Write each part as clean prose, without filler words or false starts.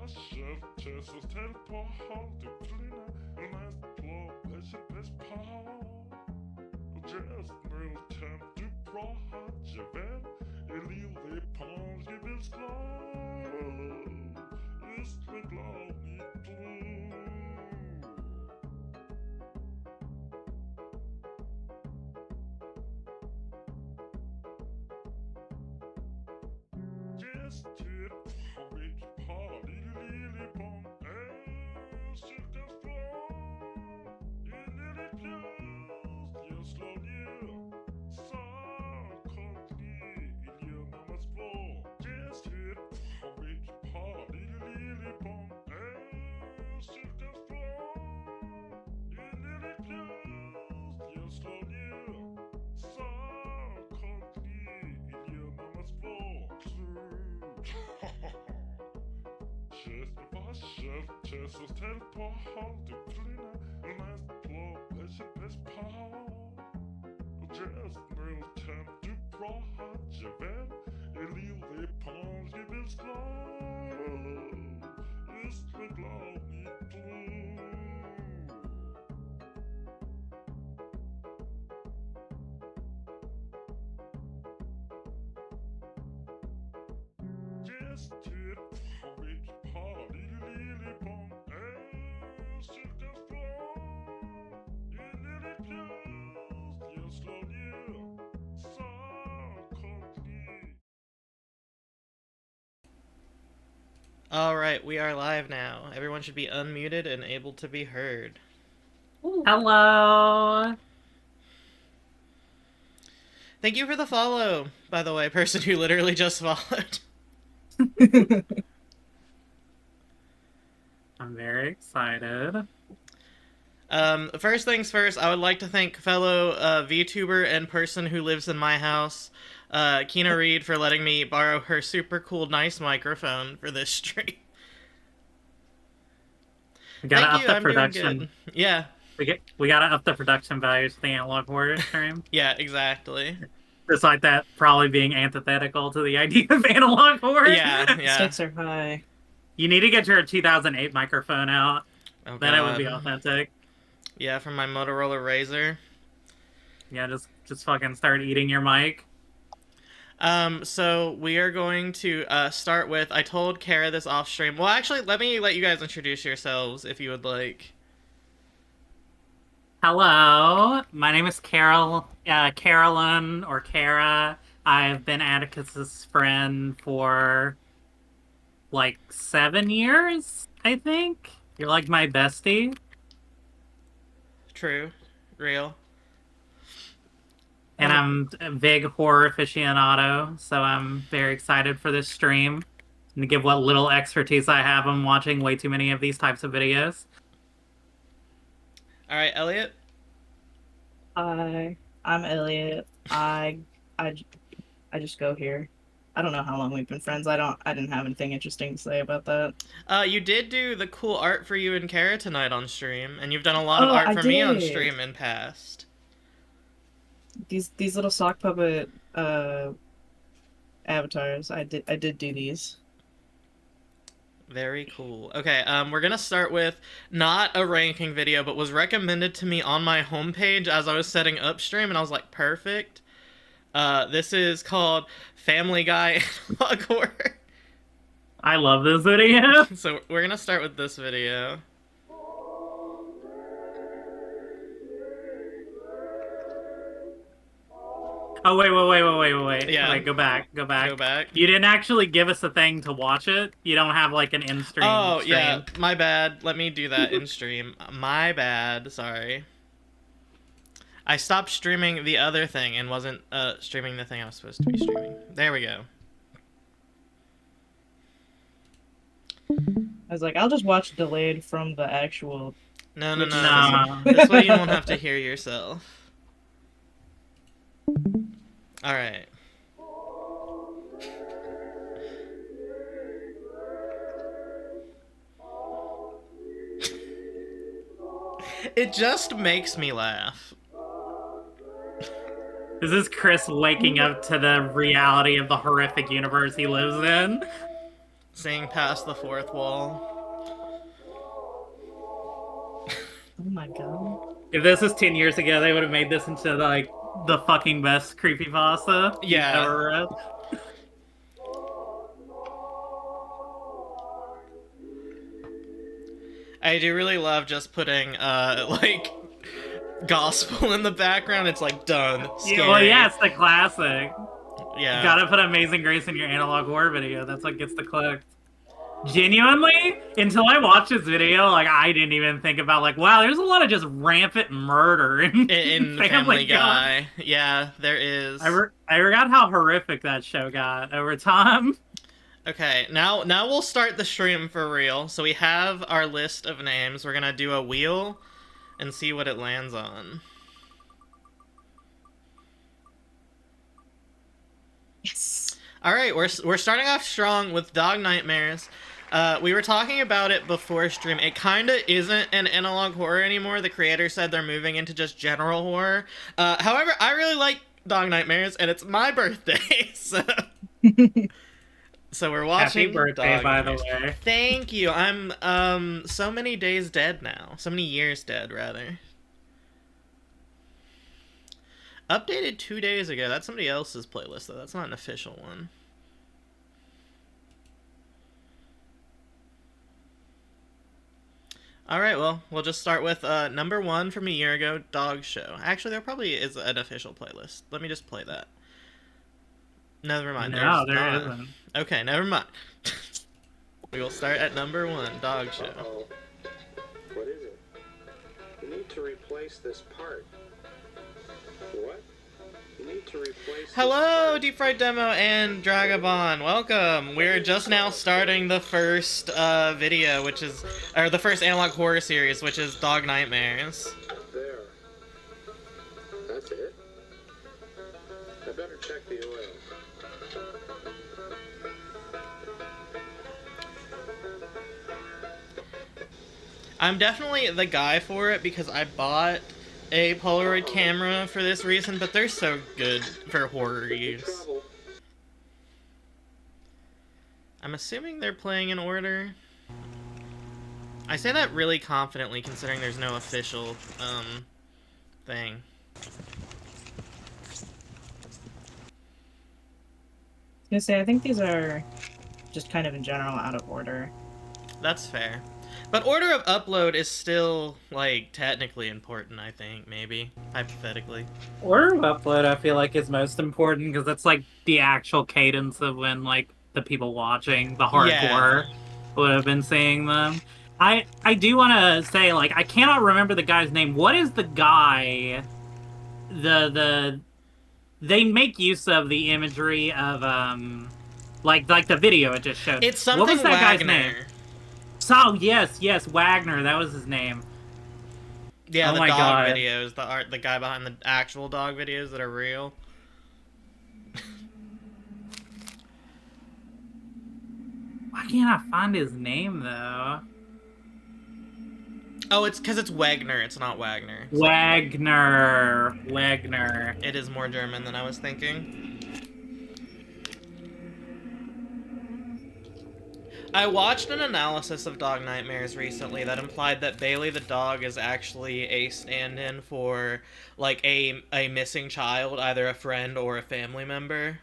Chef Jesus teleport du flyna mest blå bäst på. Just nu temp du bra hade väl i livet på du vill slå. Just med glad i blod. Just typ har vi par lille barn cirkas blå. I lille pjäs jag slår ner. Så konstig i mammas blå. Just typ har vi par lille barn cirkas blå. I lille pjäs jag slår ner. Så konstig i mammas blå. Chef Jesus teleport du flyna mest blå bäst på. Just nu temp du bra hade väl i livet på du vill slå. Just med glad i blod. Just typ har vi par lille barn cirkas blå. I lille pjäs jag slår ner. Så konstig. All right, we are live now. Everyone should be unmuted and able to be heard. Hello. Thank you for the follow, by the way, person who literally just followed. I'm very excited. First things first, I would like to thank fellow VTuber and person who lives in my house, Keena Reed, for letting me borrow her super cool, nice microphone for this stream. We gotta Thank up you, the I'm doing production. good. Yeah. We gotta up the production values to the Analog Warrior stream. Yeah, exactly. Despite that probably being antithetical to the idea of Analog Warrior. Yeah. Stakes are high. You need to get your 2008 microphone out. Oh, Then it would God. be authentic. Yeah, from my Motorola Razr. Yeah, just fucking start eating your mic. So we are going to start with, I told Kara this off stream. Well, actually, let you guys introduce yourselves if you would like. Hello, my name is Carolyn or Kara. I've been Atticus's friend for like 7 years, I think. You're like my bestie. True. Real. And I'm a big horror aficionado, so I'm very excited for this stream. And to give what little expertise I have, I'm watching way too many of these types of videos. All right, Elliot. Hi, I'm Elliot. I just go here. I don't know how long we've been friends. I didn't have anything interesting to say about that. You did do the cool art for you and Kara tonight on stream, and you've done a lot of Oh, art I for me on did. stream in past. These little sock puppet avatars. I did do these. Very cool. Okay, we're gonna start with not a ranking video, but was recommended to me on my homepage as I was setting up stream, and I was like, perfect. This is called Family Guy Analog Horror. I love this video. So we're gonna start with this video. Oh, wait. Yeah. Wait, go back. Go back. You didn't actually give us a thing to watch it. You don't have like an in-stream Oh, stream. yeah, my bad. Let me do that in stream. My bad, sorry. I stopped streaming the other thing and wasn't streaming the thing I was supposed to be streaming. There we go. I was like, I'll just watch delayed from the actual. No. No. This way you won't have to hear yourself. Alright. It just makes me laugh. This is Chris waking up to the reality of the horrific universe he lives in. Seeing past the fourth wall. Oh my god. If this was 10 years ago, they would have made this into like the fucking best creepypasta you've Yeah. ever read. I do really love just putting, like, gospel in the background. It's like, done. Scary. Yeah, well, yeah, it's the classic. Yeah. You gotta put Amazing Grace in your analog horror video. That's what gets the clicks. Genuinely, until I watched this video, like, I didn't even think about, like, wow, there's a lot of just rampant murder in Family Guy. Yeah, there is. I forgot how horrific that show got over time. Okay, now we'll start the stream for real. So we have our list of names. We're gonna do a wheel and see what it lands on. Yes. All right, we're starting off strong with Dog Nightmares. We were talking about it before stream. It kind of isn't an analog horror anymore. The creator said they're moving into just general horror. However, I really like Dog Nightmares, and it's my birthday, so... So we're watching. Happy birthday, Dog by the Nightmares. way. Thank you. I'm so many days dead now. So many years dead, rather. Updated 2 days ago. That's somebody else's playlist, though. That's not an official one. Alright, well, we'll just start with number 1 from a year ago, Dog Show. Actually, there probably is an official playlist. Let me just play that. Never mind. No, there not. isn't. Okay, never mind. We will start at number 1, Dog Show. Uh-oh. What is it? You need to replace this part. What? You need to replace Hello, this Deep Fried Demo and Dragabon. Welcome. We're just now starting the first video, which is, or the first analog horror series, which is Dog Nightmares. part. There. That's it? I better check the oil. I'm definitely the guy for it because I bought a Polaroid camera for this reason, but they're so good for horror use. Trouble. I'm assuming they're playing in order. I say that really confidently considering there's no official, thing. I was gonna say, I think these are just kind of in general out of order. That's fair. But order of upload is still, like, technically important, I think, maybe. Hypothetically. Order of upload, I feel like, is most important because that's like the actual cadence of when like the people watching the hardcore would have been seeing them. I do want to say, like, I cannot remember the guy's name. What is the guy? They make use of the imagery of like the video it just showed. It's something What was that Wagner. guy's name? So yes, Wagner. That was his name. Yeah, Oh the my dog God. videos, the guy behind the actual dog videos that are real. Why can't I find his name though? Oh, it's because it's Wagner, it's not Wagner. Wagner. It is more German than I was thinking. I watched an analysis of Dog Nightmares recently that implied that Bailey the dog is actually a stand-in for, like, a missing child, either a friend or a family member.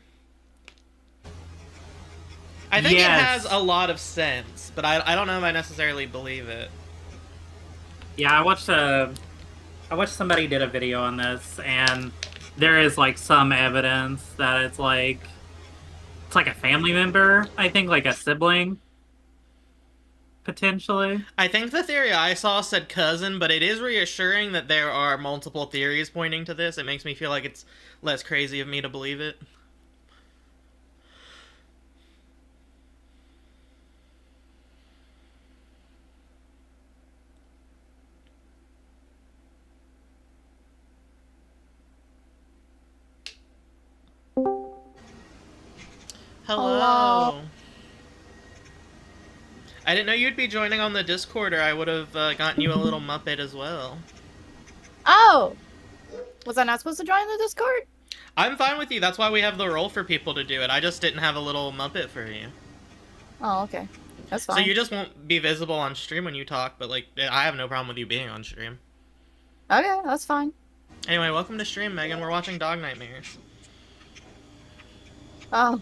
I think it has a lot of sense, but I don't know if I necessarily believe it. Yeah, I watched somebody did a video on this, and there is like some evidence that it's like a family member. I think like a sibling, potentially. I think the theory I saw said cousin, but it is reassuring that there are multiple theories pointing to this. It makes me feel like it's less crazy of me to believe it. Hello. I didn't know you'd be joining on the Discord, or I would have gotten you a little Muppet as well. Oh! Was I not supposed to join the Discord? I'm fine with you. That's why we have the role for people to do it. I just didn't have a little Muppet for you. Oh, okay. That's So fine. you just won't be visible on stream when you talk, but like I have no problem with you being on stream. Okay, that's fine. Anyway, welcome to stream, Megan. We're watching Dog Nightmares. Oh.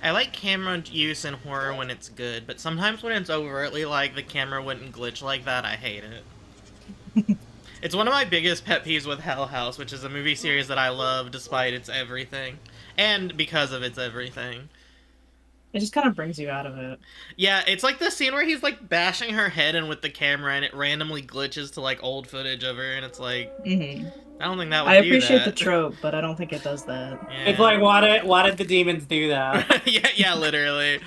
I like camera use in horror when it's good, but sometimes when it's overtly like the camera wouldn't glitch like that, I hate it. It's one of my biggest pet peeves with Hell House, which is a movie series that I love despite its everything. And because of its everything. It just kind of brings you out of it. Yeah, it's like the scene where he's like bashing her head in with the camera and it randomly glitches to like old footage of her and it's like, Mm-hmm. I don't think that would I do appreciate the that. trope, but I don't think it does that. Yeah. It's like, why did the demons do that? yeah, literally.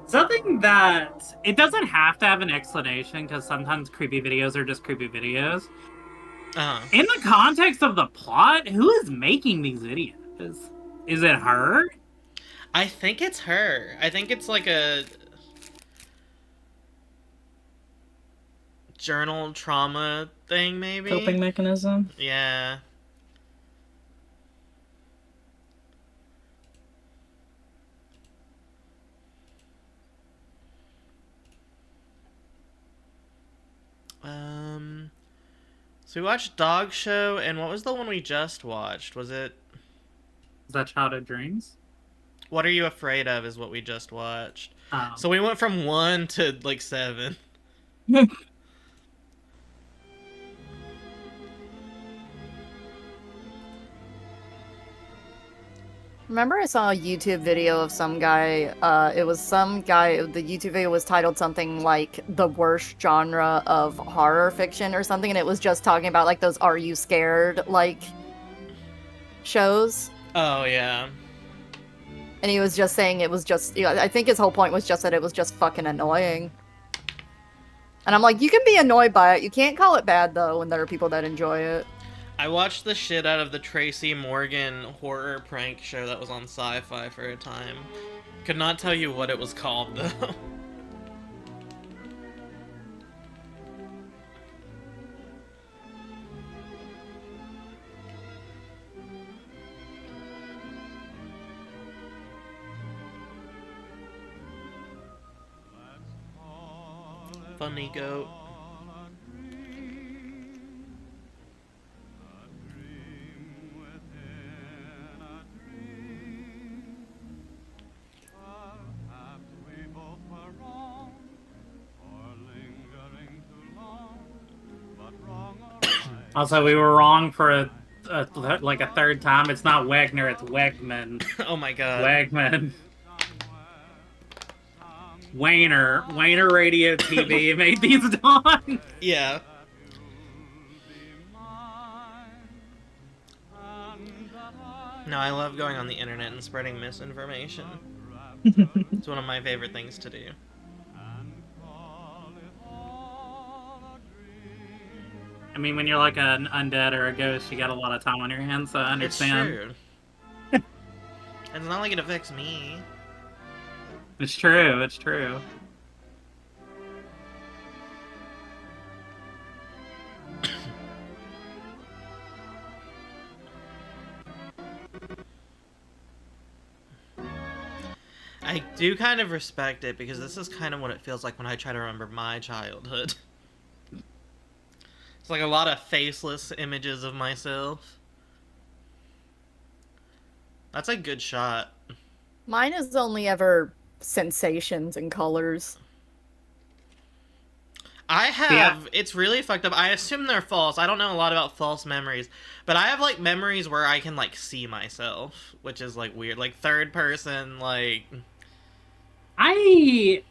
Something that it doesn't have to have an explanation because sometimes creepy videos are just creepy videos. Uh-huh. In the context of the plot, who is making these videos? Is it her? I think it's her. I think it's like a journal trauma thing, maybe? Coping mechanism? Yeah. So we watched Dog Show, and what was the one we just watched? Was it... Is that Childhood Dreams? What Are You Afraid Of is what we just watched. Oh. So we went from 1 to, like, 7. Remember I saw a YouTube video of some guy, it was some guy, the YouTube video was titled something like the worst genre of horror fiction or something, and it was just talking about like those Are You Scared, like, shows. Oh, yeah. And he was just saying it was just, I think his whole point was just that it was just fucking annoying. And I'm like, you can be annoyed by it, you can't call it bad though when there are people that enjoy it. I watched the shit out of the Tracy Morgan horror prank show that was on Sci-Fi for a time. Could not tell you what it was called, though. Funny goat. Also, we were wrong for like a third time. It's not Wagner, it's Wegman. Oh my god. Wegman. Wayner Radio TV made these done. Yeah. No, I love going on the internet and spreading misinformation. It's one of my favorite things to do. I mean, when you're like an undead or a ghost, you got a lot of time on your hands, so I understand. It's true. It's not like it affects me. It's true, it's true. I do kind of respect it because this is kind of what it feels like when I try to remember my childhood. It's like a lot of faceless images of myself. That's a good shot. Mine is only ever sensations and colors. I have, Yeah. It's really fucked up. I assume they're false. I don't know a lot about false memories, but I have like memories where I can like see myself, which is like weird. Like third person, like... I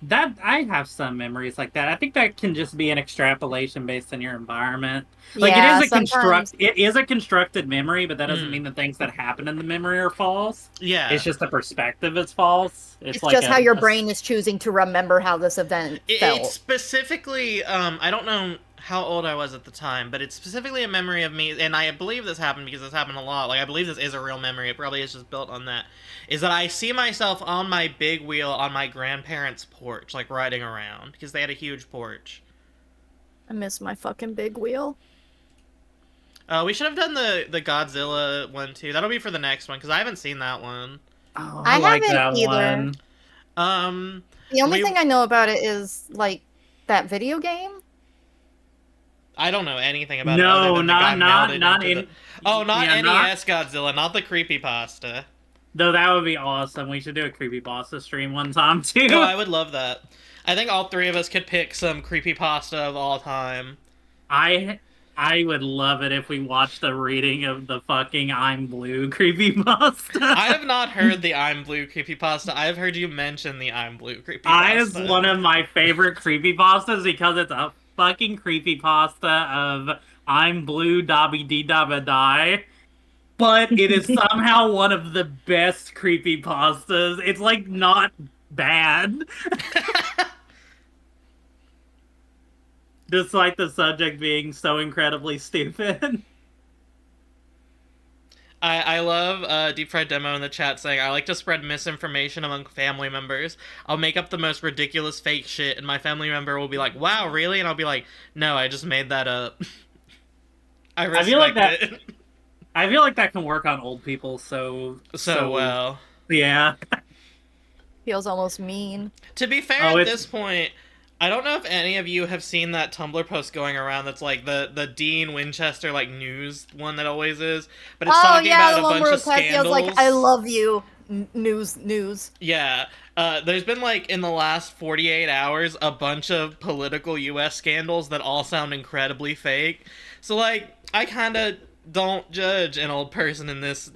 have some memories like that. I think that can just be an extrapolation based on your environment. Like Yeah, it is a constructed memory, but that doesn't mean the things that happen in the memory are false. Yeah. It's just the perspective is false. It's like just how your brain is choosing to remember how this event felt. It's specifically, I don't know how old I was at the time, but it's specifically a memory of me, and I believe this happened because this happened a lot. Like, I believe this is a real memory. It probably is just built on that. Is that I see myself on my big wheel on my grandparents' porch, like, riding around, because they had a huge porch. I miss my fucking big wheel. We should have done the Godzilla one too. That'll be for the next one because I haven't seen that one. Oh, I I like haven't that either. one. The only we thing I know about it is like that video game. I don't know anything about it other No, than the guy not melded not into in. the. Oh, not Yeah, not. NES Godzilla, not the creepypasta. Though that would be awesome. We should do a creepypasta stream one time too. Oh, I would love that. I think all three of us could pick some creepypasta of all time. I I would love it if we watched a reading of the fucking I'm Blue creepypasta. I have not heard the I'm Blue creepypasta. I have heard you mention the I'm Blue I is creepypasta. one of my favorite creepypastas because it's a fucking creepypasta of I'm Blue Dobby Dee Dabba Die. But it is somehow one of the best creepypastas. It's like not bad. Despite the subject being so incredibly stupid. I love Deep Fried Demo in the chat saying, I like to spread misinformation among family members. I'll make up the most ridiculous fake shit, and my family member will be like, wow, really? And I'll be like, no, I just made that up. I respect feel like that- it. I feel like that can work on old people so well. Yeah. Feels almost mean. To be fair, Oh, at it's- this point, I don't know if any of you have seen that Tumblr post going around that's like the Dean Winchester like news one that always is, but it's talking about the a one bunch where of Tessia's scandals. like, I love you. News. Yeah. There's been like in the last 48 hours a bunch of political US scandals that all sound incredibly fake. So like I kind of don't judge an old person in this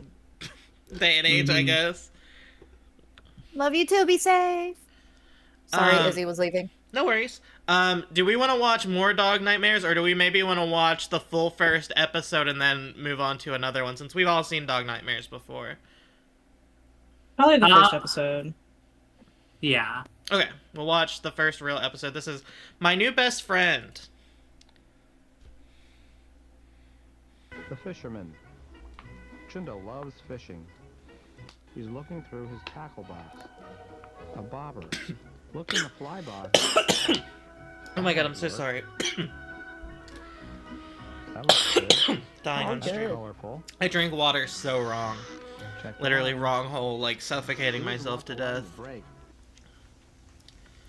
day and age, I guess. Love you too. Be safe. Sorry, Izzy was leaving. No worries. Do we want to watch more Dog Nightmares, or do we maybe want to watch the full first episode and then move on to another one, since we've all seen Dog Nightmares before? Probably the first episode. Yeah. Okay, we'll watch the first real episode. This is My New Best Friend. The fisherman. Chindo loves fishing. He's looking through his tackle box. A bobber. Look in the fly box. Oh my god, I'm so sorry. That looks good. Dying on Okay. stream. Colorful. I drink water so wrong. Check it Literally out. wrong hole, like suffocating myself to death. Break.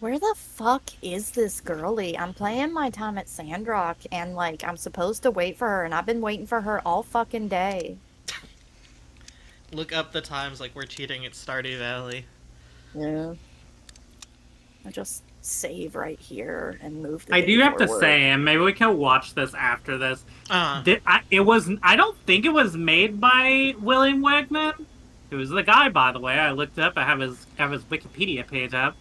Where the fuck is this girlie? I'm playing my time at Sandrock, and like I'm supposed to wait for her, and I've been waiting for her all fucking day. Look up the times like we're cheating at Stardew Valley. Yeah. I just save right here and move. The I do game have to forward. say, and maybe we can watch this after this. Uh, I don't think it was made by William Wegman. It was the guy, by the way. I looked up. I have his Wikipedia page up.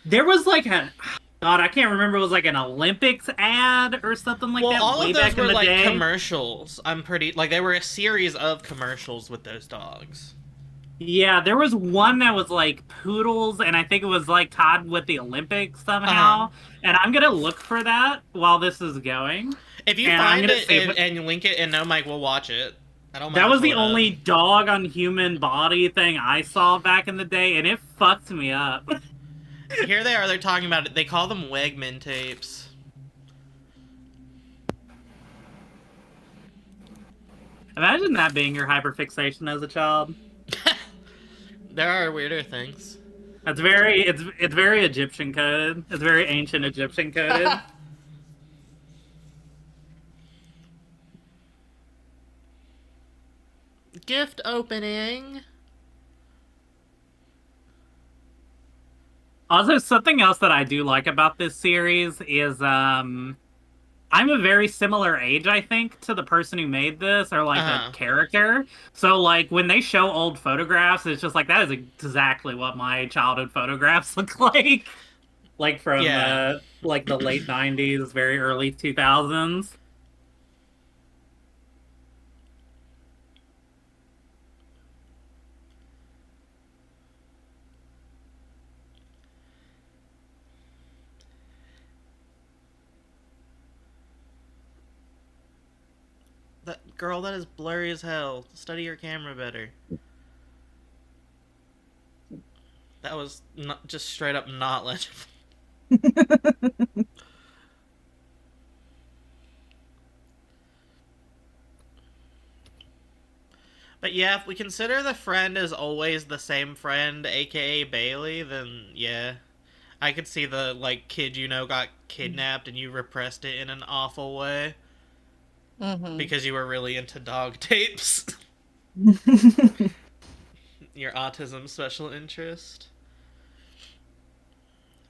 There was like God, I can't remember. It was like an Olympics ad or something like well, that. all way of those back in were the like day. commercials. I'm pretty like they were a series of commercials with those dogs. Yeah, there was one that was like poodles, and I think it was like tied with the Olympics somehow. And I'm gonna look for that while this is going. If you And I'm find gonna it see and, what- and you link it, and no, Mike, we'll watch it. I don't mind That to was the pull it up. only dog on human body thing I saw back in the day, and it fucked me up. Here they are. They're talking about it. They call them Wegman tapes. Imagine that being your hyperfixation as a child. There are weirder things. It's very Egyptian coded. It's very ancient Egyptian coded. Gift opening. Also, something else that I do like about this series is I'm a very similar age, I think, to the person who made this, or like Uh-huh. the character. So like when they show old photographs, it's just like that is exactly what my childhood photographs look like. Like from Yeah. like the late 90s, very early 2000s. That girl, that is blurry as hell. Study your camera better. That was not just straight up not legible. But yeah, if we consider the friend as always the same friend, aka Bailey, then yeah. I could see the, like, kid you know got kidnapped and you repressed it in an awful way. Mm-hmm. Because you were really into dog tapes. Your autism special interest.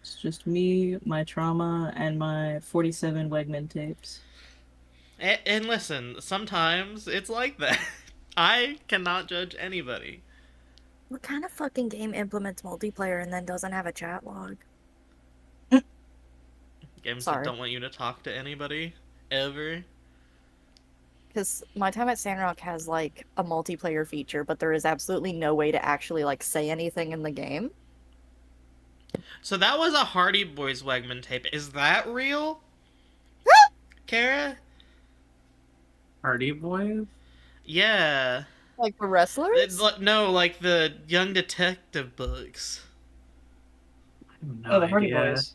It's just me, my trauma, and my 47 Wegman tapes. And listen, sometimes it's like that. I cannot judge anybody. What kind of fucking game implements multiplayer and then doesn't have a chat log? Games that Sorry. don't want you to talk to anybody. Ever. Because my time at Sandrock has, like, a multiplayer feature, but there is absolutely no way to actually, like, say anything in the game. So that was a Hardy Boys Wegman tape. Is that real? Kara? Hardy Boys? Yeah. Like the wrestlers? No, like the Young Detective books. I have no Oh, the Hardy idea. Boys.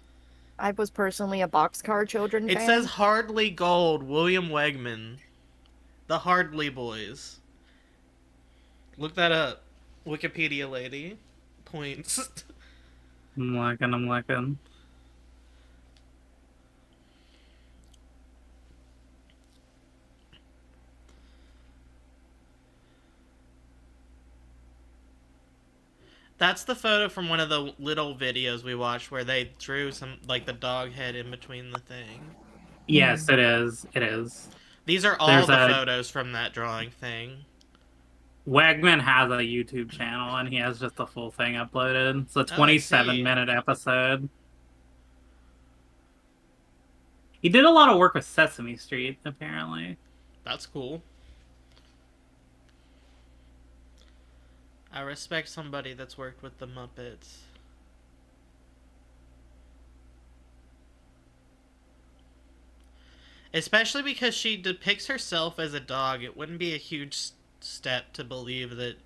I was personally a Boxcar Children It fan. says Hardly Gold, William Wegman. The Hardly Boys. Look that up. Wikipedia lady. Points. I'm looking. That's the photo from one of the little videos we watched where they drew some, like, the dog head in between the thing. Yes, it is. It is. These are all There's the a- photos from that drawing thing. Wegman has a YouTube channel and he has just the full thing uploaded. It's a 27-minute episode. He did a lot of work with Sesame Street, apparently. That's cool. I respect somebody that's worked with the Muppets. Especially because she depicts herself as a dog. It wouldn't be a huge step to believe that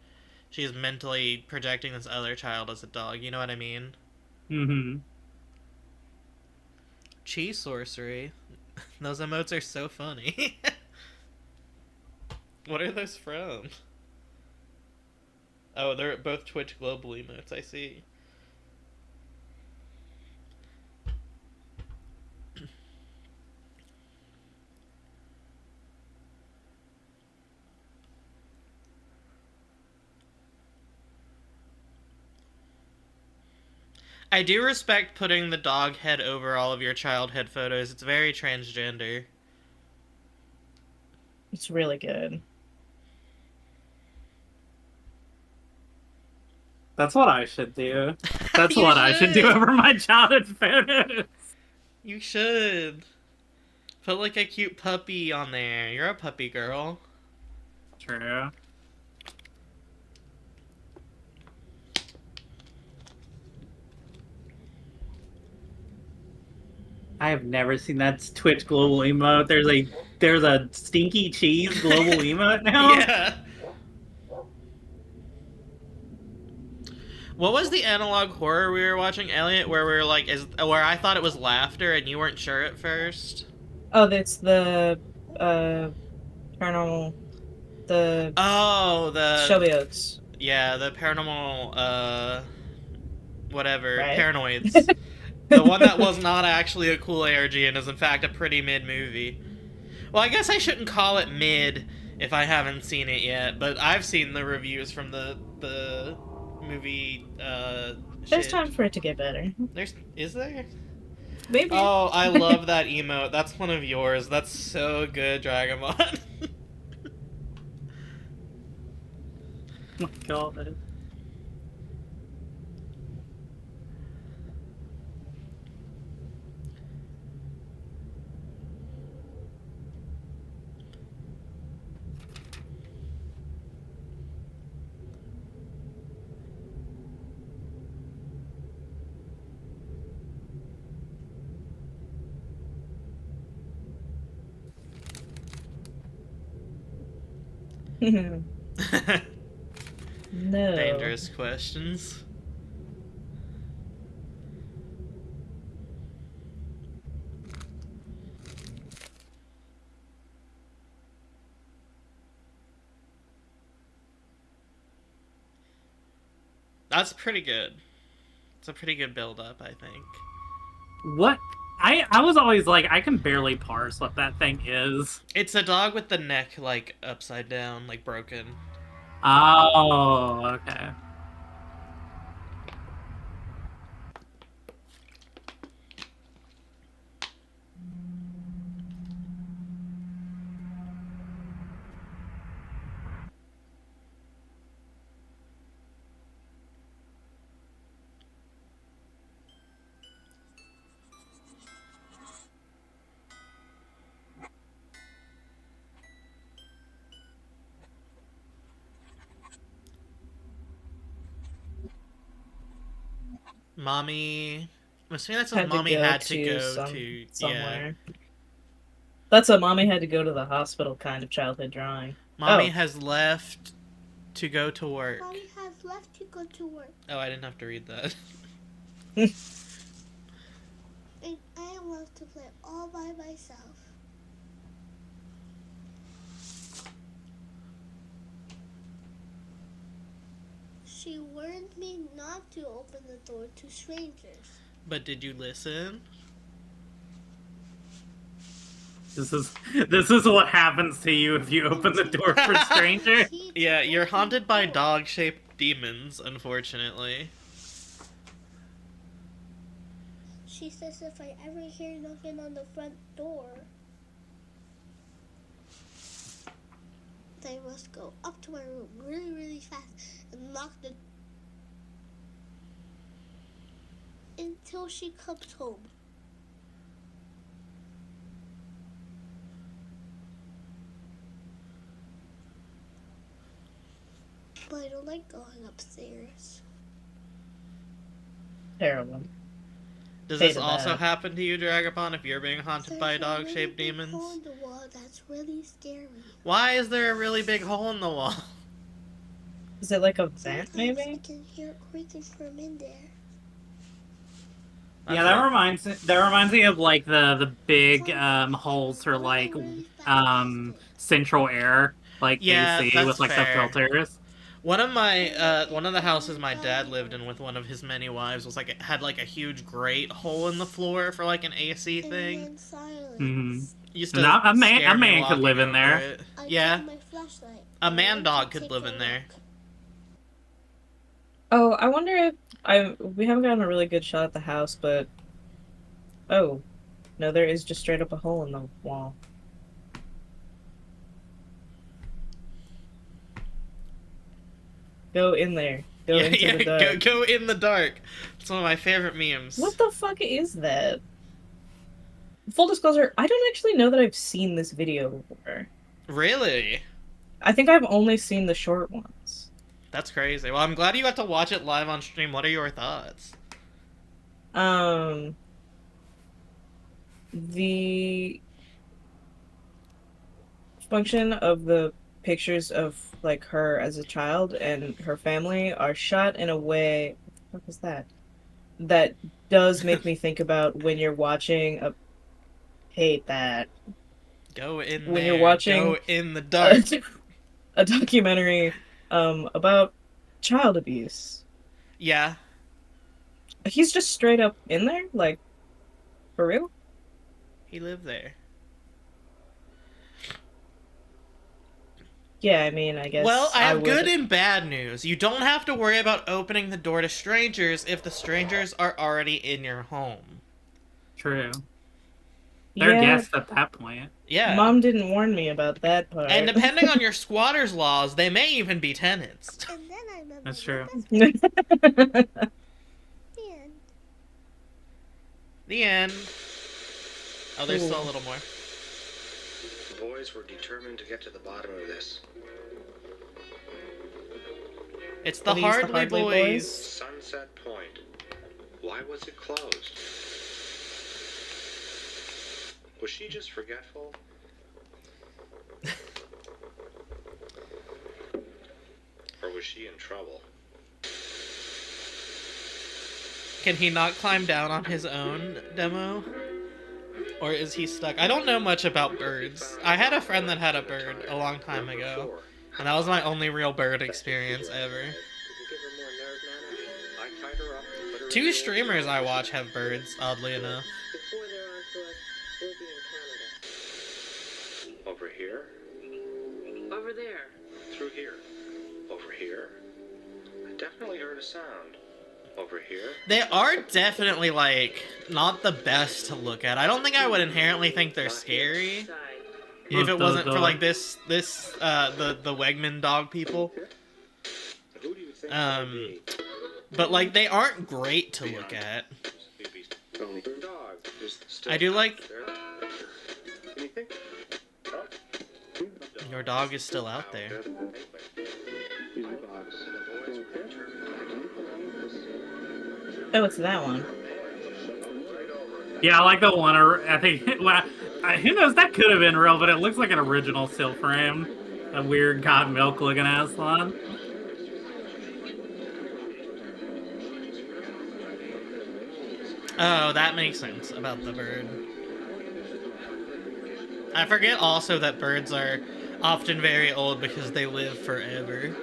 she's mentally projecting this other child as a dog. You know what I mean? Mm-hmm. Cheese sorcery. Those emotes are so funny. What are those from? Oh, they're both Twitch Global emotes, I see. I do respect putting the dog head over all of your childhood photos. It's very transgender. It's really good. That's what I should do. That's You what I should do should. over my childhood photos. You should. Put like a cute puppy on there. You're a puppy girl. True. I have never seen that Twitch global emote. There's a stinky cheese global emote now. Yeah. What was the analog horror we were watching, Elliot? Where we were like, where I thought it was laughter and you weren't sure at first? Oh, that's the paranormal, the Oh, the Shelby Oaks. Yeah, the paranormal, whatever, Right? Paranoids. The one that was not actually a cool ARG and is in fact a pretty mid movie. Well, I guess I shouldn't call it mid if I haven't seen it yet, but I've seen the reviews from the movie, There's shit. time for it to get better. Is there? Maybe. Oh, I love that emote. That's one of yours. That's so good, Dragamon. Oh my god. No. Dangerous questions. That's pretty good. It's a pretty good build-up, I think. What? I was always like, I can barely parse what that thing is. It's a dog with the neck, like, upside down, like, broken. Oh, okay. Mommy... I'm assuming that says Had to mommy go had to to go to... somewhere. That's a mommy had to go to the hospital kind of childhood drawing. Mommy Oh. has left to go to work. Mommy has left to go to work. Oh, I didn't have to read that. And I love to play all by myself. She warned me not to open the door to strangers. But did you listen? This is what happens to you if you open the door for strangers. Yeah, you're haunted by dog-shaped demons, unfortunately. She says if I ever hear knocking on the front door, I must go up to my room really, really fast and lock the until she comes home. But I don't like going upstairs. Terrible. Does Hate this that. also happen to you, Dragapon, if you're being haunted by There's a really dog-shaped big demons? hole in the wall that's really scary. Why is there a really big hole in the wall? Is it like a vent, Sometimes I maybe? can hear it creaking from in there. Yeah, that reminds me of like the big holes for like central air, like Yeah, AC that's with like fair. the filters. One of the houses my dad lived in with one of his many wives was like, it had like a huge grate hole in the floor for like an AC And thing. then silence. Mm-hmm. Used And to a man scare me could live walking in there. over it. I Yeah, turned my flashlight. a and man went dog to could take live a in there. look. Oh, I wonder if we haven't gotten a really good shot at the house, but oh, no, there is just straight up a hole in the wall. Go in there. Go into the dark. go in the dark. It's one of my favorite memes. What the fuck is that? Full disclosure, I don't actually know that I've seen this video before. Really? I think I've only seen the short ones. That's crazy. Well, I'm glad you got to watch it live on stream. What are your thoughts? The function of the pictures of like her as a child and her family are shot in a way, what was that? That does make me think about when you're watching a hate that Go in when there. you're watching Go in the dark. a documentary about child abuse. Yeah. He's just straight up in there, like for real? He lived there. Yeah, I mean, I guess. Well, I have would... good and bad news. You don't have to worry about opening the door to strangers if the strangers are already in your home. True. They're Yeah, guests at that point. Yeah. Mom didn't warn me about that part. And depending on your squatter's laws, they may even be tenants. And then I remember That's true. the end. The end. Oh, there's Ooh. still a little more. The boys were determined to get to the bottom of this. It's the Are these the Hardly Hardly Boys. Boys? Sunset Point. Why was it closed? Was she just forgetful? Or was she in trouble? Can he not climb down on his own demo? Or is he stuck? I don't know much about birds. I had a friend that had a bird a long time ago. And that was my only real bird experience ever. Did you give her more nerve, Nana? Two streamers I watch have birds, oddly enough. Before they're onto us, we'll be in Canada. Over here? Over there. Through here. Over here. I definitely heard a sound. Over here. They are definitely, like, not the best to look at. I don't think I would inherently think they're scary. If it wasn't for, like, the Wegman dog people. Who do you think that would be? But, like, they aren't great to look at. Dog. I do like... Anything? Your dog is still out there. Oh, it's that one. Yeah, I like the one. I think. Well, who knows? That could have been real, but it looks like an original still frame. A weird cotton milk looking ass one. Oh, that makes sense about the bird. I forget also that birds are often very old because they live forever.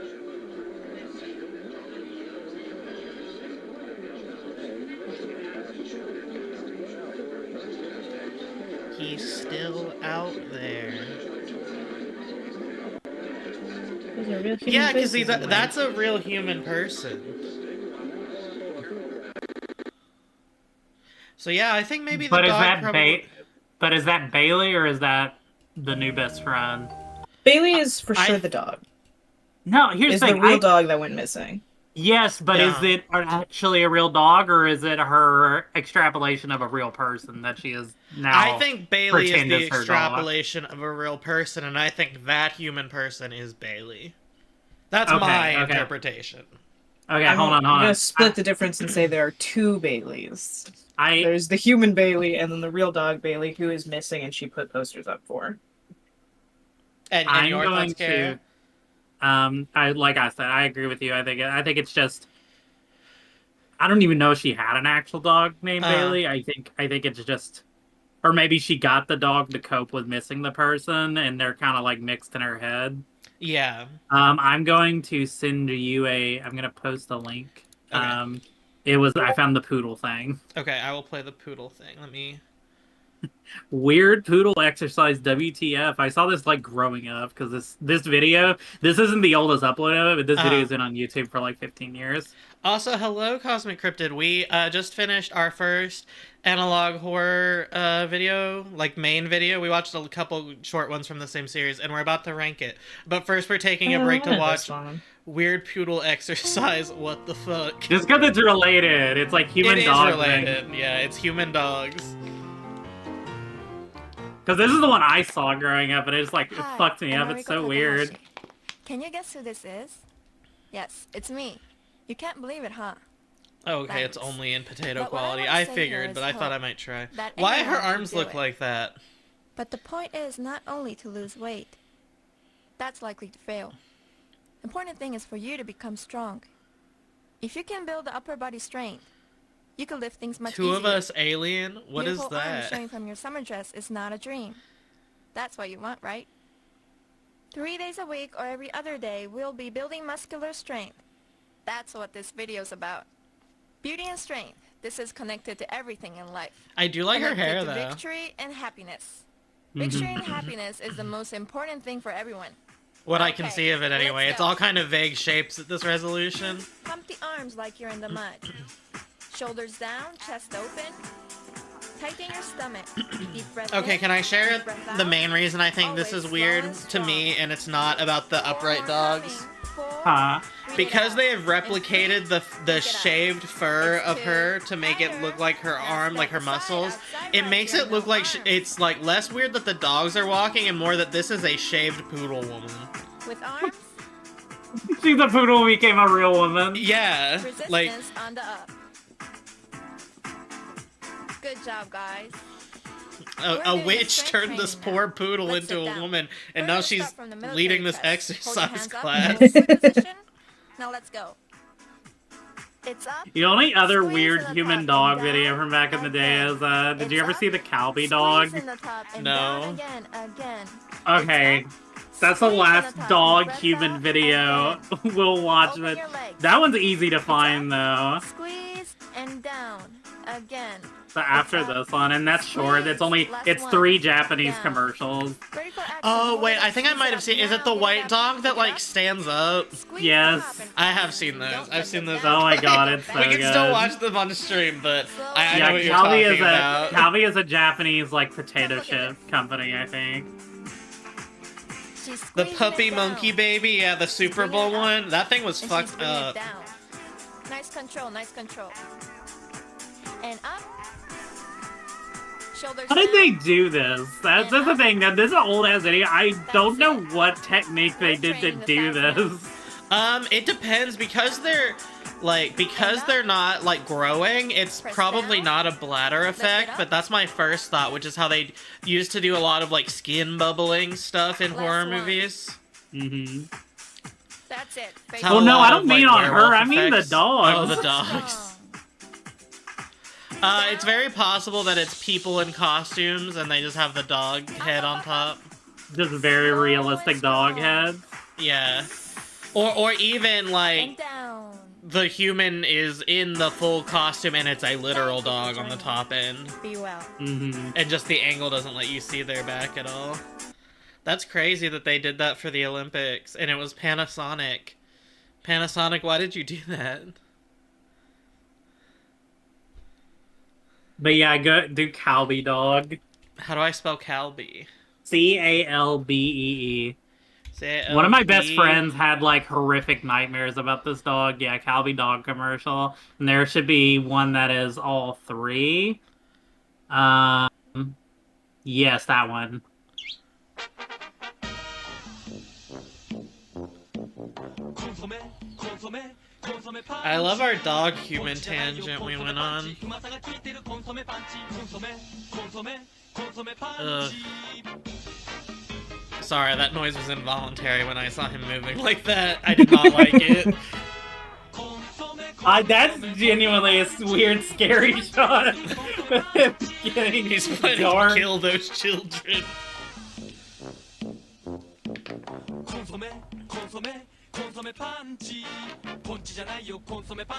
He's still out there. Those are real human Yeah, because faces in there. that's a real human person. So yeah, I think maybe the But is dog that probably... But is that Bailey or is that the new best friend? Bailey is for sure the dog. No, here's Is the the thing. real dog that went missing. Yes, but Yeah. is it actually a real dog, or is it her extrapolation of a real person that she is now? I think Bailey is pretend the is her dog. extrapolation of a real person, and I think that human person is Bailey. That's Okay, my okay. interpretation. Okay, I'm hold on. gonna split the difference and say there are two Baileys. There's the human Bailey and then the real dog Bailey, who is missing and she put posters up for. And I'm your going thoughts, Kara? like I said, I agree with you. I think it's just. I don't even know if she had an actual dog named Bailey. I think it's just, or maybe she got the dog to cope with missing the person, and they're kind of like mixed in her head. Yeah. I'm going to send you I'm going to post a link. Okay. I found the poodle thing. Okay, I will play the poodle thing. Let me... Weird poodle exercise WTF. I saw this like growing up because this video, this isn't the oldest upload of it, but this video has been on YouTube for like 15 years. Also, hello, Cosmic Cryptid. We just finished our first analog horror video, like main video. We watched a couple short ones from the same series, and we're about to rank it. But first, we're taking a break to watch Weird Poodle Exercise. What the fuck? Just because it's related. It's like human dog. It is related. Yeah, it's human dogs. Because this is the one I saw growing up, and it fucked me up. It's so weird. Can you guess who this is? Yes, it's me. You can't believe it, huh? Oh, okay, Thanks. it's only in potato But what I quality. wanna I say figured, here but is I thought I hope might try. that Why anyone her can arms do look it. like that? But the point is not only to lose weight. That's likely to fail. The important thing is for you to become strong. If you can build the upper body strength, you can lift things much Two easier. of us alien? What is Beautiful arms that? showing from your summer dress is not a dream. That's what you want, right? 3 days a week or every other day, we'll be building muscular strength. That's what this video's about. Beauty and strength. This is connected to everything in life. I do like her Connected hair, to though. Victory and happiness. Victory and happiness is the most important thing for everyone. What I can Okay, see of it anyway. let's It's go. all kind of vague shapes at this resolution. Pump the arms like you're in the mud. Shoulders down, chest open. Tighten your stomach. Deep breath Okay, in, can I share deep breath the out. main reason I think this is Always weird slow and to me, and it's not about the 4 upright more dogs? coming. 4, Huh? breathe it Because out. they have And replicated the breathe it out. shaved fur It's of 2, her to make it look like her Now arm, like her step aside, muscles, outside it right makes here, it look no like arms. it's like less weird that the dogs are walking and more that this is a shaved poodle woman. With arms, She's a poodle who became a real woman. Yeah, resistance like on the up. Good job, guys. a We're doing witch strength turned this training poor now. poodle Let's into sit a down. woman, and We're now gonna she's start from the military leading this press. Hold your exercise hands up, class. hold squid position. Now let's go. It's up. The only other Squeeze weird in the human top dog and video down, from back in the and day then is, did you it's ever up. see the Calby dog? Squeeze in the top and No. down again. Okay. It's up. That's the Squeeze in last the top, dog breath human out, video. and We'll watch Open it. your legs. That one's easy to find, though. Squeeze And down. Again. But after this one, and that's short. It's 3 Japanese commercials. Ready for action. Oh, Hold wait, it I up, think I squeeze might it have up seen... Is now, it the get white up, dog that, pick it like, up. stands up? Squeeze Yes. the top I and have seen those. don't I've let seen them those. down. Oh my god, it's so We can still good. watch them on stream, but I Yeah, know what you're talking about. Calbee is a Japanese, like, potato chip company, I think. She's The squeezing puppy it monkey down. baby, yeah, the Super bringing it Bowl up. one. That thing was And she's fucked bringing it up. down. Nice control, nice control. And up. Shoulders How did down. they do this? That's the thing. That this is an old ass video. I don't know what technique they did to do this. It depends because they're not like growing. It's probably not a bladder effect, but that's my first thought, which is how they used to do a lot of like skin bubbling stuff in horror movies. Mm-hmm. That's it. Oh no, I don't mean on her. I mean the dogs. Oh, the dogs. It's very possible that it's people in costumes and they just have the dog head on top. Just very realistic dog heads. Yeah. Or even like the human is in the full costume and it's a literal dog on the top end. Be well. Mm-hmm. And just the angle doesn't let you see their back at all. That's crazy that they did that for the Olympics and it was Panasonic. Panasonic, why did you do that? But yeah, go do Calbee dog. How do I spell Calbee? Calbee. One of my best friends had like horrific nightmares about this dog. Yeah, Calbee dog commercial. And there should be one that is all 3. Yes, that one. I love our dog human tangent we went on. Ugh. Sorry, that noise was involuntary when I saw him moving like that. I did not like it. That's genuinely a weird, scary shot. He's planning to kill those children.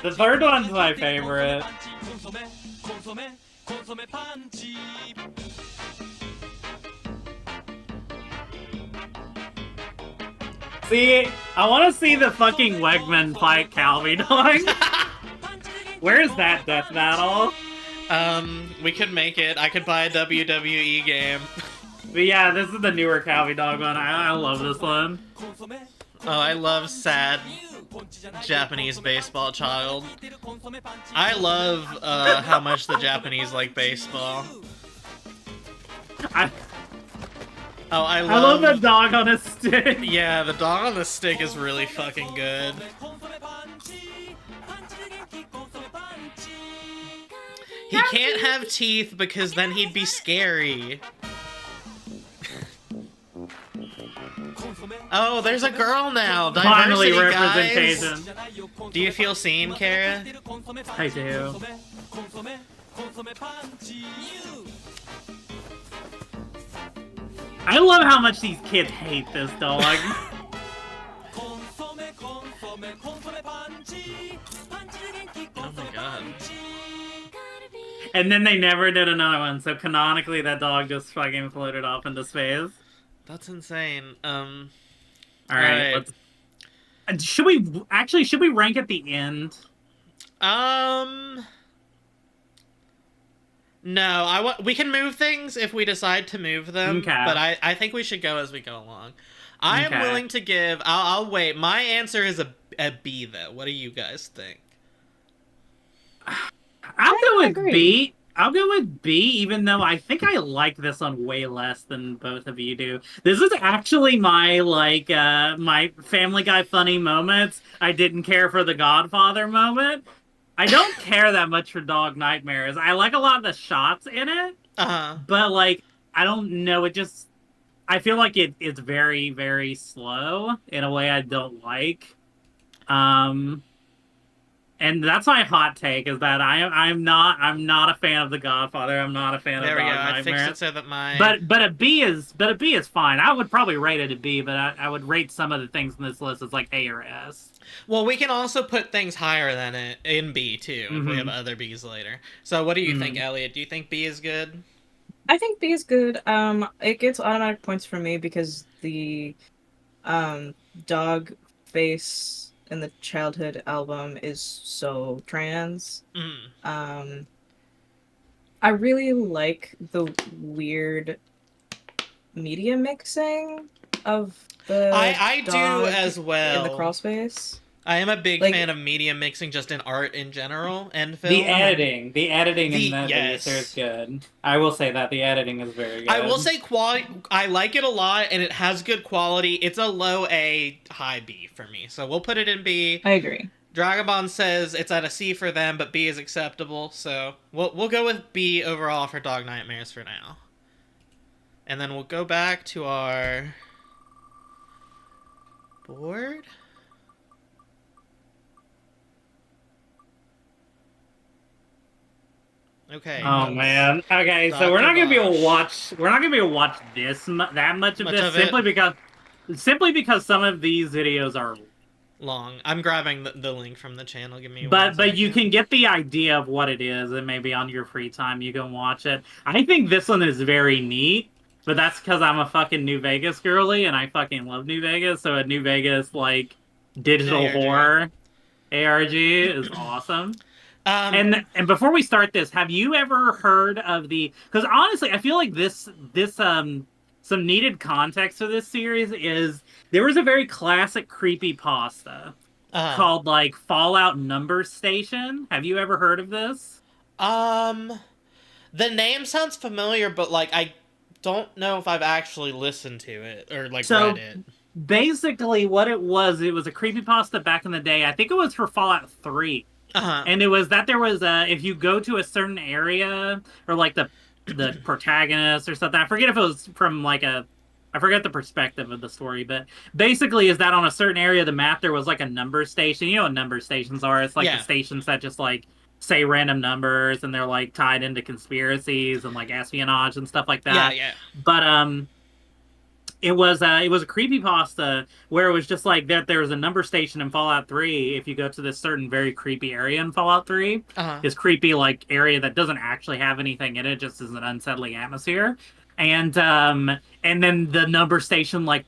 The third one's my favorite. See, I want to see the fucking Wegman fight Calbee dog. Where's that death battle? We could make it. I could buy a WWE game. But yeah, this is the newer Calbee dog one. I love this one. Oh, I love sad Japanese baseball child. I love how much the Japanese like baseball. I love the dog on a stick. Yeah, the dog on the stick is really fucking good. He can't have teeth because then he'd be scary. Oh, there's a girl now. Finally, Diversity, representation. guys. Do you feel seen, Kara? I do. I love how much these kids hate this dog. Oh my god. And then they never did another one, so canonically that dog just fucking floated off into space. That's insane. Alright, let's... Should we rank at the end? No, we can move things if we decide to move them, Okay. but I think we should go as we go along. I am willing to give... I'll wait. My answer is a B, though. What do you guys think? I'll go with B. I'll go with B, even though I think I like this one way less than both of you do. This is actually my, like, my Family Guy funny moments. I didn't care for the Godfather moment. I don't care that much for Dog Nightmares. I like a lot of the shots in it, but, like, I don't know, it just... I feel like it's very, very slow in a way I don't like. And And that's my hot take is that I'm not a fan of The Godfather. I'm not a fan There of we go. Dog I fixed Nightmare. it so that my But a B is fine. I would probably rate it a B, but I would rate some of the things in this list as like A or S. Well, we can also put things higher than it in B too if we have other Bs later. So what do you think, Elliot? Do you think B is good? I think B is good. It gets automatic points for me because the dog face in the childhood album is so trans. I really like the weird media mixing of the I do dog as well. in the crawl space. I am a big Like- fan of media mixing just in art in general and film. The editing in that yes. video is good. I will say that the editing is very good. I will say I like it a lot and it has good quality. It's a low A, high B for me. So we'll put it in B. I agree. Dragobond says it's at a C for them, but B is acceptable. So we'll go with B overall for Dog Nightmares for now. And then we'll go back to our board. Okay. Oh man. Okay, so we're not gonna be able to watch. We're not gonna be able to watch that much of this simply because some of these videos are long. I'm grabbing the link from the channel. Give me. But you can get the idea of what it is, and maybe on your free time you can watch it. I think this one is very neat, but that's because I'm a fucking New Vegas girly, and I fucking love New Vegas. So a New Vegas like digital horror ARG is awesome. And before we start this, have you ever heard of the? Because honestly, I feel like this some needed context for this series is there was a very classic creepypasta called like Fallout Number Station. Have you ever heard of this? The name sounds familiar, but like I don't know if I've actually listened to it or like read it. Basically, what it was a creepypasta back in the day. I think it was for Fallout 3. And it was that there was if you go to a certain area or like the protagonist or something. I forget if it was from like I forget the perspective of the story, but basically is that on a certain area of the map there was like a number station. You know what number stations are? It's like the stations that just like say random numbers and they're like tied into conspiracies and like espionage and stuff like that. Yeah. But it was a creepypasta where it was just like there was a number station in Fallout 3. If you go to this certain very creepy area in Fallout 3, this creepy like area that doesn't actually have anything in it, just is an unsettling atmosphere. And then the number station like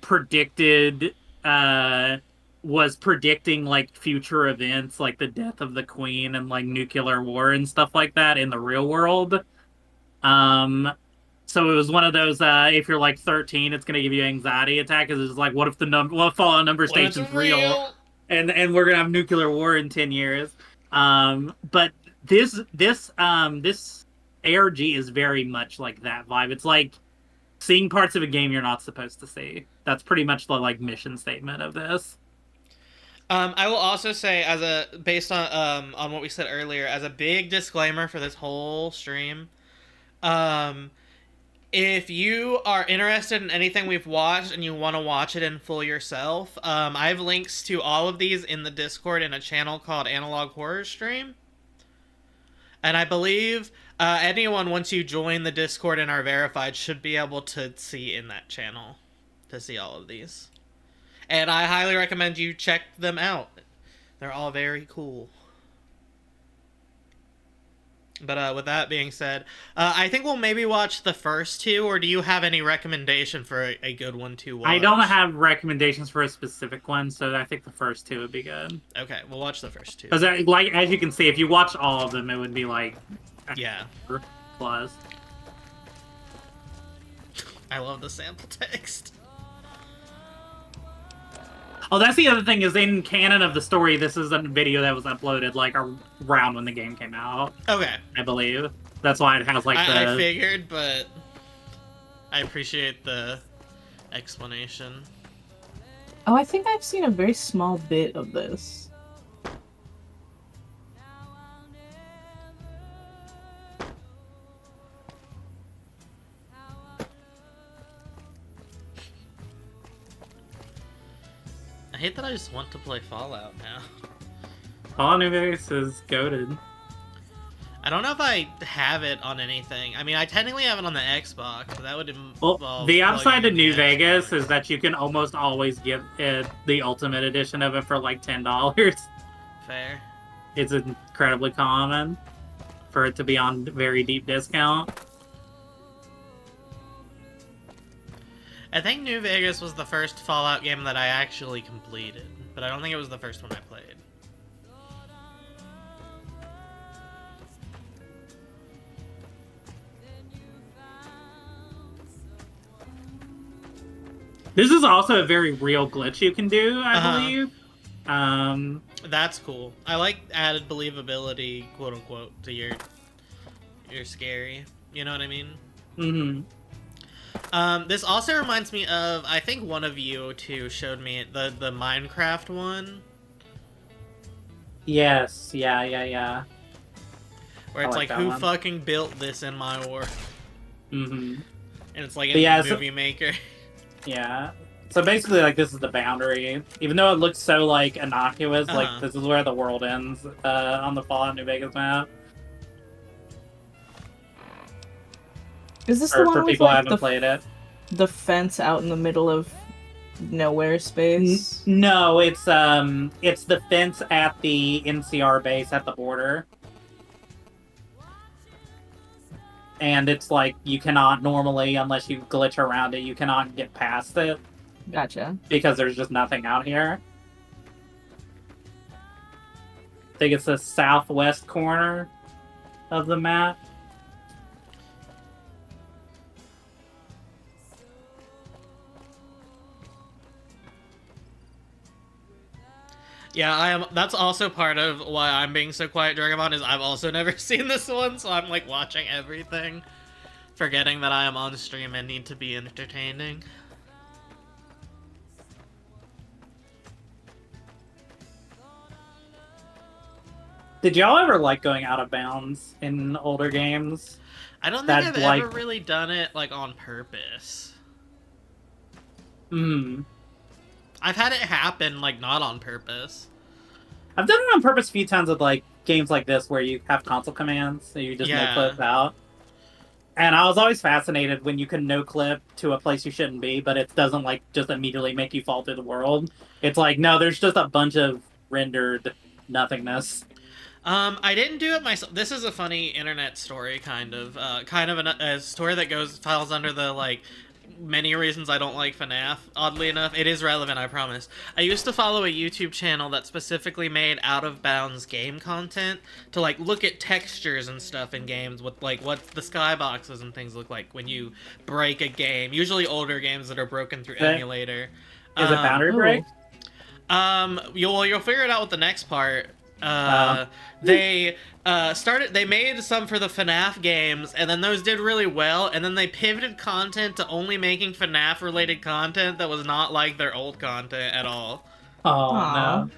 was predicting like future events like the death of the Queen and like nuclear war and stuff like that in the real world. So it was one of those, if you're like 13, it's going to give you an anxiety attack because it's like, what if Fallout Number Station's real? And we're going to have nuclear war in 10 years. But this ARG is very much like that vibe. It's like seeing parts of a game you're not supposed to see. That's pretty much the like mission statement of this. I will also say, based on what we said earlier, as a big disclaimer for this whole stream, if you are interested in anything we've watched and you want to watch it in full yourself, I have links to all of these in the Discord in a channel called Analog Horror Stream. And I believe anyone, once you join the Discord and are verified, should be able to see in that channel to see all of these. And I highly recommend you check them out. They're all very cool. But with that being said, I think we'll maybe watch the first two, or do you have any recommendation for a good one to watch? I don't have recommendations for a specific one, so I think the first two would be good. Okay, we'll watch the first two. Because, like, as you can see, if you watch all of them, it would be like... Yeah. Plus. I love the sample text. Oh, that's the other thing, is in canon of the story, this is a video that was uploaded, like, around when the game came out. Okay. I believe. That's why it has, like, I figured, but I appreciate the explanation. Oh, I think I've seen a very small bit of this. I hate that I just want to play Fallout now. Fallout New Vegas is goated. I don't know if I have it on anything. I mean, I technically have it on the Xbox, but that would involve... Well, the upside to plugging in New the Vegas Xbox. is that you can almost always get it, the Ultimate Edition of it for like $10. Fair. It's incredibly common for it to be on very deep discount. I think New Vegas was the first Fallout game that I actually completed, but I don't think it was the first one I played. This is also a very real glitch you can do, I believe. That's cool. I like added believability, quote unquote, to your scary. You know what I mean? Mm-hmm. This also reminds me of, I think one of you two showed me the Minecraft one. Yes, yeah. Where I it's like like that who one. fucking built this in my world? Mm-hmm. And it's like But in yeah, the so- movie maker. Yeah. So basically, like, this is the boundary. Even though it looks so, like, innocuous, Uh-huh. like, this is where the world ends on the Fallout New Vegas map. Is this For, the for one with people who like haven't played it. the fence out in the middle of nowhere space? No, it's the fence at the NCR base at the border. And it's like, you cannot normally, unless you glitch around it, you cannot get past it. Gotcha. Because there's just nothing out here. I think it's the southwest corner of the map. Yeah, I am. That's also part of why I'm being so quiet, Dragamon, is I've also never seen this one, so I'm like watching everything, forgetting that I am on stream and need to be entertaining. Did y'all ever like going out of bounds in older games? I don't think That, I've like- ever really done it like on purpose. Hmm. I've had it happen like not on purpose. I've done it on purpose a few times with like games like this where you have console commands, so you just Yeah. no clip out. And I was always fascinated when you can no clip to a place you shouldn't be, but it doesn't like just immediately make you fall through the world. It's like, no, there's just a bunch of rendered nothingness. I didn't do it myself. This is a funny internet story, kind of a story that falls under the like many reasons I don't like FNAF. Oddly enough, it is relevant, I promise. I used to follow a YouTube channel that specifically made out of bounds game content to like look at textures and stuff in games with like what the skyboxes and things look like when you break a game. Usually older games that are broken through emulator. Is it Boundary Break? You'll figure it out with the next part. They made some for the FNAF games, and then those did really well, and then they pivoted content to only making FNAF related content that was not like their old content at all. Oh Aw. no.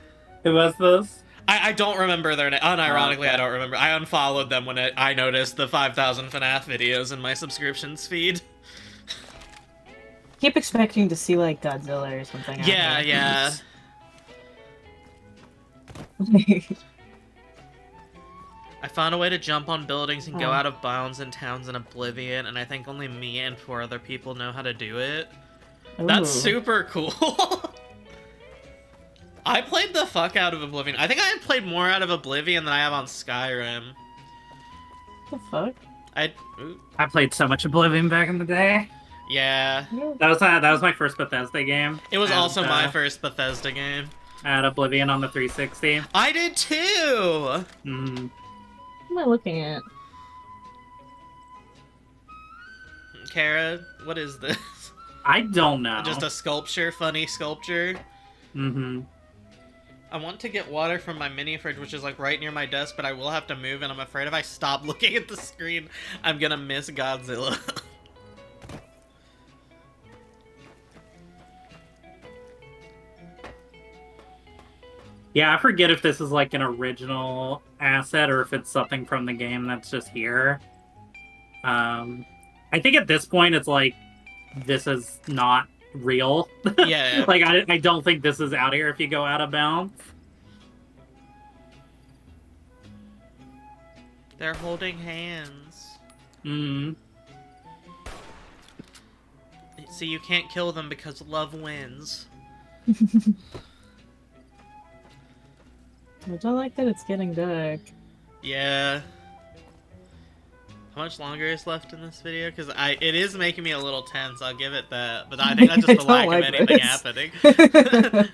Who was this? I don't remember their name. Unironically, Okay. I don't remember. I unfollowed them when I noticed the 5,000 FNAF videos in my subscriptions feed. Keep expecting to see like Godzilla or something. out Yeah, here. yeah. I found a way to jump on buildings and go Oh. out of bounds in towns in Oblivion, and I think only me and 4 other people know how to do it. That's Ooh. super cool. I played the fuck out of Oblivion. I think I had played more out of Oblivion than I have on Skyrim. What the fuck? Ooh, I played so much Oblivion back in the day. yeah. That was my first Bethesda game. It was And, also my first Bethesda game. I had Oblivion on the 360. I did too! Mm. What am I looking at? Kara, what is this? I don't know. Just a sculpture, funny sculpture. Mm-hmm. I want to get water from my mini fridge, which is like right near my desk, but I will have to move, and I'm afraid if I stop looking at the screen, I'm gonna miss Godzilla. Yeah, I forget if this is like an original asset or if it's something from the game that's just here. I think at this point it's like this is not real. Yeah. Like I don't think this is out here if you go out of bounds. They're holding hands. Mm. See, you can't kill them because love wins. I don't like that it's getting dark. Yeah. How much longer is left in this video? Because it is making me a little tense, I'll give it that. But I think that's I just the don't lack like of anything this. happening.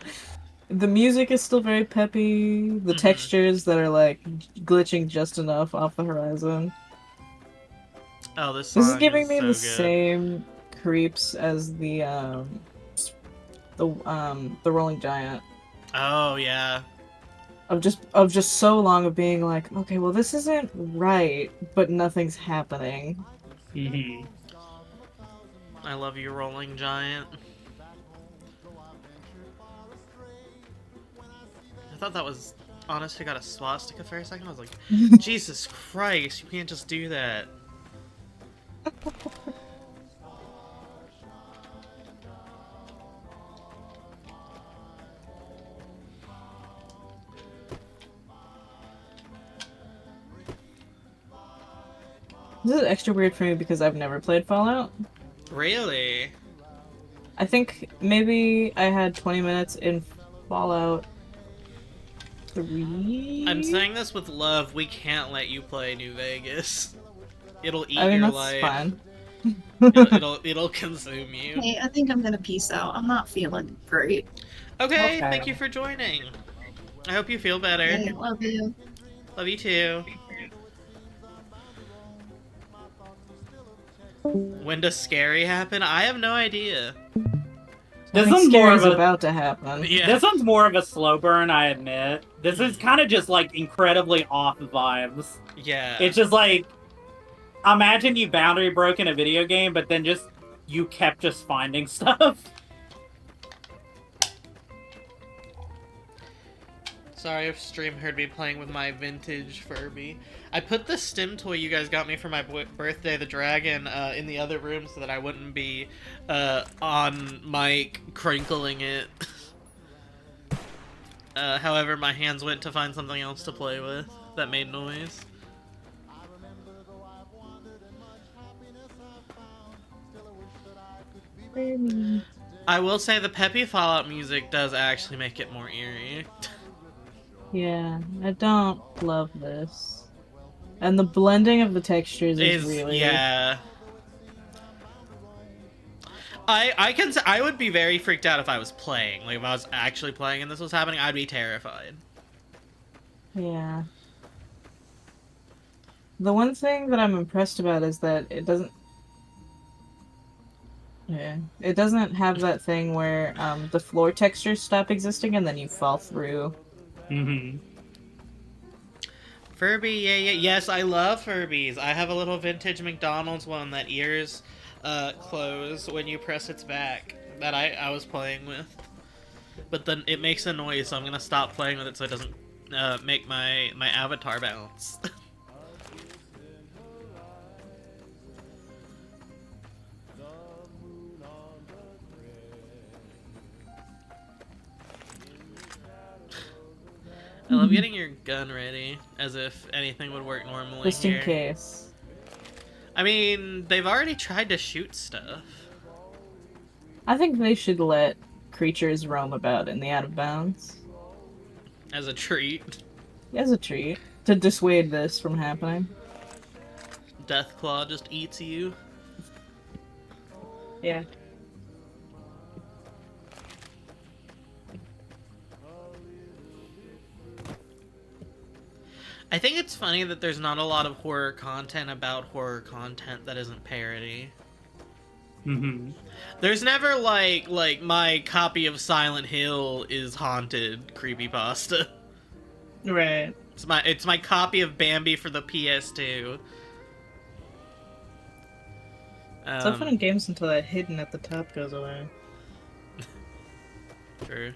The music is still very peppy. The textures that are like glitching just enough off the horizon. Oh, this song This is giving me so the good. same creeps as the Rolling Giant. Oh, yeah. Of just so long of being like, okay, well this isn't right, but nothing's happening. Mm-hmm. I love you, Rolling Giant. I thought that was honest to God a swastika for a second. I was like, Jesus Christ, you can't just do that. This is extra weird for me because I've never played Fallout. Really? I think maybe I had 20 minutes in Fallout 3? I'm saying this with love. We can't let you play New Vegas. It'll eat I mean, your that's life. fine. It'll consume you. Hey, I think I'm gonna peace out. I'm not feeling great. Okay, Okay. thank you for joining. I hope you feel better. Hey, love you. Love you too. When does scary happen? I have no idea. This Something one's more scary's of a about to happen. Yeah. This one's more of a slow burn, I admit. This is kind of just like incredibly off vibes. Yeah. It's just like, imagine you boundary broke in a video game, but then just you kept just finding stuff. Sorry if stream heard me playing with my vintage Furby. I put the stim toy you guys got me for my birthday, the dragon, in the other room so that I wouldn't be on mic crinkling it. However, my hands went to find something else to play with that made noise. I will say the peppy Fallout music does actually make it more eerie. Yeah, I don't love this. And the blending of the textures is really... Yeah. I would be very freaked out if I was playing. Like, if I was actually playing and this was happening, I'd be terrified. Yeah. The one thing that I'm impressed about is that it doesn't... Yeah. It doesn't have that thing where the floor textures stop existing and then you fall through. Mm-hmm. Furby, yeah. Yes, I love Furbies. I have a little vintage McDonald's one that ears close when you press its back that I was playing with. But then it makes a noise, so I'm gonna stop playing with it so it doesn't make my avatar bounce. I love getting your gun ready, as if anything would work normally Just in here. case. I mean, they've already tried to shoot stuff. I think they should let creatures roam about in the out of bounds. As a treat. As a treat. To dissuade this from happening. Deathclaw just eats you. Yeah. I think it's funny that there's not a lot of horror content about horror content that isn't parody. Mm-hmm. There's never like my copy of Silent Hill is haunted creepypasta. Right. It's my copy of Bambi for the PS2. It's not fun in games until that hidden at the top goes away. True.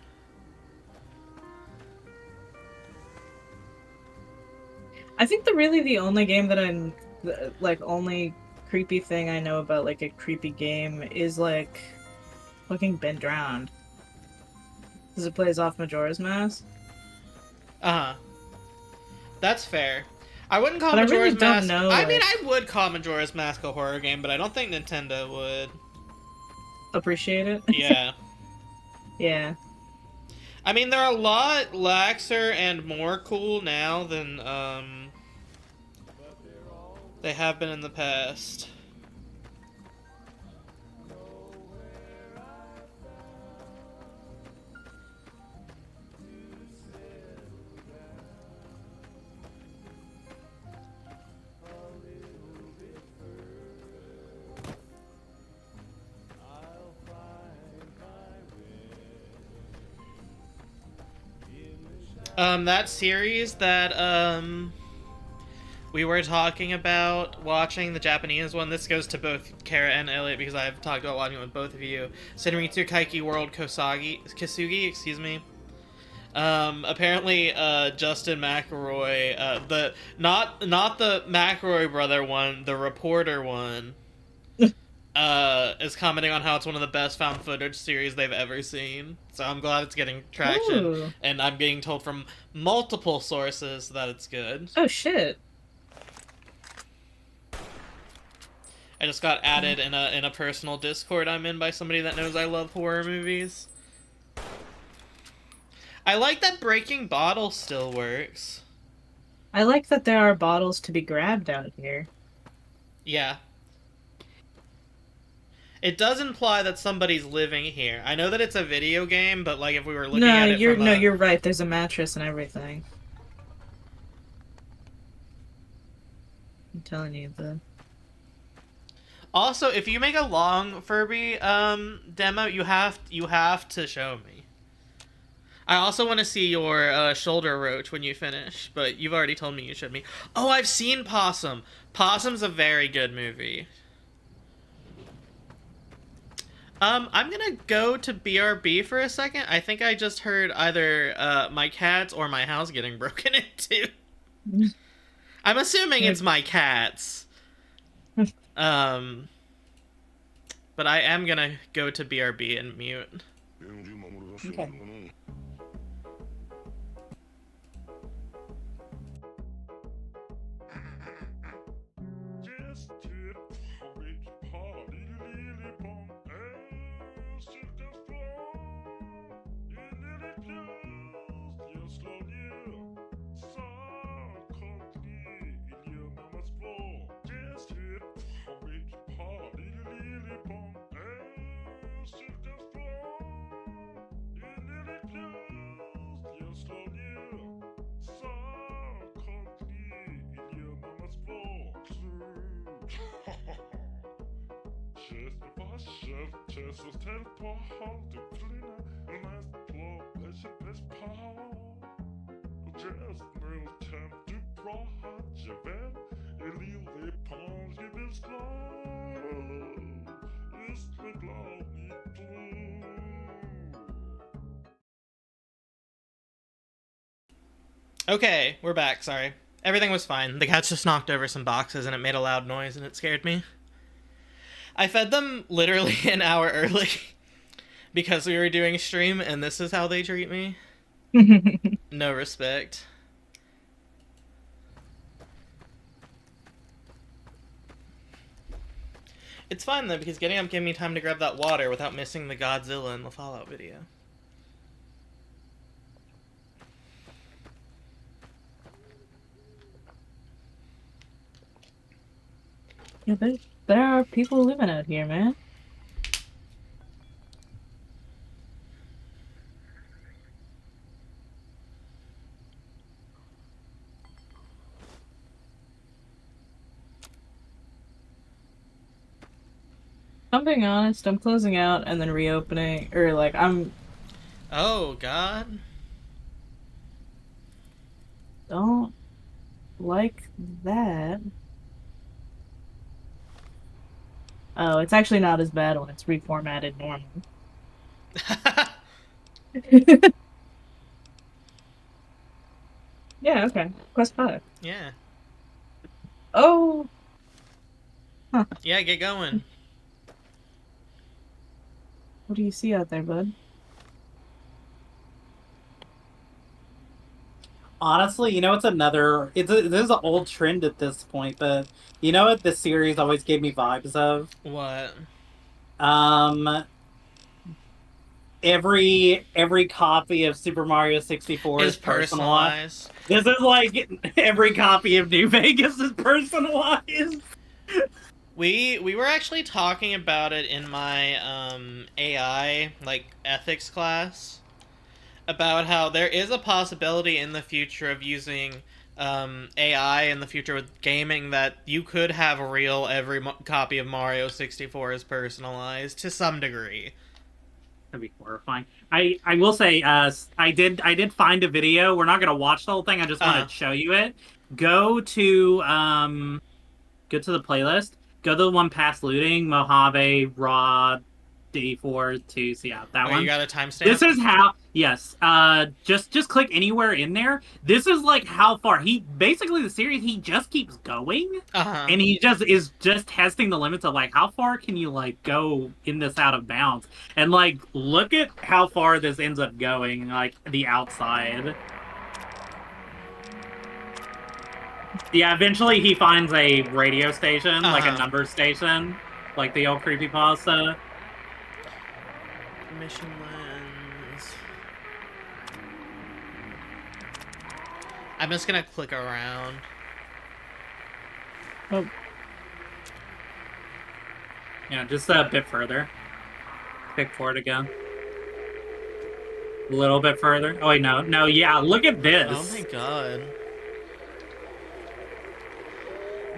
I think the only game that I'm like only creepy thing I know about like a creepy game is like fucking Been Drowned. Because it plays off Majora's Mask. Uh-huh. That's fair. I wouldn't call But I Majora's really don't Mask. know, I mean, like- I would call Majora's Mask a horror game, but I don't think Nintendo would. Appreciate it. Yeah. Yeah. I mean, they're a lot laxer and more cool now than they have been in the past. That series that we were talking about watching, the Japanese one. This goes to both Kara and Elliot because I've talked about watching it with both of you. Senritsu Kaiki World Kasugi, excuse me. Apparently, Justin McElroy, the not the McElroy brother one, the reporter one, is commenting on how it's one of the best found footage series they've ever seen. So I'm glad it's getting traction, Ooh. and I'm being told from multiple sources that it's good. Oh shit. I just got added in a personal Discord I'm in by somebody that knows I love horror movies. I like that breaking bottles still works. I like that there are bottles to be grabbed out here. Yeah. It does imply that somebody's living here. I know that it's a video game, but like if we were looking at it from you're right. There's a mattress and everything. I'm telling you, the Also, if you make a long Furby demo, you have to show me. I also want to see your shoulder roach when you finish, but you've already told me you showed me. Oh, I've seen Possum. Possum's a very good movie. I'm gonna go to BRB for a second. I think I just heard either my cats or my house getting broken into. I'm assuming it's my cats. But I am gonna go to BRB and mute. okay. Just to reach party, lily pong, and circus floor. You lily close, you slow you. So coldly, you mama's floor. Just to reach party, lily pong, and circus floor. You lily close, you slow you. So coldly, you mama's floor. Just was teleport to clean a nice floor, that's your best part. Just no time to draw hot Javel, et leave les ponts qui bis it's the cloudy blue. Okay, we're back, sorry. Everything was fine. The cats just knocked over some boxes and it made a loud noise and it scared me. I fed them literally an hour early because we were doing a stream and this is how they treat me. No respect. It's fine though because getting up gave me time to grab that water without missing the Godzilla in the Fallout video. Yeah, there are people living out here, man. I'm being honest, I'm closing out and then reopening, or like, Oh, God. don't like that. Oh, it's actually not as bad when it's reformatted normal. Yeah, okay. Quest 5. Yeah. Oh! Huh. Yeah, get going. What do you see out there, bud? Honestly, you know, this is an old trend at this point, but you know what this series always gave me vibes of? What? Um, every copy of Super Mario 64 Is is personalized. personalized. This is like every copy of New Vegas is personalized. We were actually talking about it in my AI like ethics class about how there is a possibility in the future of using AI in the future with gaming that you could have a real copy of Mario 64 is personalized to some degree. That'd be horrifying. I will say, I did find a video. We're not gonna watch the whole thing. I just want to show you it. Go to go to the playlist. Go to the one past looting, Mojave, Raw, D4, 2. So yeah, that Okay, one. you got a timestamp? This is how. Yes. Just click anywhere in there. This is like how far he basically the series. He just keeps going, and he just is just testing the limits of like how far can you like go in this out of bounds, and like look at how far this ends up going, like the outside. Yeah, eventually he finds a radio station, like a number station, like the old creepypasta. Mission lens. I'm just gonna click around. Oh. Yeah, just a bit further. Click forward again. A little bit further. Oh wait, no, yeah, look at this. Oh my god.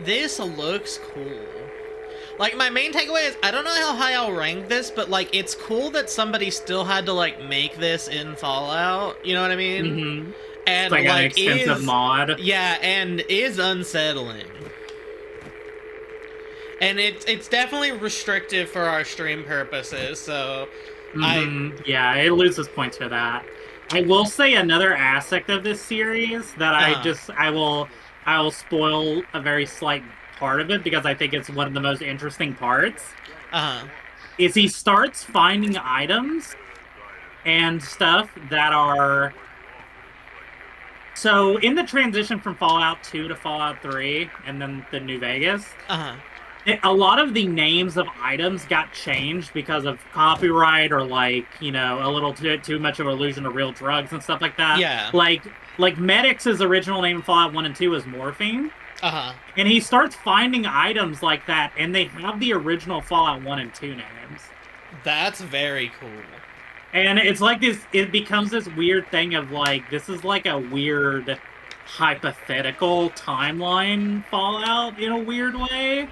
This looks cool. Like, my main takeaway is, I don't know how high I'll rank this, but, like, it's cool that somebody still had to, like, make this in Fallout. You know what I mean? Mm-hmm. And, it's like an extensive mod. Yeah, and is unsettling. And it's definitely restrictive for our stream purposes, so... Yeah, it loses points for that. I will say another aspect of this series that I will spoil a very slight part of it because I think it's one of the most interesting parts. Is he starts finding items and stuff that are... So, in the transition from Fallout 2 to Fallout 3, and then the New Vegas, a lot of the names of items got changed because of copyright or, like, you know, a little too much of an allusion to real drugs and stuff like that. Yeah. Like Medix's original name in Fallout 1 and 2 is Morphine. And he starts finding items like that, and they have the original Fallout 1 and 2 names. That's very cool. And it's like this, it becomes this weird thing of, like, this is like a weird hypothetical timeline Fallout in a weird way.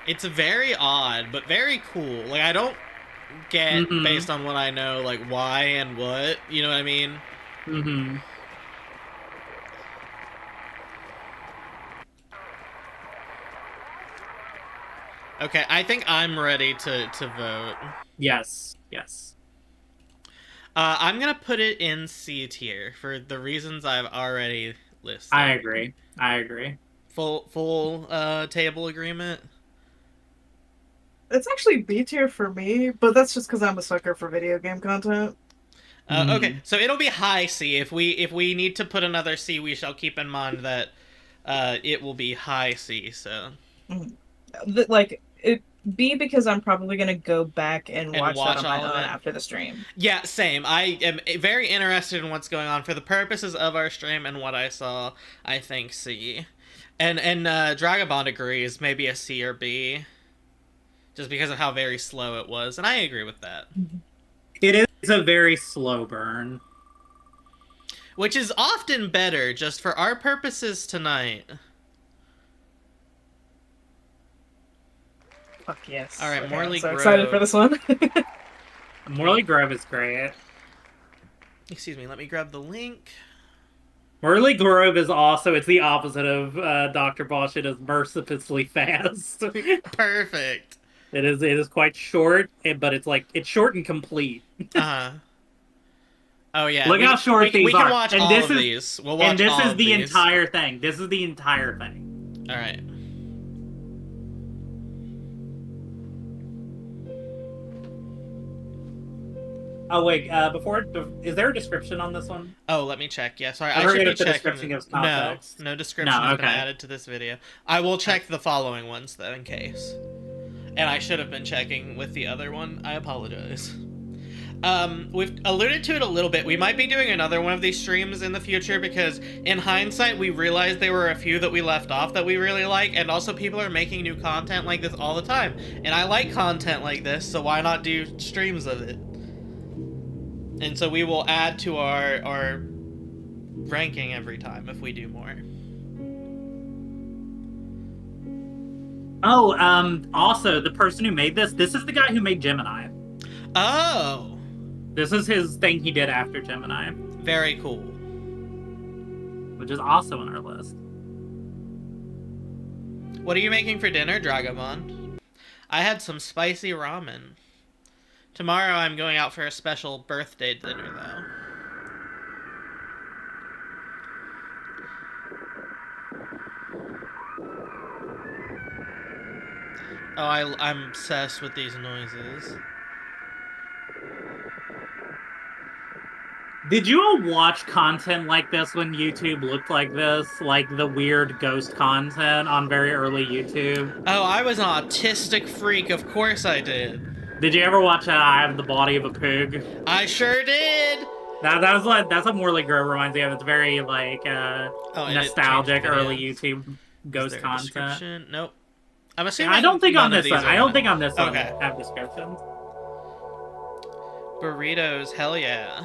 It's very odd, but very cool. Like, I don't get, based on what I know, like, why and what. You know what I mean? Okay, I think I'm ready to vote. Yes. I'm gonna put it in C tier for the reasons I've already listed. I agree. Full table agreement? It's actually B tier for me, but that's just because I'm a sucker for video game content. Okay, so it'll be high C. If we need to put another C, we shall keep in mind that it will be high C. So, B because I'm probably gonna go back and watch that on my own after the stream. Yeah, same. I am very interested in what's going on for the purposes of our stream and what I saw. I think C, and Dragobond agrees, maybe a C or B, just because of how very slow it was, and I agree with that. It is a very slow burn, which is often better, just for our purposes tonight. Fuck yes. All right, Morley Grove. Excited for this one. Morley Grove is great. Excuse me, let me grab the link. Morley Grove is also, it's the opposite of Dr. Bosch. It is mercilessly fast. Perfect. It is quite short, but it's short and complete. Oh yeah. Look how short these are. We can watch all of these. We'll watch and this all is of the these. entire thing. This is the entire thing. All right. Oh wait, is there a description on this one? Oh, let me check. Yeah, sorry, I I should forget be if the checking. description gives No, context. no description No, has been okay. added to this video. I will check the following ones though, in case. And I should have been checking with the other one. I apologize. We've alluded to it a little bit. We might be doing another one of these streams in the future because in hindsight, we realized there were a few that we left off that we really like, and also people are making new content like this all the time. And I like content like this, so why not do streams of it? And so we will add to our ranking every time if we do more. Oh, also, the person who made this is the guy who made Gemini. Oh! This is his thing he did after Gemini. Very cool. Which is also on our list. What are you making for dinner, Dragobond? I had some spicy ramen. Tomorrow I'm going out for a special birthday dinner, though. Oh, I'm obsessed with these noises. Did you all watch content like this when YouTube looked like this? Like the weird ghost content on very early YouTube? Oh, I was an autistic freak. Of course I did. Did you ever watch I Have the Body of a Pig? I sure did! That's what Morley Grove reminds me of. It's very, like, nostalgic early YouTube ghost content. Nope. I'm assuming I don't think on this one. I don't think on this one okay. have descriptions. Burritos, hell yeah.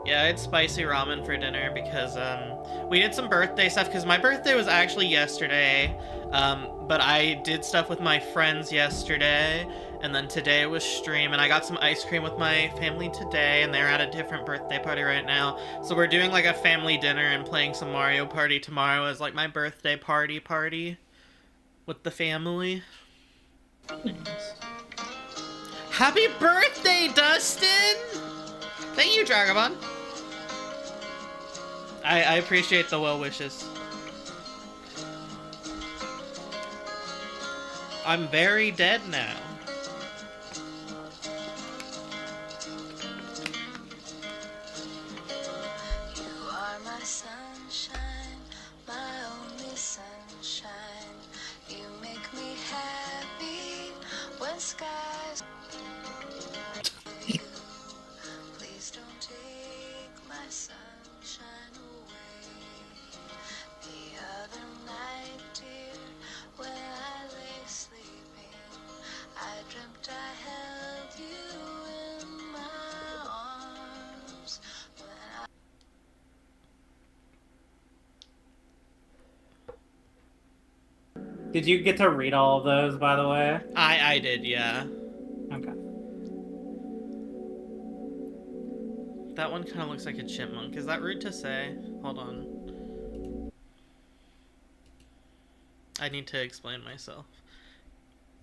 Yeah, I had spicy ramen for dinner because we did some birthday stuff because my birthday was actually yesterday, but I did stuff with my friends yesterday, and then today was stream, and I got some ice cream with my family today, and they're at a different birthday party right now. So we're doing like a family dinner and playing some Mario Party tomorrow as like my birthday party with the family. Happy birthday, Dustin! Thank you, Dragobon. I appreciate the well wishes. I'm very dead now. You are my sunshine, my only sunshine. You make me happy when skies. Please don't take my sunshine away. The other night, dear, when I lay sleeping, I dreamt I held you in my arms. When I Did you get to read all of those, by the way? I did, yeah. Okay. That one kind of looks like a chipmunk. Is that rude to say? Hold on. I need to explain myself.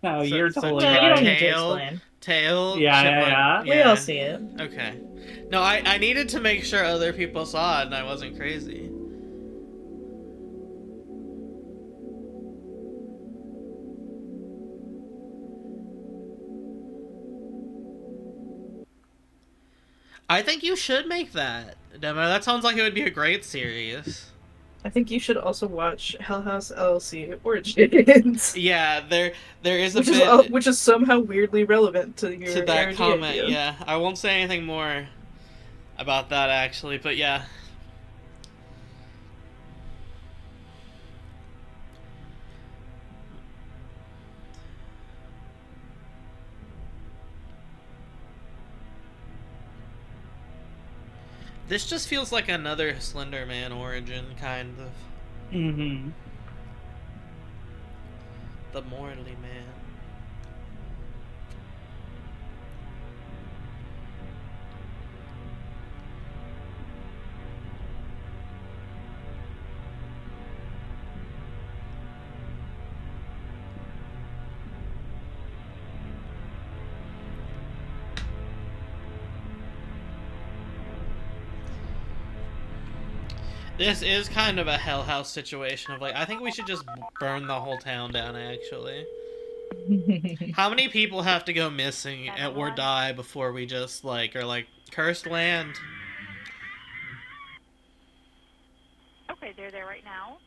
No, you're totally No, right. you don't need to Tail, explain. tail, Yeah, chipmunk. yeah. We all see it. Okay. No, I needed to make sure other people saw it and I wasn't crazy. I think you should make that demo. That sounds like it would be a great series. I think you should also watch Hell House LLC Origins. Yeah, there is a which is somehow weirdly relevant to your to that ARG comment. idea. Yeah, I won't say anything more about that actually, but yeah. This just feels like another Slender Man origin, kind of. Mm-hmm. The Morley Man. This is kind of a Hell House situation of like, I think we should just burn the whole town down, actually. How many people have to go missing or die before we just, like, are like, cursed land? Okay, they're there right now.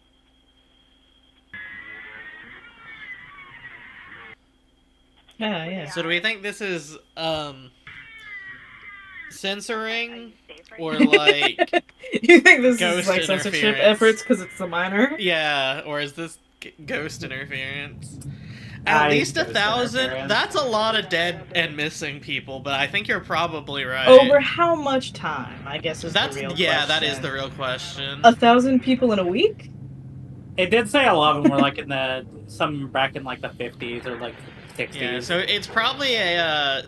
Yeah. So do we think this is, censoring? Or, You think this ghost is like censorship interference? efforts because it's a minor? Yeah, or is this ghost interference? I At least ghost 1,000? interference. That's a lot of dead and missing people, but I think you're probably right. Over how much time? I guess is That's the real question. yeah, that is the real question. 1,000 people in a week? It did say a lot of them were like in the some back in like the 50s or like 60s. Yeah, so it's probably a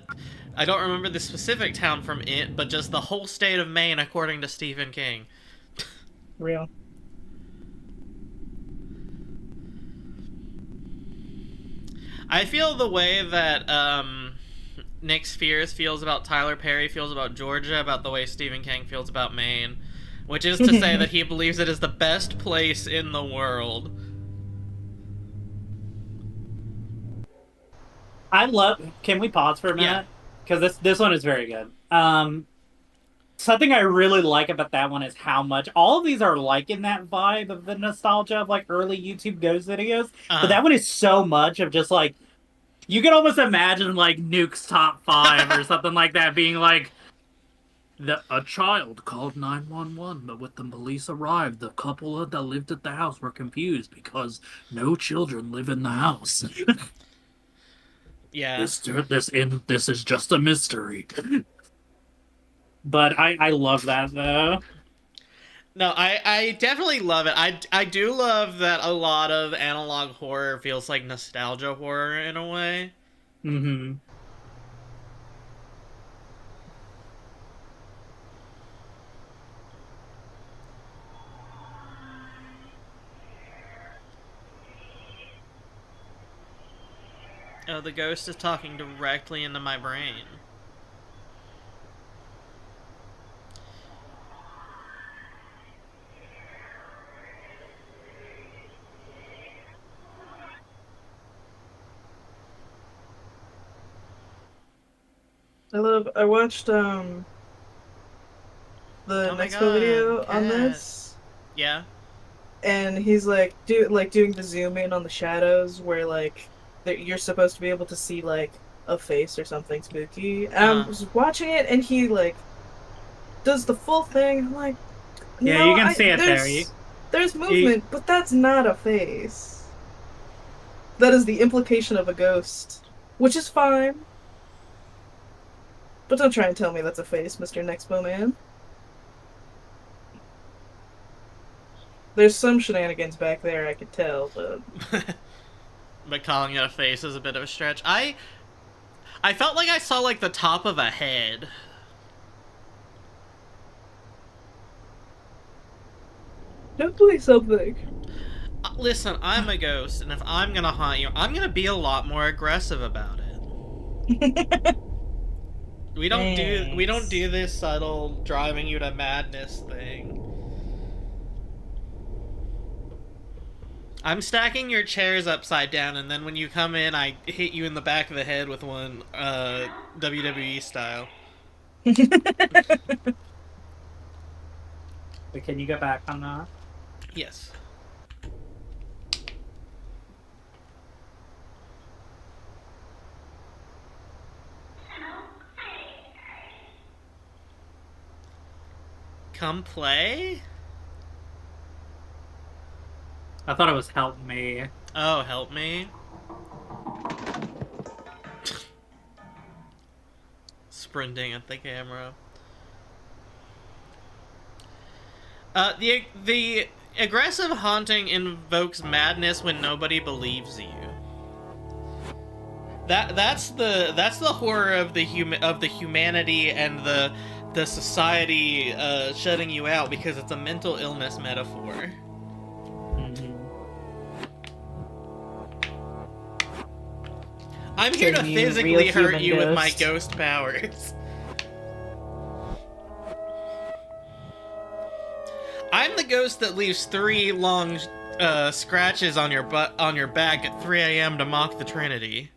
I don't remember the specific town from it, but just the whole state of Maine according to Stephen King. Real. I feel the way that Nick Spears feels about Tyler Perry feels about Georgia, about the way Stephen King feels about Maine, which is to say that he believes it is the best place in the world. I love. Can we pause for a minute? Because this one is very good. Something I really like about that one is how much all of these are like in that vibe of the nostalgia of like early YouTube ghost videos. But that one is so much of just like you can almost imagine like Nuke's top 5 or something like that being like a child called 911, but when the police arrived, the couple that lived at the house were confused because no children live in the house. Yeah. This is just a mystery. But I love that though. No, I definitely love it. I do love that a lot of analog horror feels like nostalgia horror in a way. Mm-hmm. Oh, the ghost is talking directly into my brain. I watched the next video on this. Yeah. And he's like doing the zoom in on the shadows where like you're supposed to be able to see like a face or something spooky. And I was watching it and he like does the full thing. I'm like, yeah, no, you can see it there. There's movement, but that's not a face. That is the implication of a ghost, which is fine. But don't try and tell me that's a face, Mr. Nexpo Man. There's some shenanigans back there, I could tell, but... But calling it a face is a bit of a stretch. I felt like I saw, like, the top of a head. Definitely something. Listen, I'm a ghost, and if I'm gonna haunt you, I'm gonna be a lot more aggressive about it. We don't do this subtle driving you to madness thing. I'm stacking your chairs upside down, and then when you come in, I hit you in the back of the head with one, WWE style. But can you go back on that? Yes. Come play? I thought it was help me. Oh, help me? Sprinting at the camera. The aggressive haunting invokes madness when nobody believes you. That's the horror of the humanity and the society shutting you out because it's a mental illness metaphor. I'm here to physically hurt you with my ghost powers. I'm the ghost that leaves 3 long scratches on your back at 3 a.m. to mock the Trinity.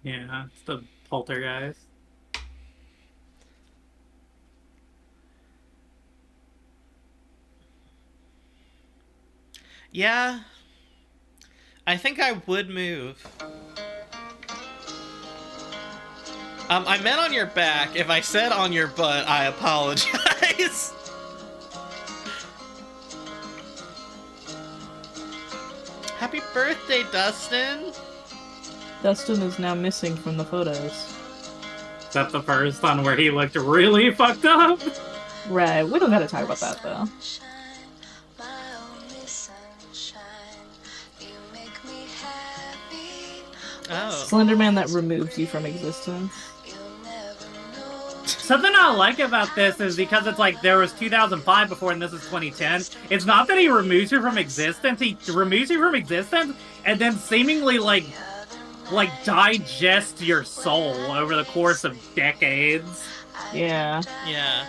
Yeah, it's the poltergeist. Yeah. I think I would move. I meant on your back. If I said on your butt, I apologize. Happy birthday, Dustin. Dustin is now missing from the photos. That's the first one where he looked really fucked up. Right, we don't gotta talk about that though. Oh. Slender Man that removes you from existence. Something I like about this is because it's like there was 2005 before and this is 2010. It's not that he removes you from existence, he removes you from existence and then seemingly like digest your soul over the course of decades. Yeah. Yeah.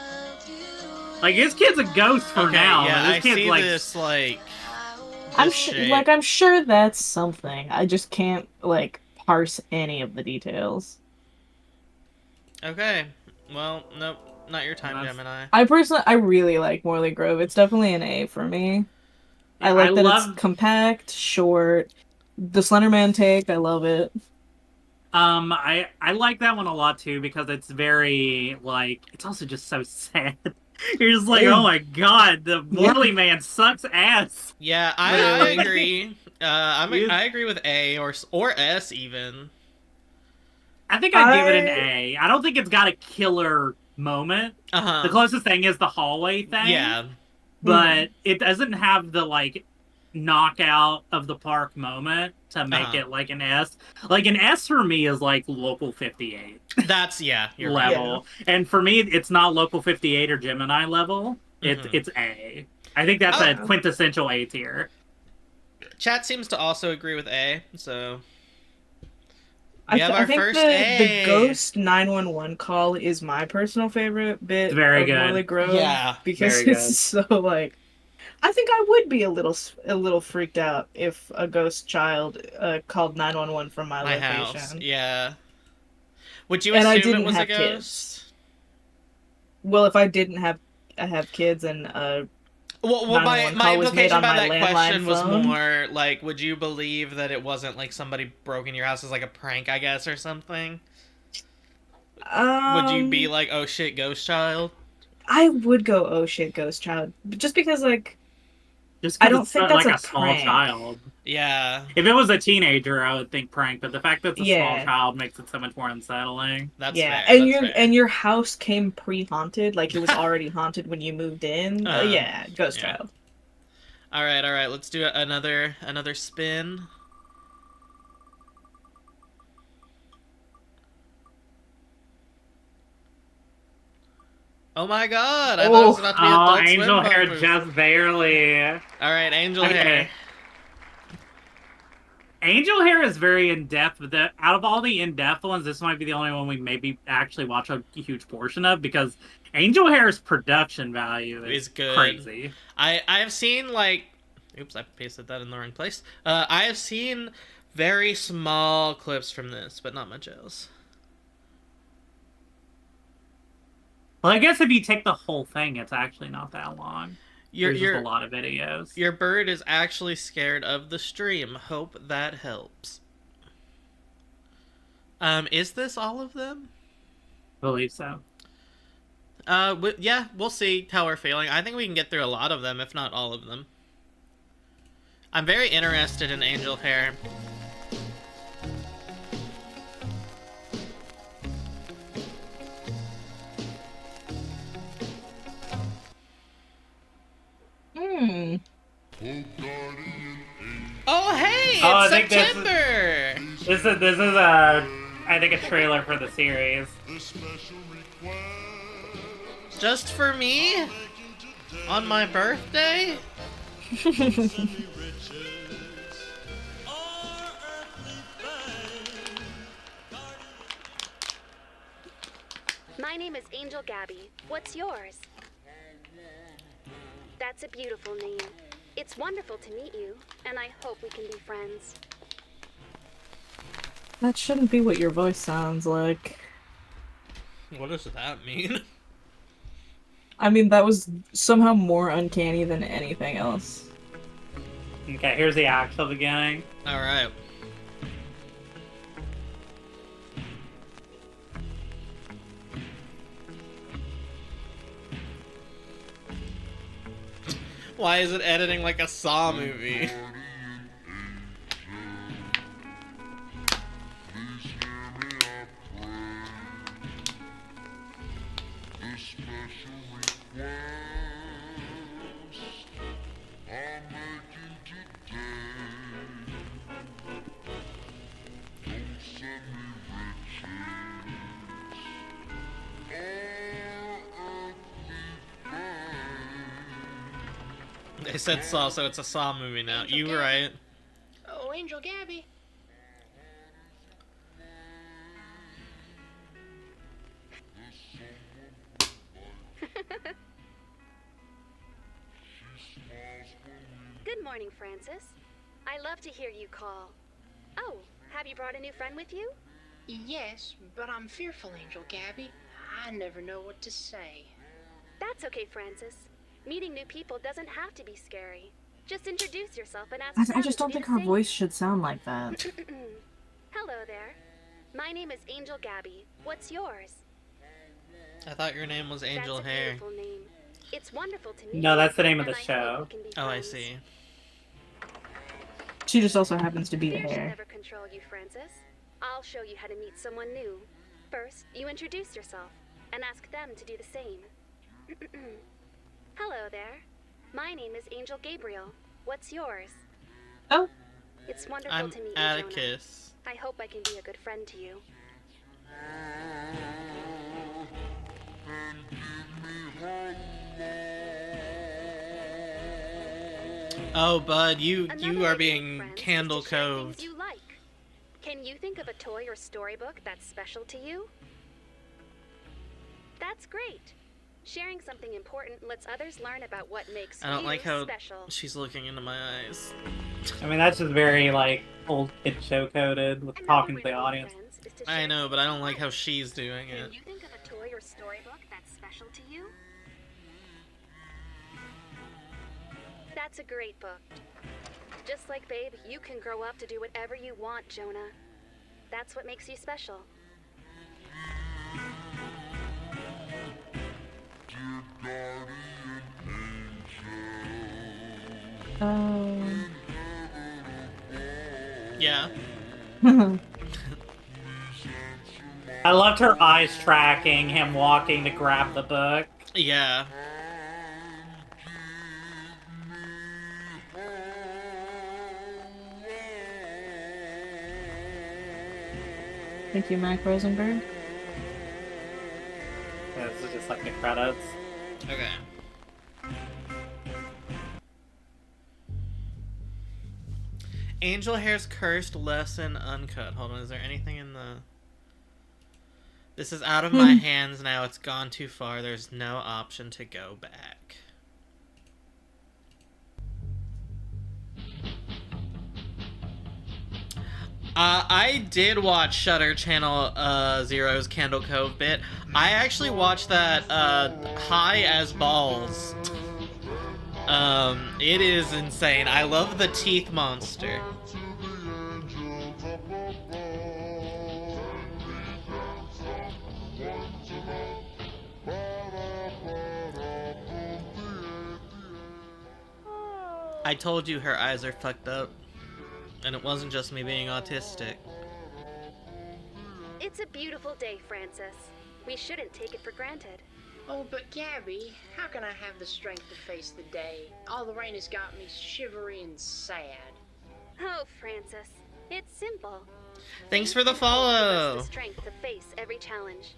Like this kid's a ghost for Okay, now. yeah, This I kid's see like this like. I'm shape. I'm sure that's something. I just can't like parse any of the details. Okay. Well, nope, not your time, Gemini. I really like Morley Grove. It's definitely an A for me. I like that it's compact, short. The Slenderman take, I love it. I like that one a lot too because it's very like it's also just so sad. You're just like, oh my god, the Morley man sucks ass. Yeah, I agree. I agree with A or S even. I think I'd give it an A. I don't think it's got a killer moment. The closest thing is the hallway thing. Yeah. But it doesn't have the like knockout of the park moment to make it like an S. Like an S for me is like Local 58. That's you're level. right. And for me it's not Local 58 or Gemini level. It's A. I think that's a quintessential A tier. Chat seems to also agree with A, so I think the Ghost 911 call is my personal favorite bit of Morley Grove. Yeah, because it's so like, I think I would be a little freaked out if a ghost child called 911 from my location. House. Yeah. Would you assume it was a ghost? Kids. Well, if I didn't have kids and well, my implication by that question was phone. more like, would you believe that it wasn't like somebody broke in your house as like a prank, I guess, or something? Would you be like, oh shit, ghost child? I would go, oh shit, ghost child, just because like, I don't think that's like a small child. Yeah. If it was a teenager, I would think prank, but the fact that it's a small child makes it so much more unsettling. That's fair. Fair. And your house came pre-haunted, like it was already haunted when you moved in. Yeah, ghost child. All right. Let's do another spin. Oh my god! I thought it was about to be Adult Angel Swim hair bumpers. just barely. All right, Angel hair. Angel hair is very in-depth, but out of all the in-depth ones, this might be the only one we maybe actually watch a huge portion of, because Angel hair's production value is good. Crazy. I have seen like, oops, I pasted that in the wrong place. I have seen very small clips from this, but not much else. Well, I guess if you take the whole thing, it's actually not that long. There's just a lot of videos. Your bird is actually scared of the stream. Hope that helps. Is this all of them? I believe so. Yeah, we'll see how we're feeling. I think we can get through a lot of them, if not all of them. I'm very interested in Angel hair. Oh hey, it's September. This is I think a trailer for the series. Just for me? On my birthday? My name is Angel Gabby. What's yours? That's a beautiful name. It's wonderful to meet you, and I hope we can be friends. That shouldn't be what your voice sounds like. What does that mean? I mean, that was somehow more uncanny than anything else. Okay, here's the actual beginning. Alright. Why is it editing like a Saw movie? They said Saw, so it's a Saw movie now. You were right. Oh, Angel Gabby. Good morning, Francis. I love to hear you call. Oh, have you brought a new friend with you? Yes, but I'm fearful, Angel Gabby. I never know what to say. That's okay, Francis. Meeting new people doesn't have to be scary. Just introduce yourself and ask I just don't think her voice should sound like that. Hello there. My name is Angel Gabby. What's yours? I thought your name was Angel That's a Hair. beautiful name. It's wonderful to meet No, that's the name of and the I hope show. we can be Oh, I friends. see. She just also happens to be the Fear should hair. never control you, Francis. I'll show you how to meet someone new. First, you introduce yourself and ask them to do the same. Hello there. My name is Angel Gabriel. What's yours? Oh. It's wonderful I'm to meet you, Atticus. Jonah. I hope I can be a good friend to you. Oh, bud, you Another are way to make being friends is candle to share coved. things you like. Can you think of a toy or storybook that's special to you? That's great. Sharing something important lets others learn about what makes I don't you like how special. she's looking into my eyes. I mean, that's just very, like, old kid show coded with talking to the audience. I know, but I don't like how she's doing it. Can you think of a toy or storybook that's special to you? That's a great book. Just like Babe, you can grow up to do whatever you want, Jonah. That's what makes you special. Yeah. I loved her eyes tracking him walking to grab the book. Yeah. Thank you, Mac Rosenberg. Yeah, this is just like the credits. Okay. Angel Hair's Cursed Lesson Uncut. Hold on, is there anything in the... This is out of my hands now. It's gone too far. There's no option to go back. I did watch Shutter Channel Zero's Candle Cove bit. I actually watched that high as balls. It is insane. I love the teeth monster. I told you her eyes are fucked up. And it wasn't just me being autistic. It's a beautiful day, Francis. We shouldn't take it for granted. Oh, but Gabby, how can I have the strength to face the day? All the rain has got me shivery and sad. Oh, Francis, it's simple. Thanks for the Faith and hope give us follow. the strength to face every challenge.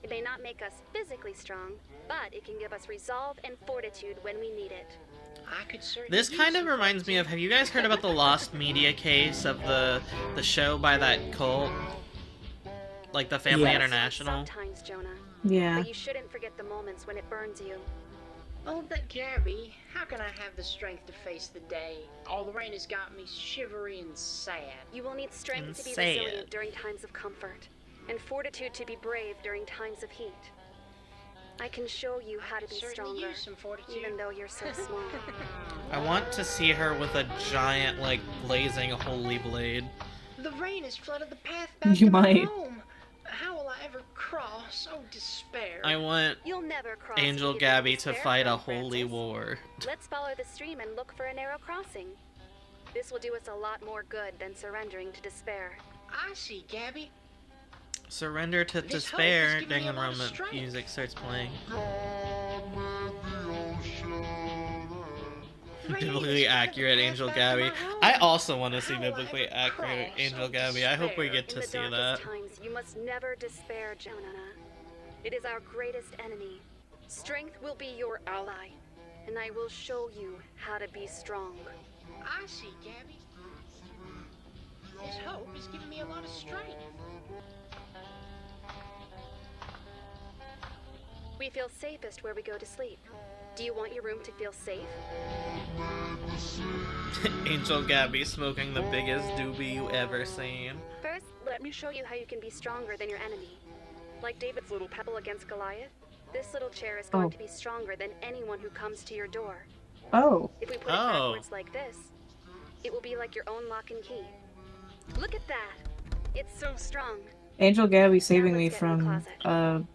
It may not make us physically strong, but it can give us resolve and fortitude when we need it. I could certainly This kind of reminds me of, have you guys heard about the lost media case of the show by that cult? Like the Family Yes. International? Sometimes, Jonah. Yeah. But you shouldn't forget the moments when it burns you. Oh, but Gabby, how can I have the strength to face the day? All the rain has got me shivery and sad. You will need strength And to be sad. resilient during times of comfort, and fortitude to be brave during times of heat. I can show you how to be Certainly stronger, use some fortitude. even though you're so small. I want to see her with a giant, like, blazing holy blade. The rain has flooded the path back You to my might. home. How will I ever cross? Oh, despair. I want You'll never cross Angel if you Gabby to despair, fight a friend holy Francis. war. Let's follow the stream and look for a narrow crossing. This will do us a lot more good than surrendering to despair. I see, Gabby. Surrender to This hope despair. has given me a lot of Danganronpa strength. music starts playing. Biblically accurate Angel Gabby. I also want to see biblically accurate Angel Gabby. I hope we get to see In the that. darkest times, you must never despair, Jonah. It is our greatest enemy. Strength will be your ally, and I will show you how to be strong. I see, Gabby. This hope has given me a lot of strength. We feel safest where we go to sleep. Do you want your room to feel safe? Angel Gabby smoking the biggest doobie you ever seen. First, let me show you how you can be stronger than your enemy. Like David's little pebble against Goliath, this little chair is going to be stronger than anyone who comes to your door. Oh. If we put it backwards like this, it will be like your own lock and key. Look at that. It's so strong. Angel Gabby saving me let's get in the from closet.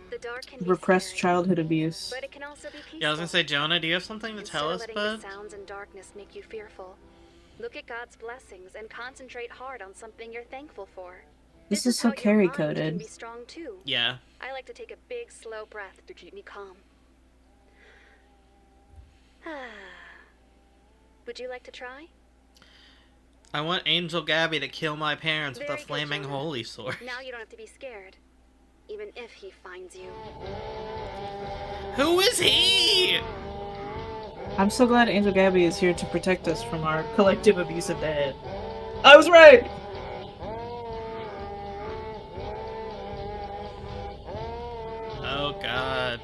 The dark can be repressed scary, childhood abuse. but it can also be peaceful. Yeah, I was gonna say, Jonah, do you have something to Instead tell of us, letting bud? the sounds and darkness make you fearful, look at God's blessings and concentrate hard on something you're thankful for. This is so how your carry mind can coded. be strong too. Yeah. I like to take a big, slow breath to keep me calm. Would you like to try? I want Angel Gabby to kill my parents with a Very good, flaming Jonah. holy sword. Now you don't have to be scared, even if he finds you. Who is he? I'm so glad Angel Gabby is here to protect us from our collective abuse of dad. I was right! Oh god.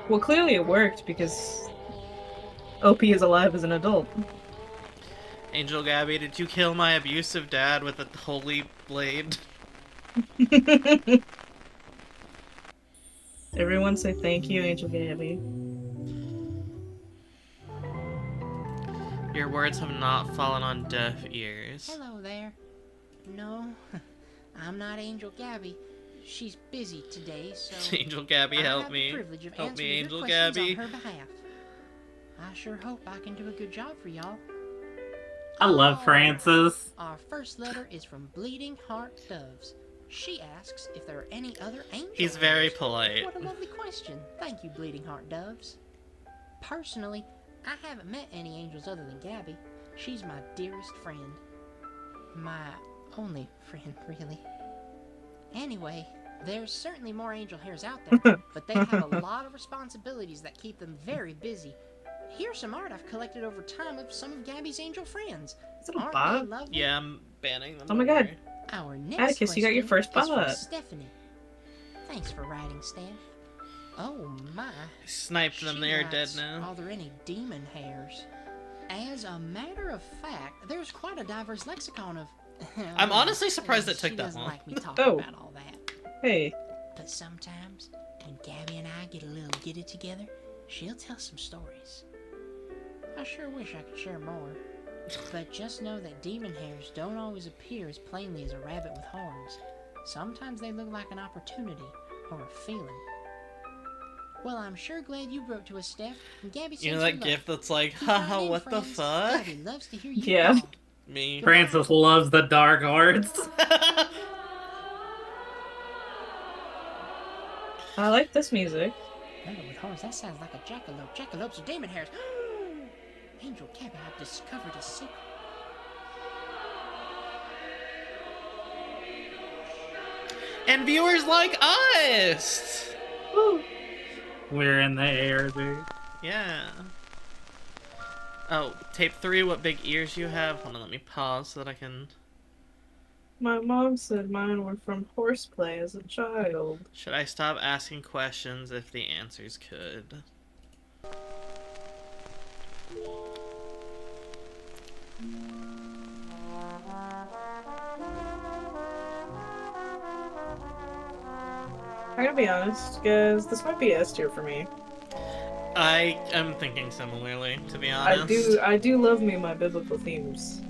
Well, clearly it worked because OP is alive as an adult. Angel Gabby, did you kill my abusive dad with a holy blade? Everyone say thank you, Angel Gabby. Your words have not fallen on deaf ears. Hello there. No, I'm not Angel Gabby. She's busy today, so Angel Gabby, I help have me. the privilege of Help answering me, your Angel questions Gabby. on her behalf. I sure hope I can do a good job for y'all. I love Francis. Our first letter is from Bleeding Heart Doves. She asks if there are any other angels. He's very polite. What a lovely question. Thank you, Bleeding Heart Doves. Personally, I haven't met any angels other than Gabby. She's my dearest friend. My only friend, really. Anyway, there's certainly more angel hairs out there, but they have a lot of responsibilities that keep them very busy. Here's some art I've collected over time of some of Gabby's angel friends. Is it a Aren't bot? they lovely? Yeah, I'm banning them. Oh my don't god. worry. Our next Atticus, you got your question first is from bot. Stephanie. Thanks for writing, Steph. Oh my. Sniped them, She they're dead writes, now. Are there any demon hairs? As a matter of fact, there's quite a diverse lexicon of... I'm honestly surprised it She took that doesn't long. like me talking Oh. about all that. Hey. But sometimes, when Gabby and I get a little giddy together, she'll tell some stories. I sure wish I could share more. But just know that demon hairs don't always appear as plainly as a rabbit with horns. Sometimes they look like an opportunity or a feeling. Well, I'm sure glad you wrote to us, Steph. And Gabby You know sends that her love. gift that's like, Keep writing haha, in, what the friends. fuck? Gabby loves to hear you Yeah. call. Me. Francis loves the dark arts. I like this music. Rabbit with horns, that sounds like a jackalope. Jackalopes are demon hairs. Angel Gabby, I've discovered a secret. And viewers like us! We're in the air, dude. Yeah. Oh, tape 3, what big ears you have? Hold on, let me pause so that I can... My mom said mine were from horseplay as a child. Should I stop asking questions if the answers could? I'm gonna be honest, guys, this might be S tier for me. I am thinking similarly, to be honest. I do love me my biblical themes.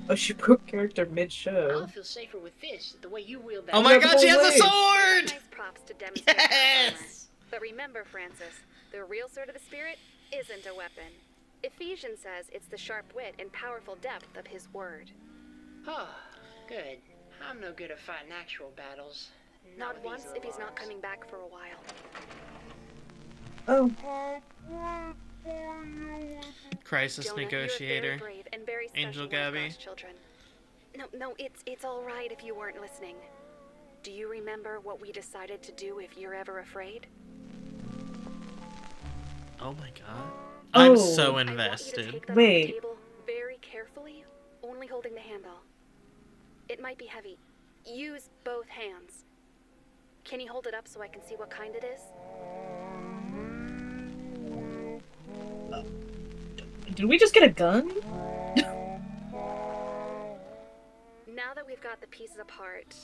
Oh, she broke character mid-show. I'll feel safer with this, the way you wield that. Oh my god, she has a sword! Nice props to demonstrate that armor. Yes! But remember, Francis, the real sword of the Spirit isn't a weapon. Ephesians says it's the sharp wit and powerful depth of his word. Oh, good. I'm no good at fighting actual battles. Not with once these if he's little not coming back for a while. Oh. Crisis Jonah, negotiator. you're very brave and very special Angel with Gabby. God's children. No, it's all right if you weren't listening. Do you remember what we decided to do if you're ever afraid? Oh my god. I'm Oh. so I want you to invested. take them Wait. off the table very carefully, only holding the handle. It might be heavy. Use both hands. Can you hold it up so I can see what kind it is? Did we just get a gun? Now that we've got the pieces apart,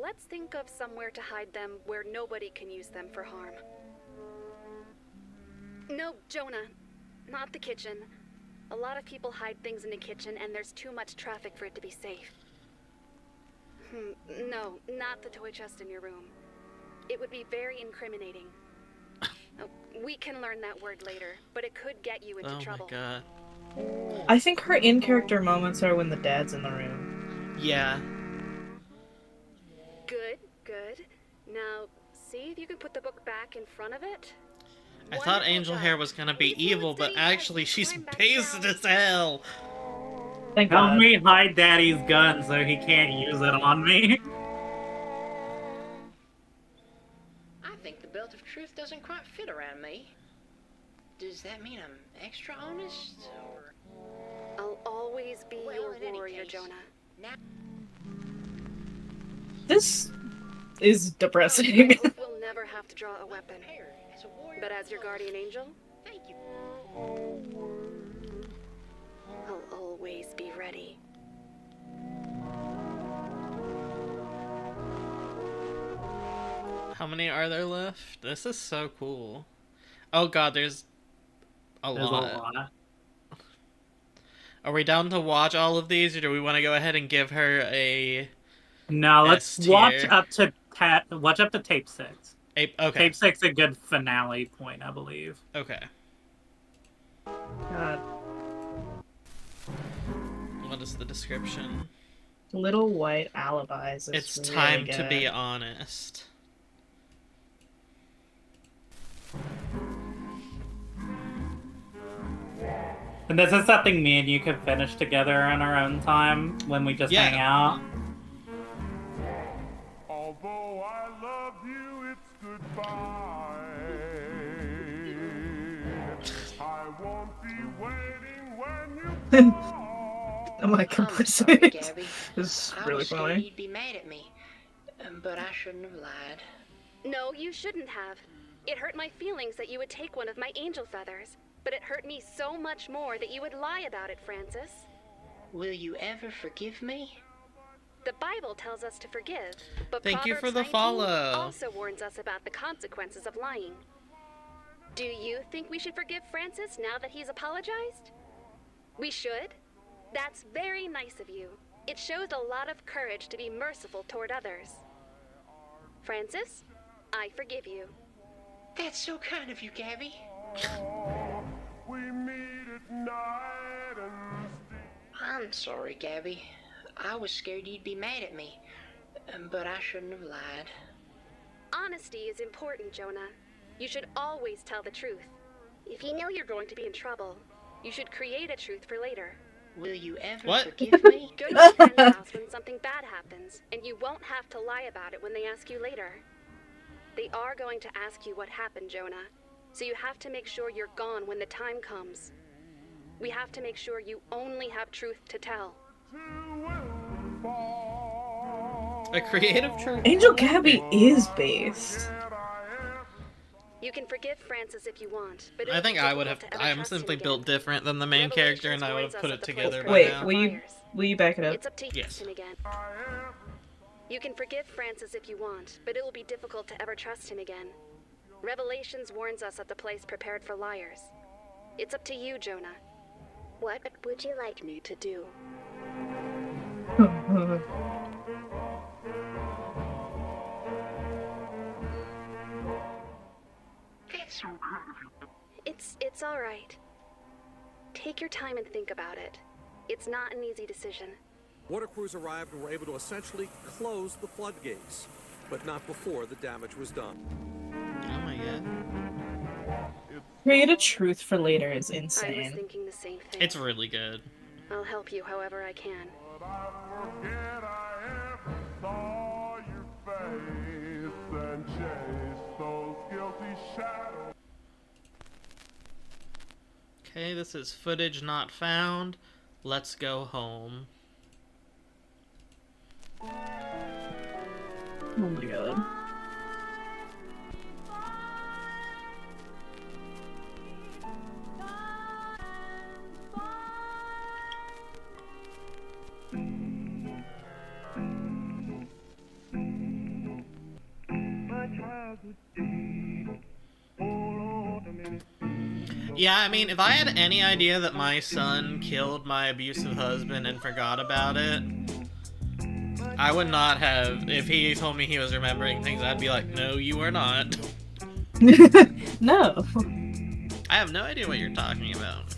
let's think of somewhere to hide them where nobody can use them for harm. No, Jonah, not the kitchen. A lot of people hide things in the kitchen and there's too much traffic for it to be safe. No, not the toy chest in your room. It would be very incriminating. We can learn that word later, but it could get you into trouble. Oh my god. I think her in-character moments are when the dad's in the room. Yeah. Good, good. Now, see if you can put the book back in front of it. I thought Angel Hair was gonna be evil, but actually she's based as hell. Thank Help God. me hide Daddy's gun so he can't use it on me. I think the belt of truth doesn't quite fit around me. Does that mean I'm extra honest, or...? I'll always be Well, your in any warrior, case, Jonah. Now... This is depressing. I hope we'll never have to draw a weapon. As a warrior, But as your guardian angel, thank you. I'll always be ready. How many are there left? This is so cool. Oh god, there's a lot. Are we down to watch all of these, or do we want to go ahead and give her a... No, let's S tier? watch up to tape 6. Okay. Tape 6 a good finale point, I believe. Okay. God. What is the description? Little White Alibis. It's really time good. to be honest. And this is something me and you could finish together in our own time when we just Yeah. hang out. Although I love you, it's goodbye. I won't be waiting when you Am I I'm sorry, complicit? Gabby. This is I really was scared funny. you'd be mad at me, but I shouldn't have lied. No, you shouldn't have. It hurt my feelings that you would take one of my angel feathers. But it hurt me so much more that you would lie about it, Francis. Will you ever forgive me? The Bible tells us to forgive, but Thank you for Proverbs the 19 follow. also warns us about the consequences of lying. Do you think we should forgive Francis now that he's apologized? We should? That's very nice of you. It shows a lot of courage to be merciful toward others. Francis, I forgive you. That's so kind of you, Gabby. we meet at night and I'm sorry, Gabby. I was scared you'd be mad at me, but I shouldn't have lied. Honesty is important, Jonah. You should always tell the truth. If you know you're going to be in trouble, you should create a truth for later. Will you ever What? forgive me? Go to a friend's house when something bad happens, and you won't have to lie about it when they ask you later. They are going to ask you what happened, Jonah, so you have to make sure you're gone when the time comes. We have to make sure you only have truth to tell. two will fall. A creative truth. Angel Gabby is based. You can forgive Francis if you want, but I think I would have. I'm simply built different than the main character, and I would have put it together by now. Wait, will you back it up? It's up to you. Yes. Again. You can forgive Francis if you want, but it will be difficult to ever trust him again. Revelations warns us of the place prepared for liars. It's up to you, Jonah. What would you like me to do? It's all right. Take your time and think about it. It's not an easy decision. Water crews arrived and were able to essentially close the floodgates, but not before the damage was done. Oh my god. Create a truth for later is I was insane. thinking the same thing. It's really good. I'll help you however I can. Okay, this is footage not found. Let's go home. Oh my god. Yeah, I mean, if I had any idea that my son killed my abusive husband and forgot about it, I would not have. If he told me he was remembering things, I'd be like, no, you are not. No. I have no idea what you're talking about.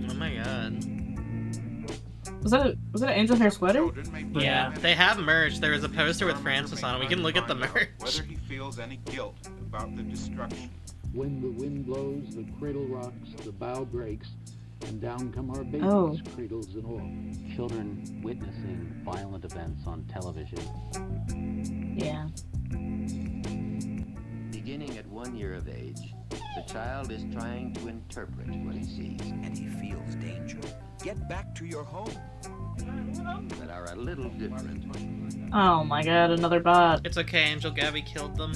Oh my god. Was that an angel hair sweater? Yeah, they have merch. There is a poster with Francis on it. We can look at the merch. Whether he feels any guilt about the destruction. When the wind blows, the cradle rocks, the bow breaks, and down come our babies, Oh. cradles and all. Children witnessing violent events on television. Yeah. Beginning at 1 year of age, the child is trying to interpret what he sees. And he feels danger. Get back to your home. That are a little different. Oh my god, another bot. It's okay, Angel Gabby killed them.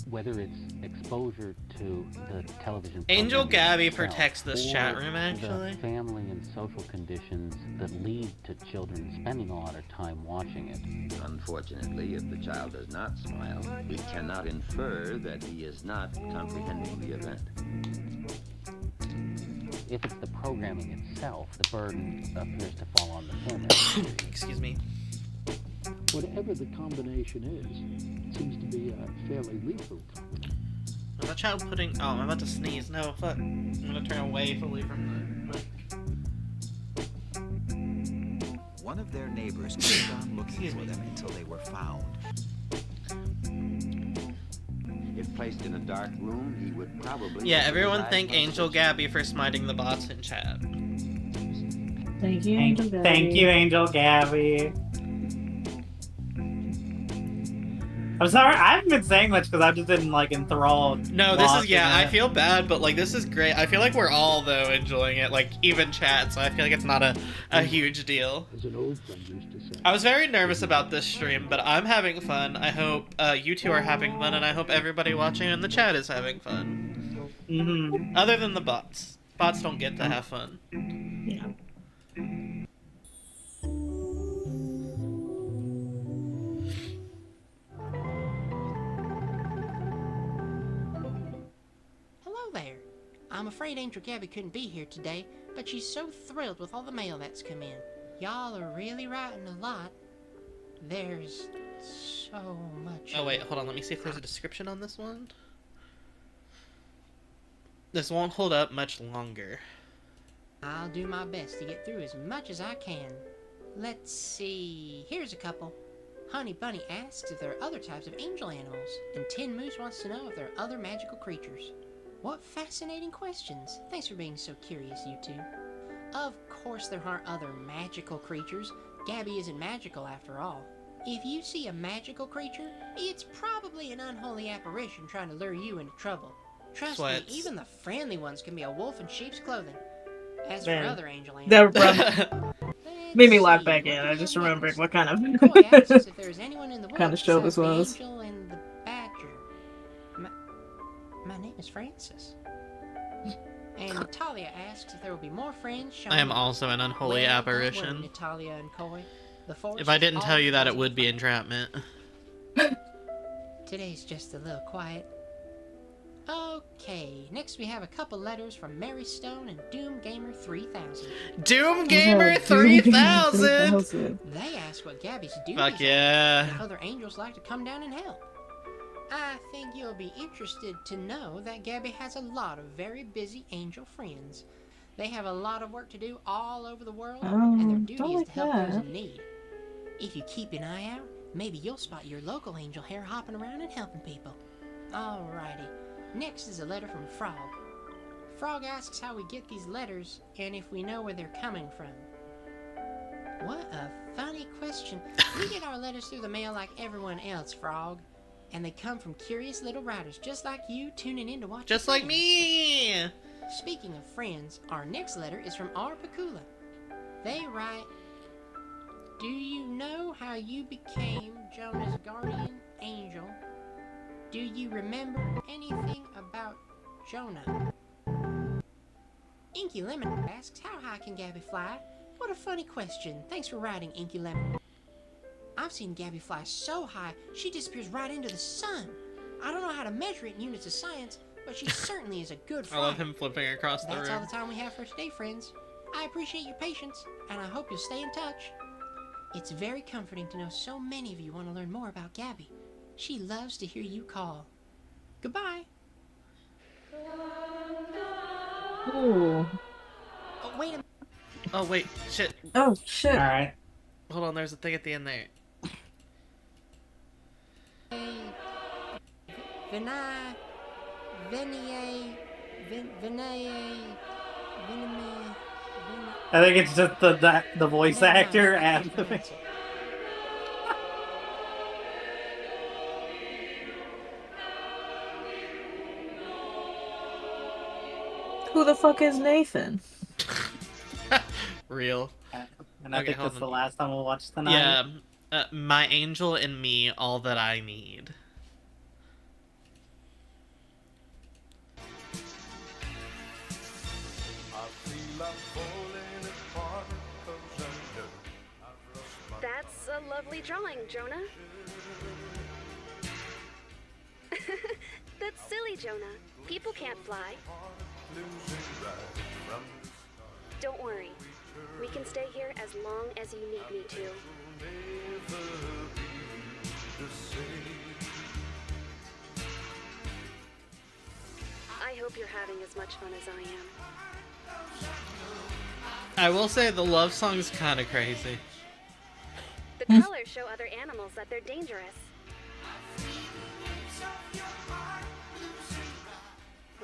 Whether it's exposure to the television Angel programming Gabby itself, protects this or chat room, actually. the family and social conditions that lead to children spending a lot of time watching it. Unfortunately, if the child does not smile, we cannot infer that he is not comprehending the event. If it's the programming itself, the burden appears to fall on the film. Excuse me. Whatever the combination is, it seems to be a fairly lethal combination. Was that child putting... Oh, I'm about to sneeze. No, fuck. I'm gonna turn away fully from the... One of their neighbors kept on looking for them until they were found. If placed in a dark room, he would probably... Yeah, everyone thank Angel Gabby for smiting the bots in chat. Thank you, Angel Gabby. Thank you, Angel Gabby. I'm sorry, I haven't been saying much because I've just been like enthralled. No, this is, watching yeah, I it. feel bad, but like this is great. I feel like we're all, though, enjoying it, like even chat, so I feel like it's not a huge deal. As an old friend used to say. I was very nervous about this stream, but I'm having fun. I hope you two are having fun, and I hope everybody watching in the chat is having fun. Mm-hmm. Other than the bots. Bots don't get to have fun. Yeah. Hello there. I'm afraid Angel Gabby couldn't be here today, but she's so thrilled with all the mail that's come in. Y'all are really writing a lot. There's so much. Oh, wait, hold on. Let me see if there's a description on this one. This won't hold up much longer. I'll do my best to get through as much as I can. Let's see. Here's a couple. Honey Bunny asks if there are other types of angel animals, and Tin Moose wants to know if there are other magical creatures. What fascinating questions. Thanks for being so curious, you two. Of course there aren't other magical creatures. Gabby isn't magical after all. If you see a magical creature, it's probably an unholy apparition trying to lure you into trouble. Trust Sweats. me, even the friendly ones can be a wolf in sheep's clothing. As Man, for other angel that animals... made me lock back in. I just remembered what kind Coy of asks if there's anyone in the world kind of show besides this was. the angel and the badger. My name is Francis. And Natalia asks if there will be more friends showing I am up. also an unholy Well, don't worry, apparition. Natalia and Coy. The force If I is didn't tell you that, it always would be entrapment. Today's just a little quiet. Okay, next we have a couple letters from Mary Stone and Doom Gamer 3000. Doom Gamer 3000! They ask what Gabby's duties Fuck are, yeah. and other angels like to come down and help. I think you'll be interested to know that Gabby has a lot of very busy angel friends. They have a lot of work to do all over the world, and their duty is to help those in need. If you keep an eye out, maybe you'll spot your local angel here hopping around and helping people. Alrighty, next is a letter from Frog. Frog asks how we get these letters, and if we know where they're coming from. What a funny question. We get our letters through the mail like everyone else, Frog. And they come from curious little writers just like you tuning in to watch. Just like me! Speaking of friends, our next letter is from R. Pakula. They write, do you know how you became Jonah's guardian angel? Do you remember anything about Jonah? Inky Lemon asks, how high can Gabby fly? What a funny question. Thanks for writing, Inky Lemon. I've seen Gabby fly so high, she disappears right into the sun. I don't know how to measure it in units of science, but she certainly is a good I flyer. love him flipping across the That's all room. the time we have for today, friends. I appreciate your patience, and I hope you'll stay in touch. It's very comforting to know so many of you want to learn more about Gabby. She loves to hear you call. Goodbye. Ooh. Oh, wait a minute. Oh, wait. Shit. Oh, shit. Alright. Hold on, there's a thing at the end there. Vinay, Vinaye, Vinaye, Viname, I think it's just the voice actor and the Who the fuck is Nathan? Real. And I Okay, think hold that's the on. last time we'll watch tonight. Yeah. My angel and me, all that I need. That's a lovely drawing, Jonah. That's silly, Jonah. People can't fly. Don't worry. We can stay here as long as you need me to. I hope you're having as much fun as I am. I will say the love song is kind of crazy. The colors show other animals that they're dangerous.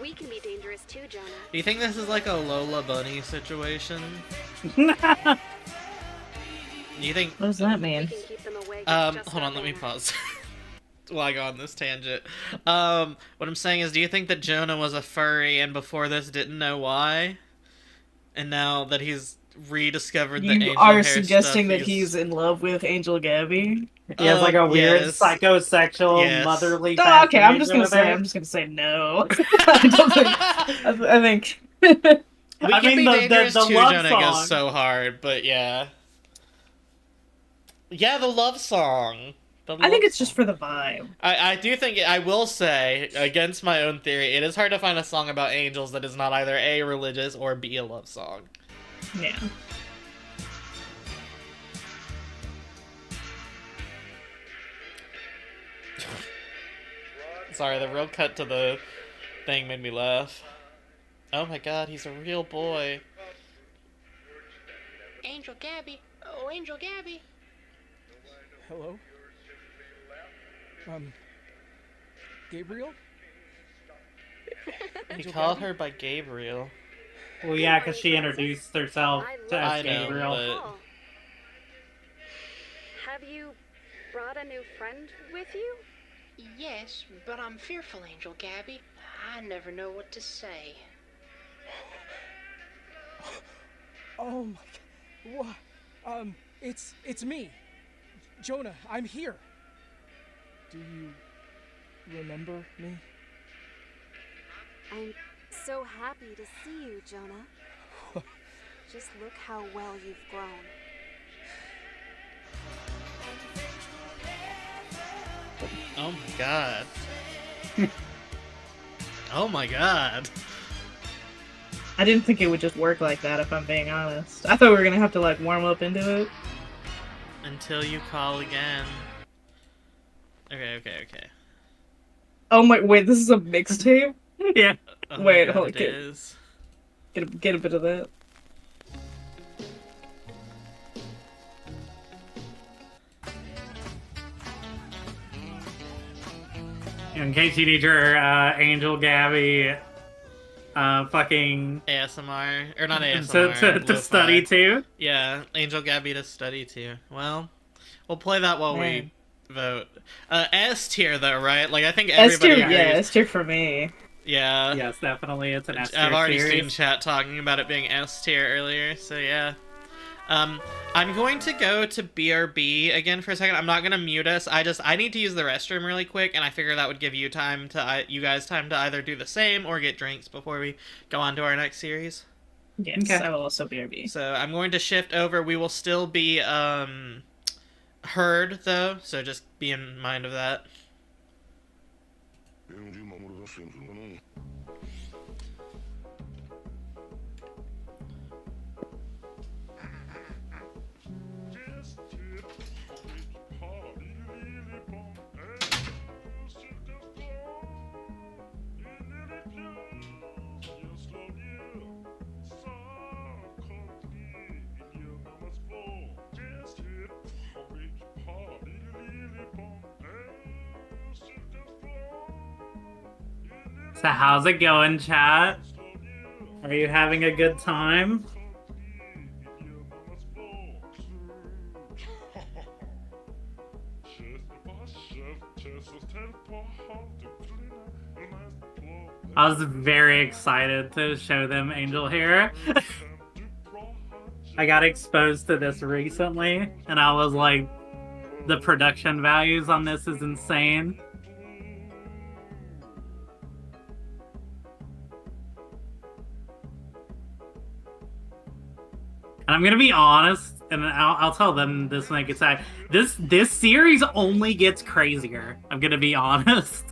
We can be dangerous too, Jonah. Do you think this is like a Lola Bunny situation? What Do you think? does that mean? Hold on, let me pause. While I go on this tangent. What I'm saying is, do you think that Jonah was a furry and before this didn't know why? And now that he's rediscovered the angel You are hair suggesting stuff, that he's in love with Angel Gabby? He has like a weird yes. psychosexual Yes. motherly. Oh, okay, I'm just fascination gonna with say her. no. I don't think. I think. We I can mean, be the dangerous too, love Jonah song. goes so hard, but yeah. Yeah, the love song. I think it's just for the vibe. I do think, I will say, against my own theory, it is hard to find a song about angels that is not either A, religious, or B, a love song. Yeah. Sorry, the real cut to the thing made me laugh. Oh my god, he's a real boy. Angel Gabby. Oh, Angel Gabby. Hello? Gabriel? He called her by Gabriel. Well, yeah, because she introduced herself to I as know, Gabriel. but... Have you brought a new friend with you? Yes, but I'm fearful, Angel Gabby. I never know what to say. Oh my god. What? It's me. Jonah, I'm here. Do you remember me? I'm so happy to see you, Jonah. Just look how well you've grown. Oh my god. Oh my god. I didn't think it would just work like that, if I'm being honest. I thought we were gonna have to, like, warm up into it. Until you call again. Okay. Oh my, wait, this is a mixtape? Yeah. Oh Wait, my god, hold it on. is. Get a bit of that. In case you need your Angel Gabby fucking ASMR. Or not ASMR. to study to. Yeah, Angel Gabby to study to. Well, we'll play that while we vote. S tier though, right? Like I think everybody agrees. Yeah, S tier for me. Yeah. Yes, definitely. It's an S tier. I've already series. seen chat talking about it being S tier earlier, so yeah. I'm going to go to BRB again for a second. I'm not gonna mute us. I need to use the restroom really quick, and I figure that would give you time to you guys time to either do the same or get drinks before we go on to our next series. Yes, okay. I will also BRB. So I'm going to shift over. We will still be heard though, so just be in mind of that. So how's it going, chat? Are you having a good time? I was very excited to show them Angel here. I got exposed to this recently, and I was like, the production values on this is insane. And I'm gonna be honest, and I'll tell them this when I get back. This series only gets crazier. I'm gonna be honest.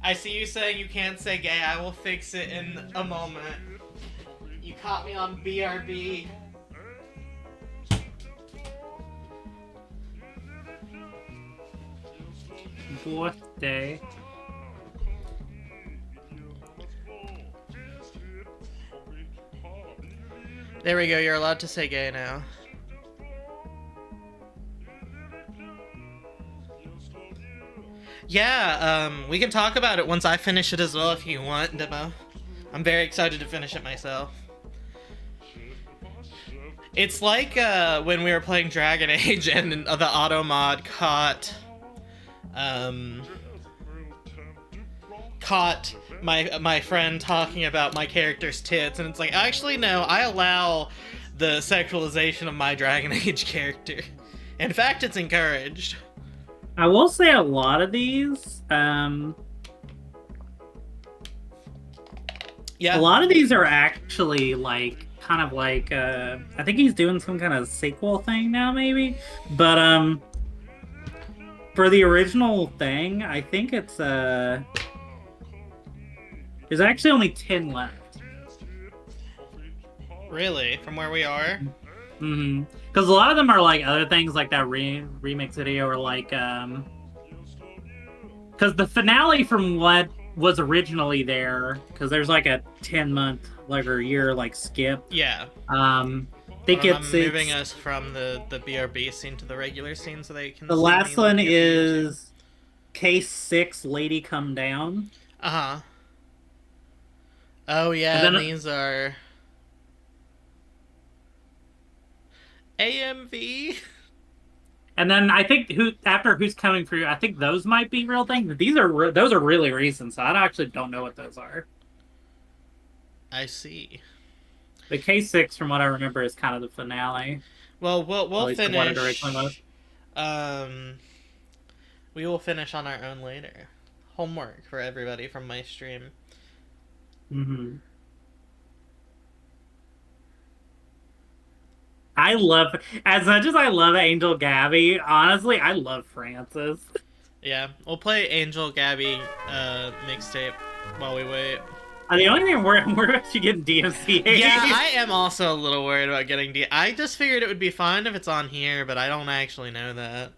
I see you saying you can't say gay. I will fix it in a moment. You caught me on BRB. Birthday. There we go. You're allowed to say gay now. Yeah, we can talk about it once I finish it as well if you want, Demo. I'm very excited to finish it myself. It's like when we were playing Dragon Age and the auto mod caught my friend talking about my character's tits, and it's like, actually no, I allow the sexualization of my Dragon Age character. In fact, it's encouraged. I will say a lot of these, Yeah. A lot of these are actually like kind of like I think he's doing some kind of sequel thing now, maybe. But for the original thing, I think it's there's actually only 10 left. Really? From where we are? Mm-hmm. Because a lot of them are like other things like that remix video or like because the finale from what was originally there, because there's like a 10-month like or year like skip. Yeah. I think I'm moving us from the BRB scene to the regular scene so they can the see last me one looking at the YouTube. is Case 6, Lady Come Down. Uh-huh. Oh yeah, and these are AMV. And then I think Who's Coming For You, I think those might be real things. Those are really recent, so I actually don't know what those are. I see. The K6, from what I remember, is kind of the finale. Well, we'll finish. What it originally was. We will finish on our own later. Homework for everybody from my stream. Mm-hmm. I love, as much as I love Angel Gabby, honestly, I love Francis. Yeah, we'll play Angel Gabby mixtape while we wait. The only thing I'm worried about you getting DMCA. Yeah, I am also a little worried about getting I just figured it would be fine if it's on here, but I don't actually know that.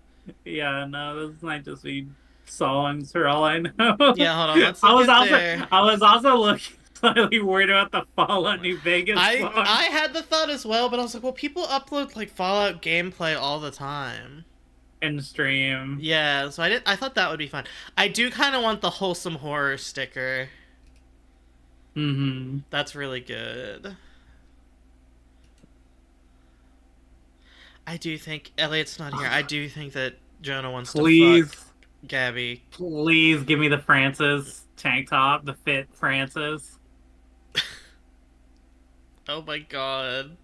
Yeah, no, this might just be songs for all I know. Yeah, hold on, let's look I was also looking slightly worried about the Fallout New Vegas song. I had the thought as well, but I was like, well, people upload like Fallout gameplay all the time. In stream. Yeah, so I thought that would be fun. I do kind of want the wholesome horror sticker. Mm-hmm. That's really good. I do think Elliot's not here. I do think that Jonah wants to fuck Gabby. Please give me the Francis tank top, the fit Francis. Oh my god.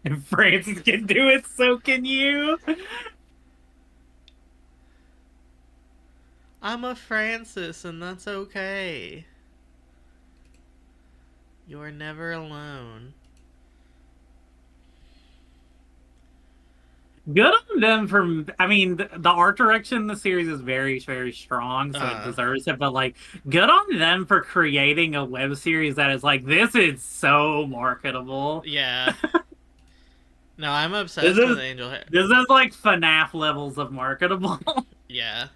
If Francis can do it, so can you. I'm a Francis, and that's okay. You're never alone. Good on them for, I mean, the art direction in the series is very, very strong, so it deserves it, but, like, good on them for creating a web series that is like, this is so marketable. Yeah. No, I'm obsessed with Angel Hair. This is, like, FNAF levels of marketable. Yeah.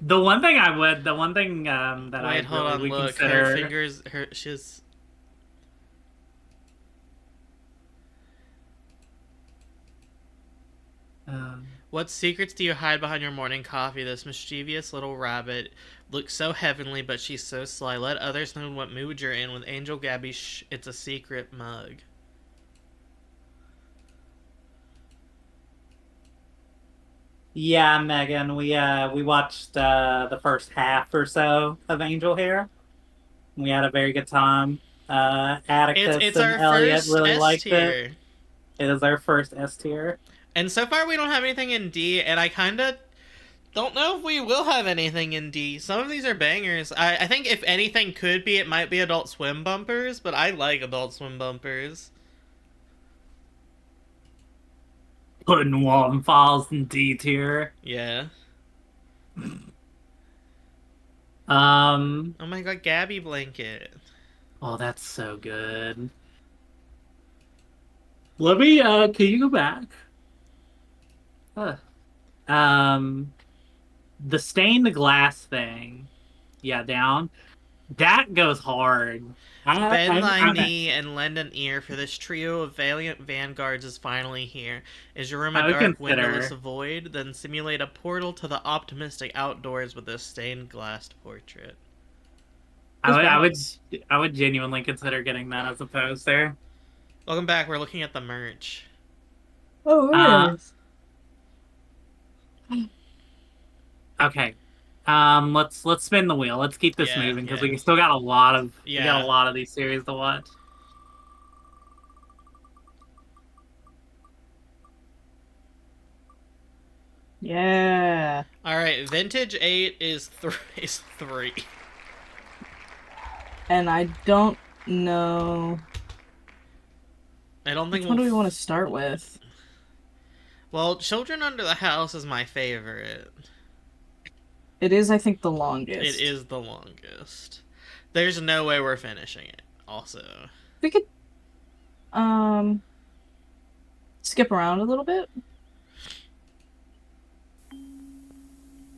The one thing that Wait, hold on, look, consider... her fingers, she's... What secrets do you hide behind your morning coffee? This mischievous little rabbit looks so heavenly, but she's so sly. Let others know what mood you're in with Angel Gabby. Shh, it's a secret mug. Yeah, Megan, we watched the first half or so of Angel Hair. We had a very good time. Atticus it's and Elliot really liked S-tier. it. It is our first S tier. And so far we don't have anything in D, and I kind of don't know if we will have anything in D. Some of these are bangers. I think if anything could be, it might be Adult Swim bumpers, but I like Adult Swim bumpers. Putting Walton Falls in D tier. Yeah. Oh my god, Gabby blanket. Oh, that's so good. Let me, can you go back? The stained glass thing. Yeah, down. That goes hard. Bend thy knee and lend an ear, for this trio of valiant vanguards is finally here. Is your room a dark, windowless void? Then simulate a portal to the optimistic outdoors with this stained glass portrait. I would genuinely consider getting that as a poster. Welcome back. We're looking at the merch. Oh, yes. Okay. Let's spin the wheel. Let's keep this moving because we still got a lot of these series to watch. Yeah. All right, Vintage 8 is 3. And I don't know. I don't think Which one do we we'll want to start with? Well, Children Under the House is my favorite. It is, I think, the longest. It is the longest. There's no way we're finishing it, also. We could, skip around a little bit.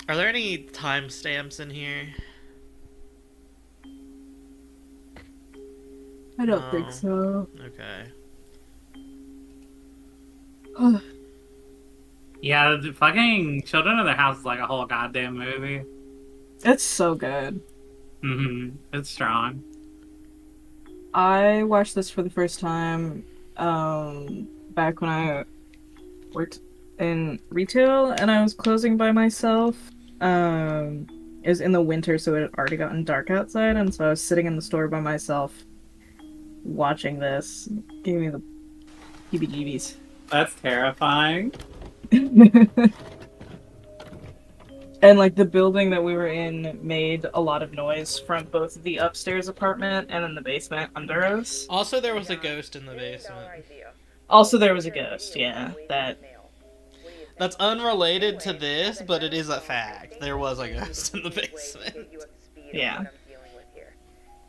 Are there any timestamps in here? I don't think so. Okay. Yeah, the fucking Children of the House is like a whole goddamn movie. It's so good. It's strong. I watched this for the first time back when I worked in retail and I was closing by myself. It was in the winter, so it had already gotten dark outside, and so I was sitting in the store by myself watching this. It gave me the heebie-jeebies. That's terrifying. And like the building that we were in made a lot of noise from both the upstairs apartment and then the basement under us. Also, there was a ghost in the basement. Also, there was a ghost, yeah. That's unrelated to this, but it is a fact. There was a ghost in the basement. Yeah.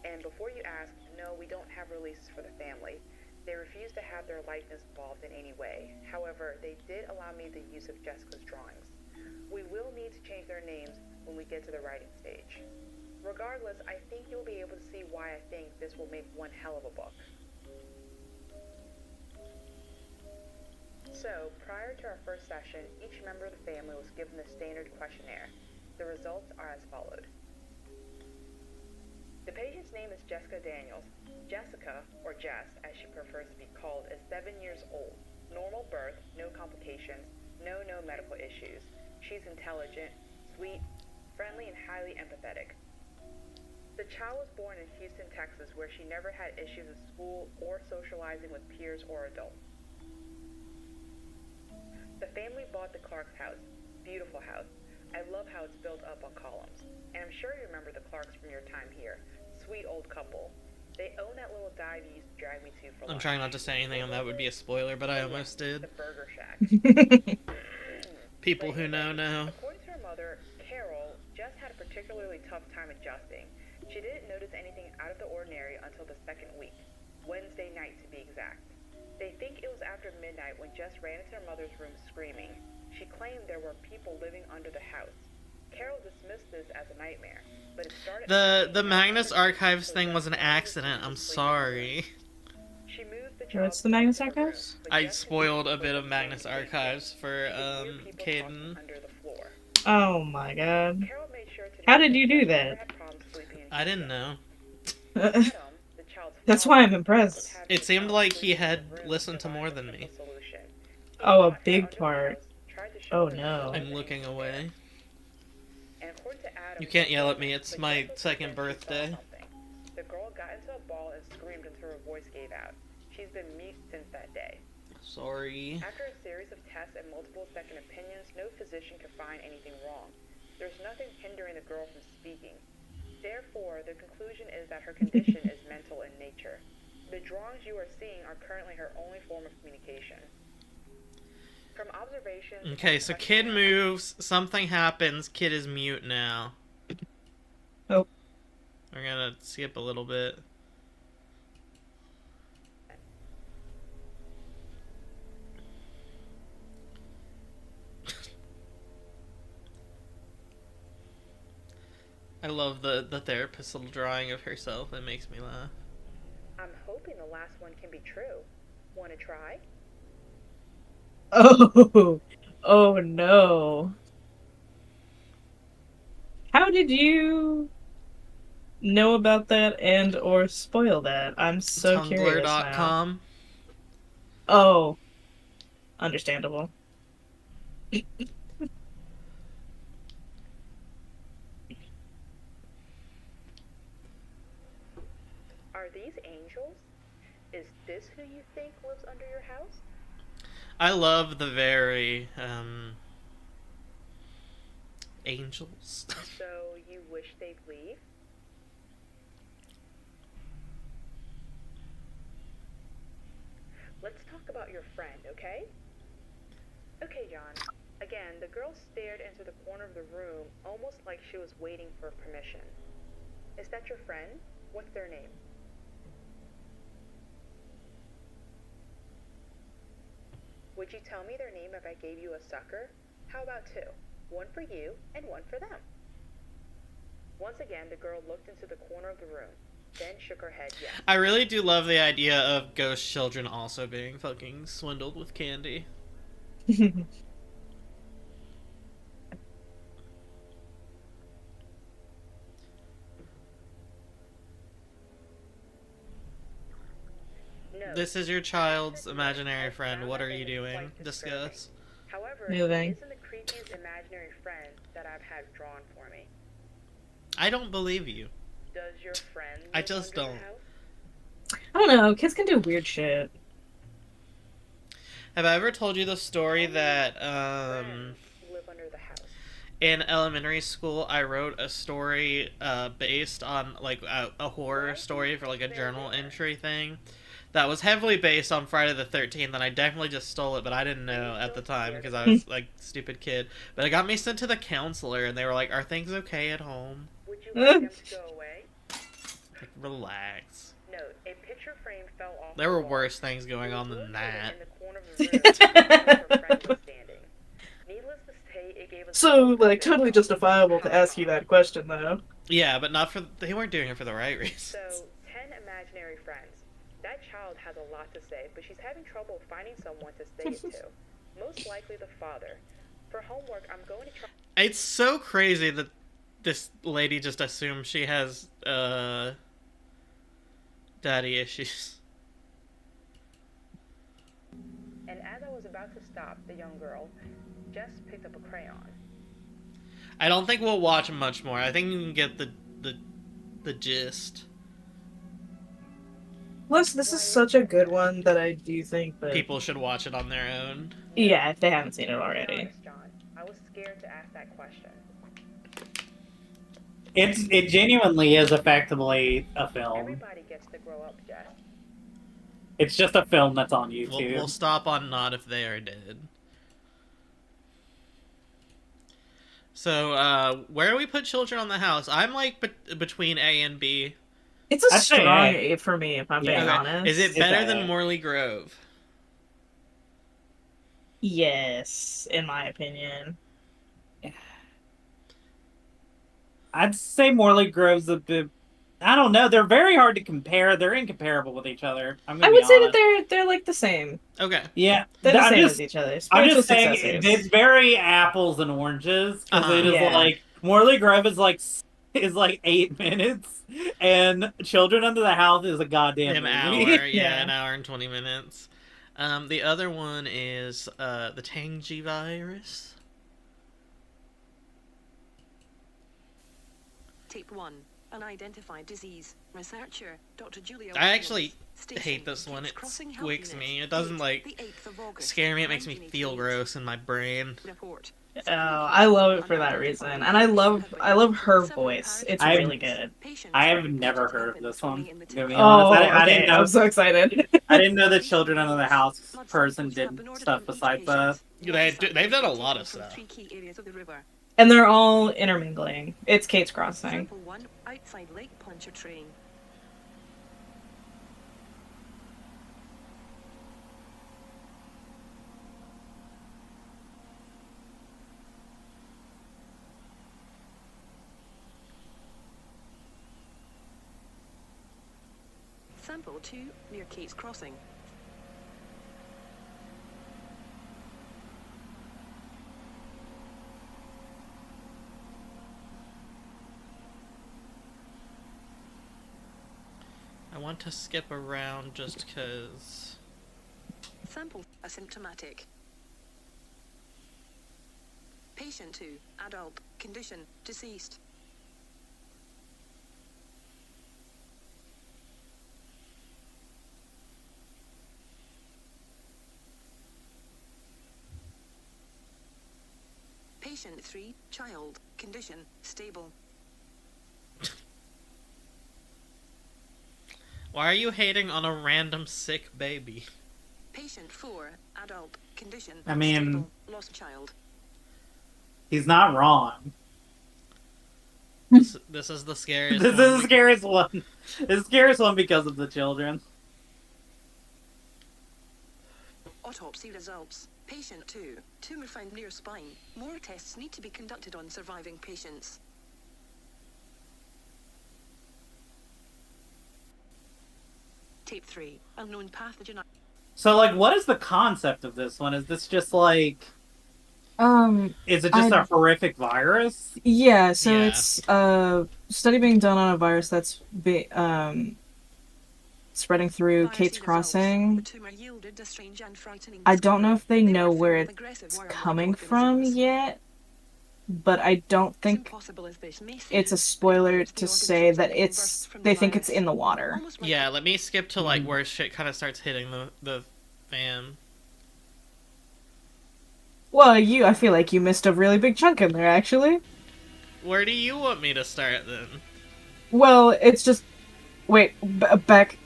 And before you ask, no, we don't have releases for the family. They refuse to have their likeness involved in any way. However, they did allow me the use of Jessica's drawings. We will need to change their names when we get to the writing stage. Regardless, I think you'll be able to see why I think this will make one hell of a book. So, prior to our first session, each member of the family was given the standard questionnaire. The results are as followed. The patient's name is Jessica Daniels. Jessica, or Jess, as she prefers to be called, is 7 years old. Normal birth, no complications, no medical issues. She's intelligent, sweet, friendly, and highly empathetic. The child was born in Houston, Texas, where she never had issues with school or socializing with peers or adults. The family bought the Clark's house. Beautiful house. I love how it's built up on columns. And I'm sure you remember the Clarks from your time here. Sweet old couple. They own that little dive you used to drag me to for lunch. I'm trying not to say anything and that would be a spoiler, but I almost did. The Burger Shack. People who know. According to her mother, Carol, Jess had a particularly tough time adjusting. She didn't notice anything out of the ordinary until the second week. Wednesday night, to be exact. They think it was after midnight when Jess ran into her mother's room screaming. She claimed there were people living under the house. Carol dismissed this as a nightmare, but it started... The Magnus Archives thing was an accident. I'm sorry. What's the Magnus Archives? I spoiled a bit of Magnus Archives for Caden. Oh my god. How did you do that? I didn't know. That's why I'm impressed. It seemed like he had listened to more than me. Oh, a big part. Oh no. I'm looking away. You can't yell at me, it's my second birthday. The girl got into a ball and screamed until her voice gave out. She's been mute since that day. Sorry. After a series of tests and multiple second opinions, no physician could find anything wrong. There's nothing hindering the girl from speaking. Therefore, the conclusion is that her condition is mental in nature. The drawings you are seeing are currently her only form of communication. From observations... Okay, so kid moves, something happens, kid is mute now. Oh. We're gonna skip a little bit. I love the therapist's little drawing of herself. It makes me laugh. I'm hoping the last one can be true. Want to try? Oh. Oh no. How did you know about that and or spoil that? I'm so curious now. Tumblr.com. Oh. Understandable. Are these angels? Is this who you think lives under your house? I love the very, angels. So you wish they'd leave? about your friend, okay? Okay, John. Again, the girl stared into the corner of the room, almost like she was waiting for permission. Is that your friend? What's their name? Would you tell me their name if I gave you a sucker? How about two? One for you and one for them. Once again, the girl looked into the corner of the room, then shook her head yes. I really do love the idea of ghost children also being fucking swindled with candy. No. This is your child's imaginary friend. What are you doing? Discuss. However, Moving. it isn't the creepiest imaginary friend that I've had drawn for me. I don't believe you. Does your friend I live just under the don't. house? I don't know. Kids can do weird shit. Have I ever told you the story that Live under the house. in elementary school I wrote a story based on like a horror story for like a journal entry thing that was heavily based on Friday the 13th, and I definitely just stole it, but I didn't know at the time because I was like stupid kid. But it got me sent to the counselor, and they were like, "Are things okay at home?" Would you like them to go away? Like, relax. Note, a picture frame fell off. There were worse things going on than that. In the corner of the room where her friend was standing. Needless to say, it gave us So, like, totally justifiable to ask you that question, though. Yeah, but not for they weren't doing it for the right reasons. So, 10 imaginary friends. That child has a lot to say, but she's having trouble finding someone to say it to. Most likely the father. For homework, I'm going to try. It's so crazy that this lady just assumes she has daddy issues. And as I was about to stop the young girl, Jess picked up a crayon. I don't think we'll watch much more. I think you can get the gist. Plus, this is such a good one that I do think that People should watch it on their own. Yeah, if they haven't seen it already. Honest, John, I was scared to ask that question. It genuinely is effectively a film. Everybody gets to grow up, Jess. It's just a film that's on YouTube. We'll stop on not if they are dead. So, where do we put Children on the House? I'm like between A and B. It's a I'd say strong A. A for me, if I'm being honest. Is it It's better A. than Morley Grove? Yes, in my opinion. I'd say Morley Grove's a bit. I don't know. They're very hard to compare. They're incomparable with each other. I would say that they're like the same. Okay. Yeah, They're the I'm same just- as each other. I'm Spiritual just saying successors. it's very apples and oranges because it is Yeah. like Morley Grove is like 8 minutes, and Children Under the House is a goddamn An movie. hour, yeah, an hour and 20 minutes. The other one is the Tangy virus. Tape 1. Unidentified disease. Researcher, Dr. Julia I actually Station, hate this one. It Crossing squicks Healthiness. me. It doesn't like The 8th of August, scare me. It makes me feel gross in my brain. Report. Oh, I love it for that reason, and I love her voice. It's really good. I have never heard of this one. To be honest. Oh, I okay. didn't know. I'm so excited. I didn't know that Children Under the House person did stuff besides that. They've done a lot of stuff. Three key areas of the river. And they're all intermingling. It's Kate's Crossing. Sample 1. Outside Lake Pontchartrain. Sample 2 near Kate's Crossing. I want to skip around just because. Sample asymptomatic. Patient 2, adult, condition, deceased. Patient 3, child, condition, stable. Why are you hating on a random sick baby? Patient 4, adult, condition, I mean, stable, lost child. he's not wrong. This is the scariest This one. is the scariest one. It's the scariest one because of the children. Autopsy results. Patient 2, tumor found near spine. More tests need to be conducted on surviving patients. Tape 3, unknown pathogen. So, like, what is the concept of this one? Is this just like... Is it just a horrific virus? Yeah, so Yeah. it's a study being done on a virus that's spreading through Kate's Crossing. I don't know if they know where it's coming from yet, but I don't think it's a spoiler to say that they think it's in the water. Yeah, let me skip to like where shit kind of starts hitting the fan. Well, I feel like you missed a really big chunk in there, actually. Where do you want me to start then? Well, it's just... Wait, back...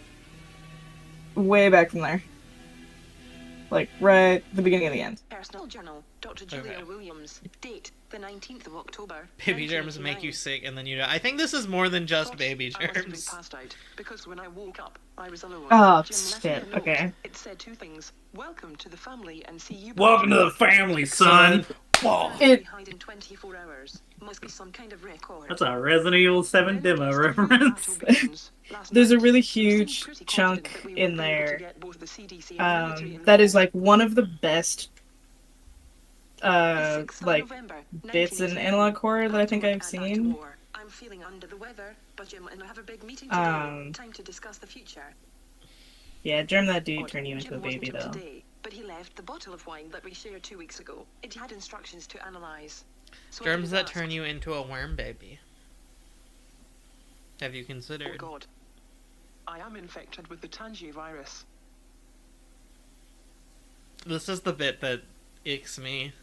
Way back from there. Like, right at the beginning of the end. Personal journal, Dr. Julia Williams. Date, the 19th of October. Baby germs make you sick and then you die. I think this is more than just baby I must have been germs. passed out, because when I woke up, I was alone. Oh, Jim left shit, me a note. okay. It said two things. Welcome to the family and see you. Welcome to the family, son! Hide in 24 hours. Must be some kind of record. That's a Resident Evil 7 demo reference. There's a really huge chunk in there that is like one of the best like bits in analog horror that I think I've seen. I'm feeling under the weather, but Jim and I have a big meeting today. Time to discuss the future. Yeah, Germ, that dude turned you into a baby though. Today, but he left the bottle of wine that we shared 2 weeks ago. It had instructions to analyze. So Germs that turn you into a worm baby. Have you considered? Oh God. I am infected with the Tangi virus. This is the bit that icks me.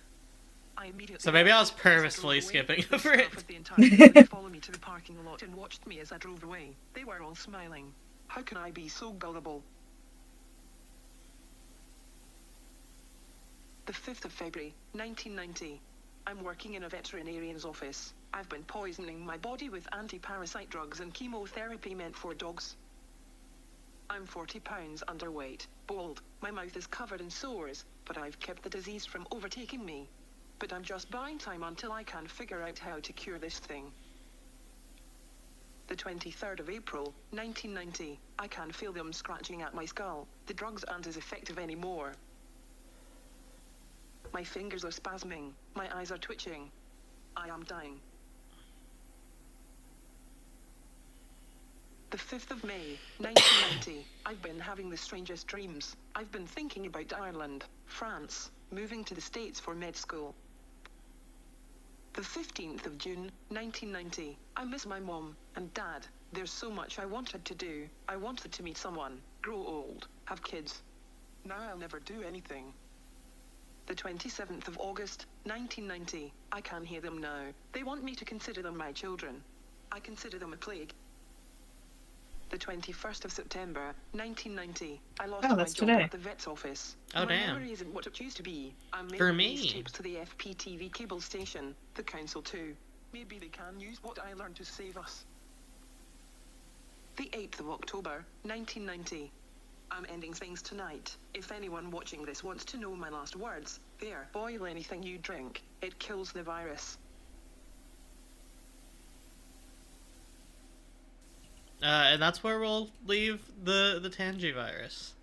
So maybe I was purposefully skipping over it. They followed me to the parking lot and watched me as I drove away. They were all smiling. How can I be so gullible? The 5th of February, 1990. I'm working in a veterinarian's office. I've been poisoning my body with anti-parasite drugs and chemotherapy meant for dogs. I'm 40 pounds underweight, bald, my mouth is covered in sores, but I've kept the disease from overtaking me. But I'm just buying time until I can figure out how to cure this thing. The 23rd of April, 1990. I can feel them scratching at my skull. The drugs aren't as effective anymore. My fingers are spasming. My eyes are twitching. I am dying. The 5th of May, 1990. I've been having the strangest dreams. I've been thinking about Ireland, France, moving to the States for med school. The 15th of June, 1990. I miss my mom and dad. There's so much I wanted to do. I wanted to meet someone, grow old, have kids. Now I'll never do anything. The 27th of August, 1990. I can hear them now. They want me to consider them my children. I consider them a plague. The 21st of September, 1990. I lost my job today. at the vet's office. Oh, my damn. memory isn't what it used to be. I'm For mailing me. these tapes to the FPTV cable station, the council too. Maybe they can use what I learned to save us. The 8th of October, 1990. I'm ending things tonight. If anyone watching this wants to know my last words, there. Boil anything you drink. It kills the virus. And that's where we'll leave the Tangi virus.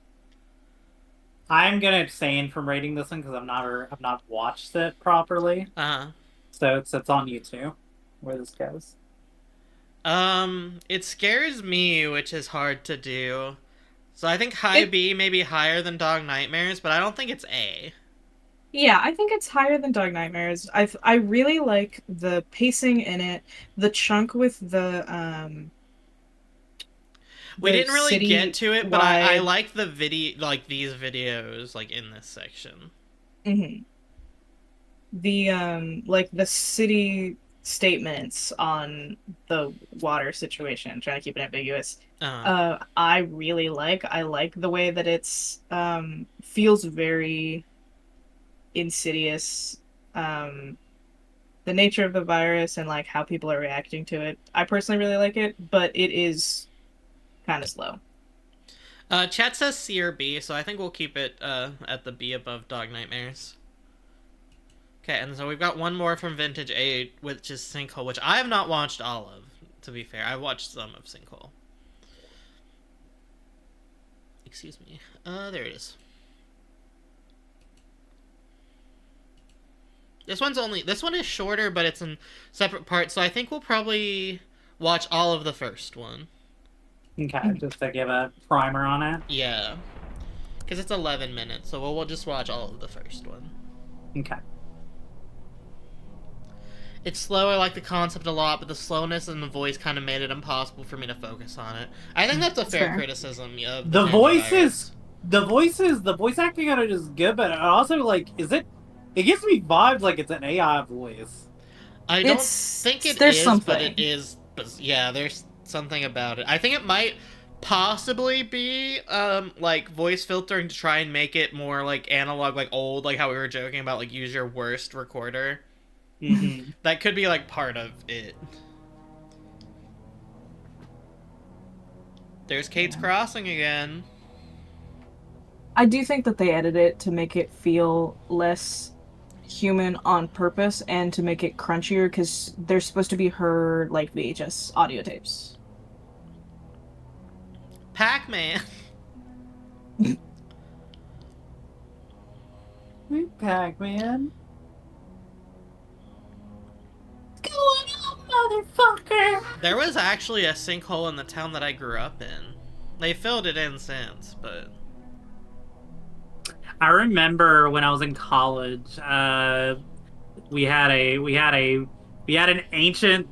I'm gonna abstain from rating this one because I've not watched it properly. So it's on YouTube where this goes. It scares me, which is hard to do. So I think high B may be higher than Dog Nightmares, but I don't think it's A. Yeah, I think it's higher than Dog Nightmares. I really like the pacing in it. The chunk with we didn't really get to it, but I citywide- like the video, like these videos, like in this section. Mhm. The like the city statements on the water situation, trying to keep it ambiguous. Uh-huh. I really like. I like the way that it's feels very insidious. Um, the nature of the virus and like how people are reacting to it. I personally really like it, but it is kind of slow. Chat says C or B, so I think we'll keep it at the B above Dog Nightmares. Okay, and so we've got one more from Vintage 8, which is Sinkhole, which I have not watched all of, to be fair. I've watched some of Sinkhole. Excuse me. There it is. This one is shorter, but it's in separate parts, so I think we'll probably watch all of the first one. Okay, just to give a primer on it. Yeah. Because it's 11 minutes, so we'll just watch all of the first one. Okay. It's slow, I like the concept a lot, but the slowness and the voice kind of made it impossible for me to focus on it. I think that's a fair criticism of the voice acting on it is good, but also, like, it gives me vibes like it's an AI voice. I don't think it there's is, something. but it is. Yeah, there's something about it. I think it might possibly be like voice filtering to try and make it more like analog, like old, like how we were joking about, like use your worst recorder. Mm-hmm. That could be like part of it. There's Kate's Crossing again. I do think that they edited it to make it feel less human on purpose and to make it crunchier because they're supposed to be her like VHS audio tapes. Pac-Man. Pac-Man. What's going on, motherfucker? There was actually a sinkhole in the town that I grew up in. They filled it in since, but I remember when I was in college, we had an ancient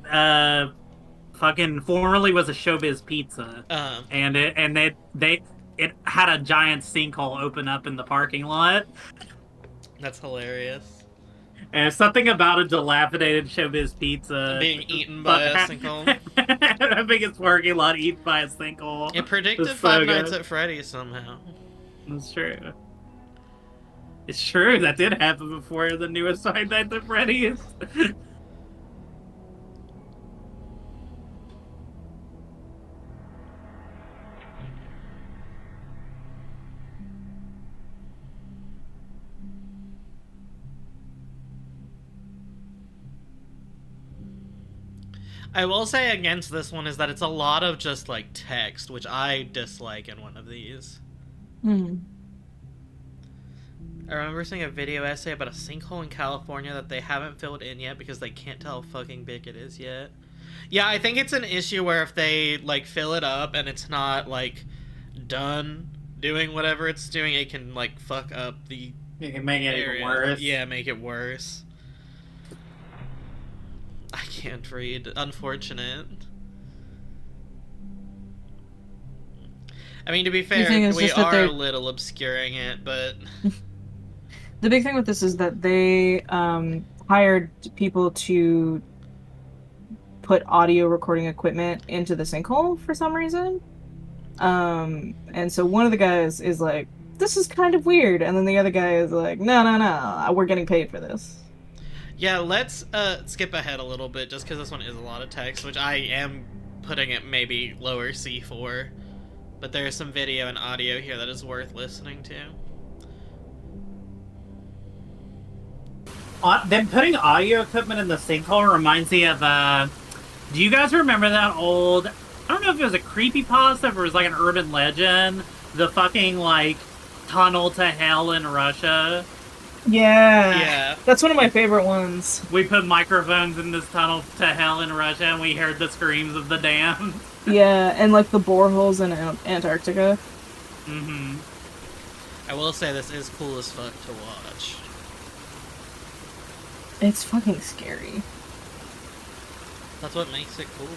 fucking formerly was a Showbiz Pizza, and it had a giant sinkhole open up in the parking lot. That's hilarious. And something about a dilapidated Showbiz Pizza being eaten by a sinkhole. Having its parking lot eaten by a sinkhole. It predicted It's Five so Nights good. at Freddy's somehow. That's true. It's true, that did happen before the newest Five Nights at Freddy's. I will say against this one is that it's a lot of just like text, which I dislike in one of these. I remember seeing a video essay about a sinkhole in California that they haven't filled in yet because they can't tell how fucking big it is yet. Yeah, I think it's an issue where if they like fill it up and it's not like done doing whatever it's doing, it can like fuck up the You can make it area. even worse. Yeah, make it worse. I can't read. Unfortunate. I mean, to be fair, we are a little obscuring it, but the big thing with this is that they hired people to put audio recording equipment into the sinkhole for some reason. And so one of the guys is like, this is kind of weird. And then the other guy is like, no, we're getting paid for this. yeah, let's skip ahead a little bit just because this one is a lot of text, which I am putting it maybe lower C for. But there's some video and audio here that is worth listening to. Them putting audio equipment in the sinkhole reminds me of, do you guys remember that old, I don't know if it was a creepypasta, if it was like an urban legend, the fucking, like, tunnel to hell in Russia? Yeah. That's one of my favorite ones. We put microphones in this tunnel to hell in Russia and we heard the screams of the damned. Yeah, and like the boreholes in Antarctica. Mm-hmm. I will say this is cool as fuck to watch. It's fucking scary. That's what makes it cool.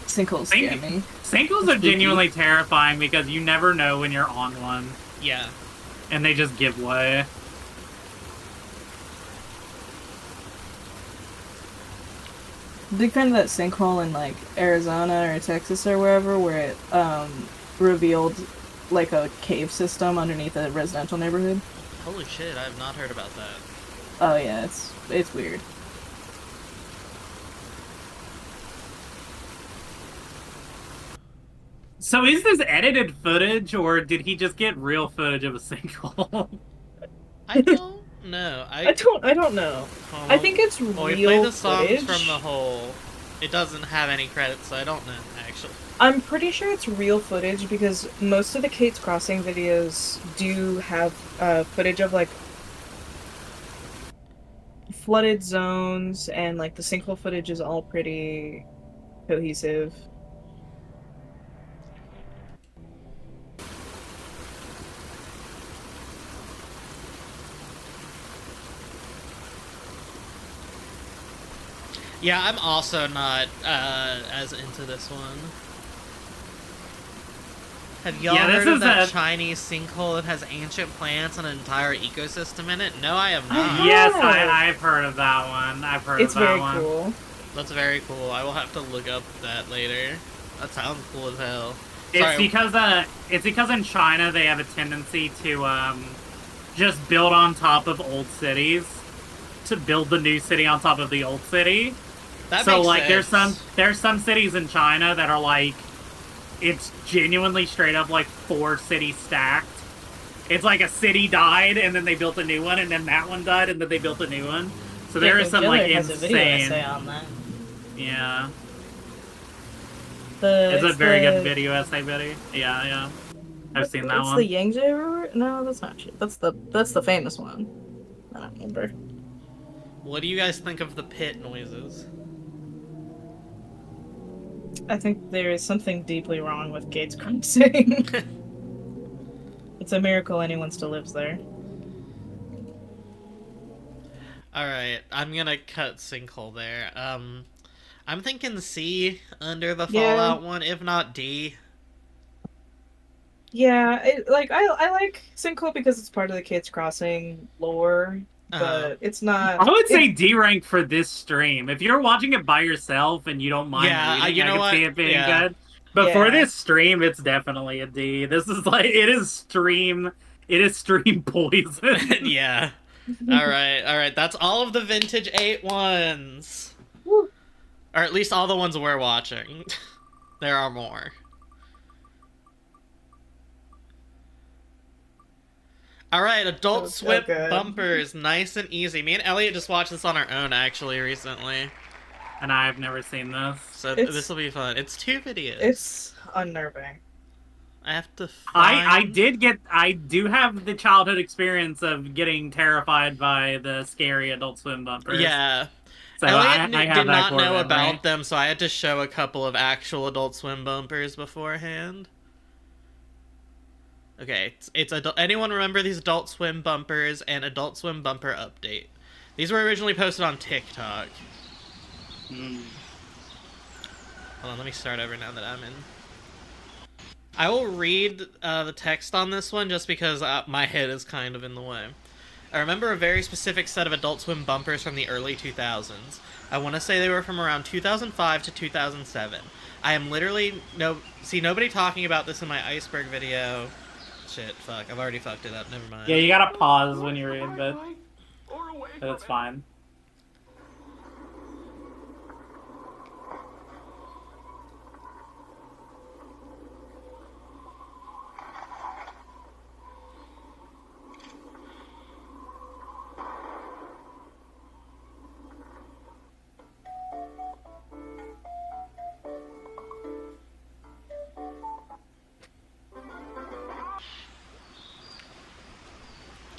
Sinkholes scare me. Sinkholes are genuinely terrifying because you never know when you're on one. Yeah. And they just give way. big fan of that sinkhole in like Arizona or Texas or wherever, where it revealed like a cave system underneath a residential neighborhood. Holy shit, I have not heard about that. Oh yeah, it's weird. So is this edited footage, or did he just get real footage of a sinkhole? I don't know. I don't know. I think it's real Well, we play the songs footage. from the whole. It doesn't have any credits, so I don't know, actually. I'm pretty sure it's real footage because most of the Kate's Crossing videos do have footage of like flooded zones, and like the sinkhole footage is all pretty cohesive. Yeah, I'm also not as into this one. Have y'all heard of that Chinese sinkhole that has ancient plants and an entire ecosystem in it? No, I have not. Yes, I've heard of that one. I've heard of that one. It's very cool. That's very cool. I will have to look up that later. That sounds cool as hell. It's because in China they have a tendency to just build on top of old cities, to build the new city on top of the old city. That so makes like sense. there's some cities in China that are like, it's genuinely straight up like 4 cities stacked. It's like a city died and then they built a new one, and then that one died and then they built a new one. So there is some like has a video insane. essay on that. Yeah. It's a very good video essay video. Yeah. I've seen that one. It's the Yangtze River? No, that's not true. That's the famous one. I don't remember. What do you guys think of the pit noises? I think there is something deeply wrong with Kate's Crossing. It's a miracle anyone still lives there. Alright, I'm gonna cut sinkhole there. I'm thinking C under the Yeah. Fallout one, if not D. Yeah, I like Sinkhole because it's part of the Kate's Crossing lore, but it's not. I would say D rank for this stream. If you're watching it by yourself and you don't mind reading, you know I what? can see it being Yeah. good. But for Yeah. this stream, it's definitely a D. This is like, it is stream poison. Yeah. Alright, that's all of the vintage 8 ones. Or at least all the ones we're watching. There are more. Alright, Adult Swim good. bumpers. Nice and easy. Me and Elliot just watched this on our own, actually, recently. And I've never seen this. So It's- this will be fun. It's 2 videos. It's unnerving. I have to find... I do have the childhood experience of getting terrified by the scary Adult Swim bumpers. Yeah. So Elliot I have did that not core know memory. about them, so I had to show a couple of actual Adult Swim bumpers beforehand. Okay, it's anyone remember these Adult Swim bumpers and Adult Swim bumper update? These were originally posted on TikTok. Hold on, let me start over now that I'm in. I will read the text on this one just because my head is kind of in the way. I remember a very specific set of Adult Swim bumpers from the early 2000s. I want to say they were from around 2005 to 2007. I am literally... nobody talking about this in my iceberg video. Shit, fuck. I've already fucked it up. Never mind. Yeah, you gotta pause when you read, but it's fine.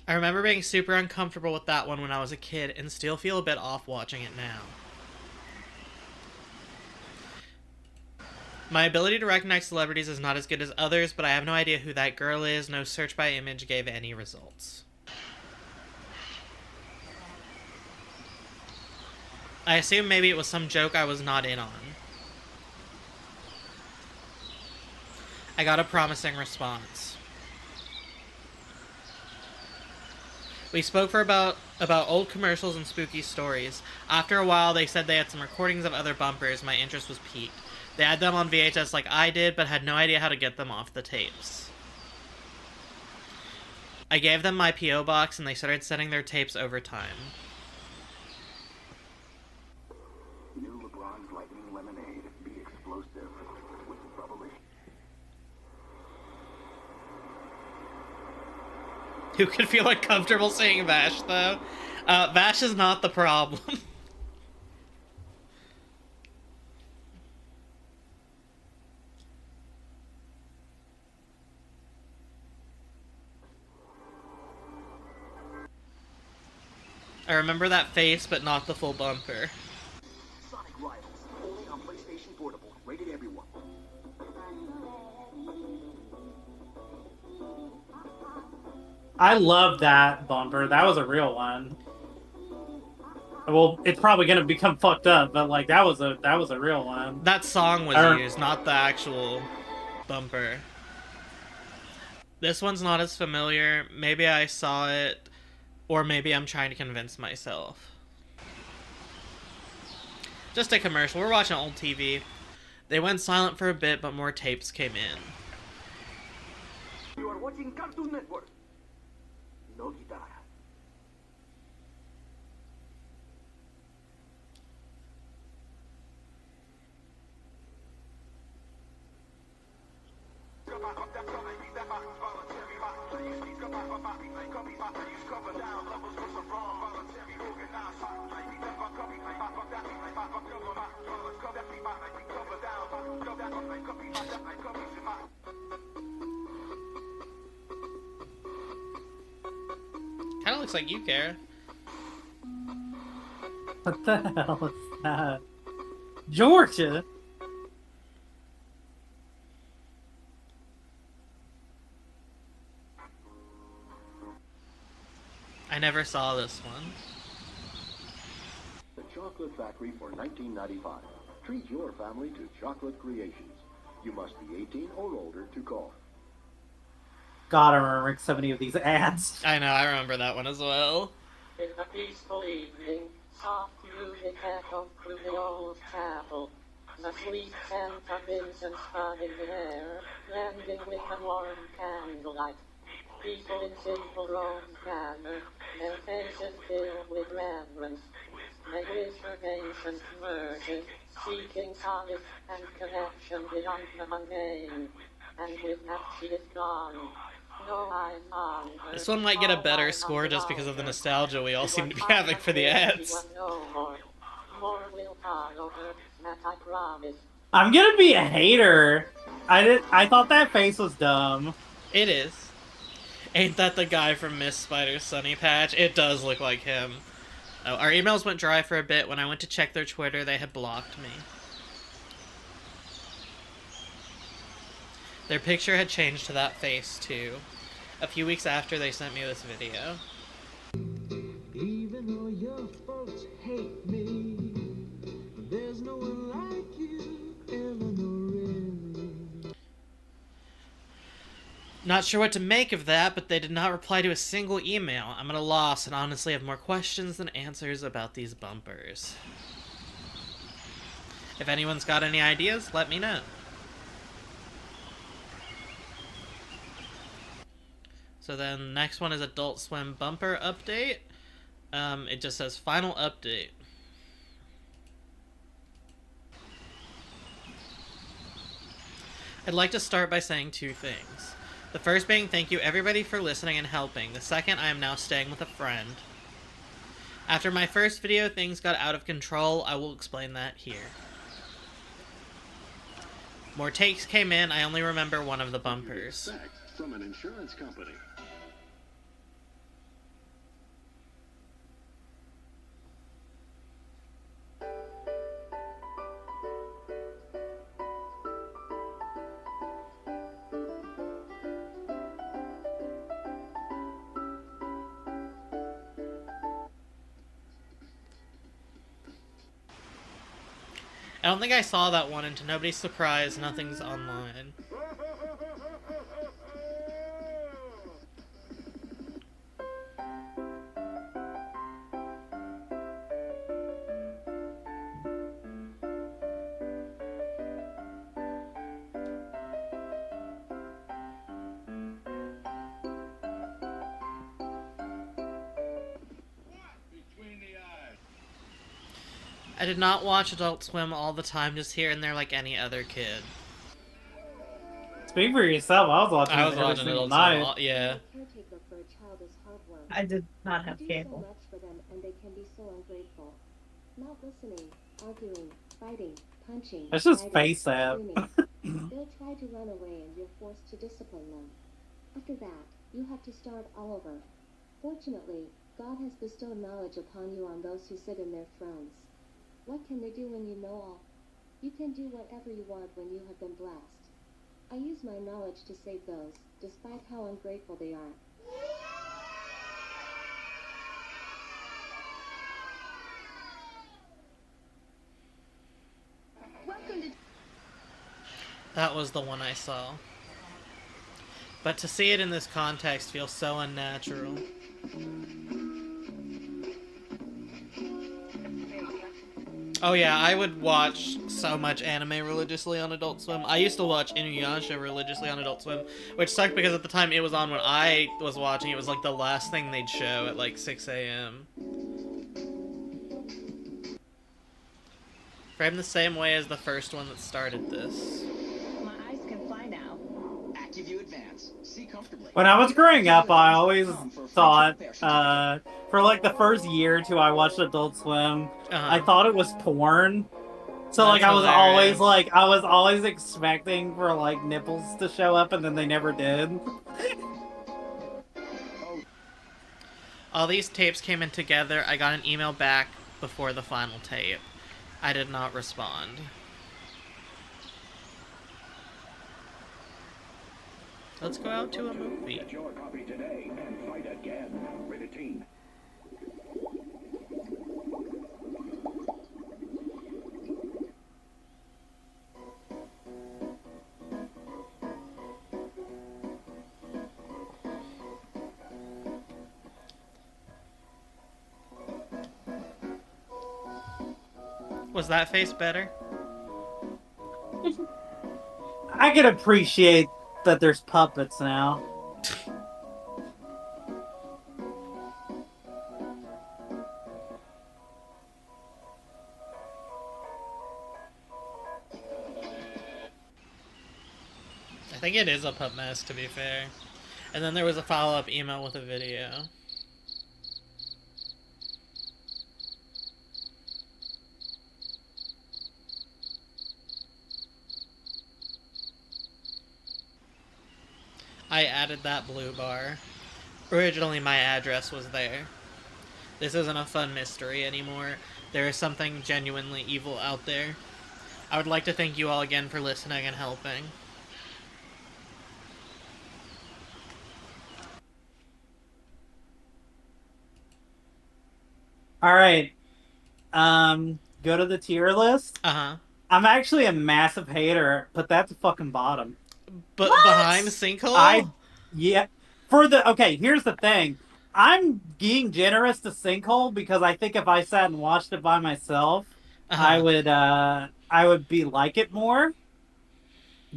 I remember being super uncomfortable with that one when I was a kid and still feel a bit off watching it now. My ability to recognize celebrities is not as good as others, but I have no idea who that girl is. No search by image gave any results. I assume maybe it was some joke I was not in on. I got a promising response. We spoke for about old commercials and spooky stories. After a while, they said they had some recordings of other bumpers. My interest was piqued. They had them on VHS like I did, but had no idea how to get them off the tapes. I gave them my P.O. box, and they started sending their tapes over time. New LeBron's Lightning Lemonade. Be explosive with bubbly. Who could feel uncomfortable saying Vash, though? Vash is not the problem. I remember that face, but not the full bumper. Sonic Rivals. Only on PlayStation Portable. Rated everyone. I love that bumper. That was a real one. Well, it's probably gonna become fucked up, but like that was a real one. That song was used, not the actual bumper. This one's not as familiar. Maybe I saw it, or maybe I'm trying to convince myself. Just a commercial. We're watching old TV. They went silent for a bit, but more tapes came in. You are watching Cartoon Network. No guitar. Kinda looks like you, Kara. What the hell is that? Georgia? I never saw this one. The Chocolate Factory for $19.95. Treat your family to chocolate creations. You must be 18 or older to call. God, I remember so many of these ads. I know, I remember that one as well. In a peaceful evening, soft music echoed through the old chapel. The sweet scent of incense hung in the air, blending with the warm candlelight. People in simple robes gather, their faces filled with reverence. They whisper ancient verses, seeking solace and connection beyond the mundane. And with that she is gone. No eyes on her. This one might get a better score just because of the nostalgia we all seem to be having for the ads. More will follow her, that I promise. I'm gonna be a hater. I thought that face was dumb. It is. Ain't that the guy from Miss Spider's Sunny Patch? It does look like him. Oh, our emails went dry for a bit. When I went to check their Twitter, they had blocked me. Their picture had changed to that face, too. A few weeks after they sent me this video. Even though your folks hate me, there's no one like you, Eleanor, really. Not sure what to make of that, but they did not reply to a single email. I'm at a loss and honestly have more questions than answers about these bumpers. If anyone's got any ideas, let me know. So then next one is Adult Swim bumper update. It just says final update. I'd like to start by saying two things. The first being thank you everybody for listening and helping. The second, I am now staying with a friend. After my first video, things got out of control. I will explain that here. More takes came in. I only remember one of the bumpers. From an insurance company. I don't think I saw that one, and to nobody's surprise, nothing's online. I did not watch Adult Swim all the time, just here and there like any other kid. Speak for yourself. I was watching it every single night. Yeah. I did not have You cable. do so much for them, and they can be so ungrateful. Not listening, arguing, fighting, punching. That's just biting, face app. screaming. They'll try to run away, and you're forced to discipline them. After that, you have to start all over. Fortunately, God has bestowed knowledge upon you on those who sit in their thrones. What can they do when you know all? You can do whatever you want when you have been blessed. I use my knowledge to save those, despite how ungrateful they are. That was the one I saw. But to see it in this context feels so unnatural. Oh yeah, I would watch so much anime religiously on Adult Swim. I used to watch Inuyasha religiously on Adult Swim, which sucked because at the time it was on when I was watching, it was like the last thing they'd show at like 6 a.m. Framed the same way as the first one that started this. My eyes can fly now. Active view advance. See comfortably. When I was growing up, I always thought, for like the first year or two I watched Adult Swim, I thought it was porn. So like That's hilarious. I was always expecting for like nipples to show up, and then they never did. All these tapes came in together. I got an email back before the final tape. I did not respond. Let's go out to a movie. Get your copy today and fight again. Rated teen. Was that face better? I can appreciate that there's puppets now. I think it is a pup mess, to be fair. And then there was a follow-up email with a video. I added that blue bar. Originally, my address was there. This isn't a fun mystery anymore. There is something genuinely evil out there. I would like to thank you all again for listening and helping. Alright. Go to the tier list. Uh-huh. I'm actually a massive hater, but that's a fucking bottom. But behind Sinkhole? Yeah. Okay, here's the thing. I'm being generous to Sinkhole because I think if I sat and watched it by myself, I would be like it more.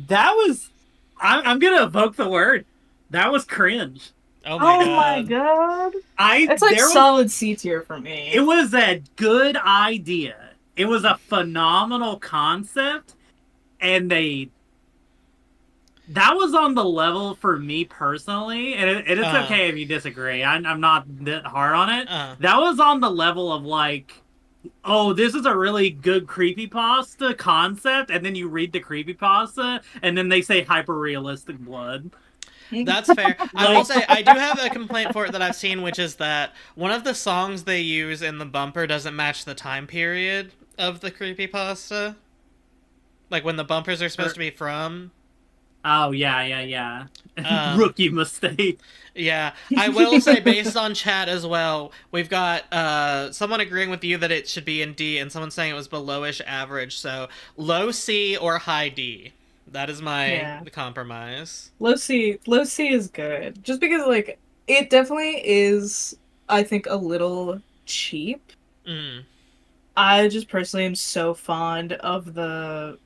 That was... I'm gonna evoke the word. That was cringe. Oh my god. My god. It's like solid C tier for me. It was a good idea. It was a phenomenal concept, and that was on the level for me personally, and it's okay if you disagree. I'm not that hard on it. That was on the level of like, oh, this is a really good creepypasta concept, and then you read the creepypasta, and then they say hyper-realistic blood. That's fair. I will say, I do have a complaint for it that I've seen, which is that one of the songs they use in the bumper doesn't match the time period of the creepypasta. Like, when the bumpers are supposed to be from. Oh, yeah. Rookie mistake. Yeah. I will say, based on chat as well, we've got someone agreeing with you that it should be in D, and someone saying it was belowish average, so low C or high D. That is my compromise. Low C is good. Just because, like, it definitely is, I think, a little cheap. Mm. I just personally am so fond of the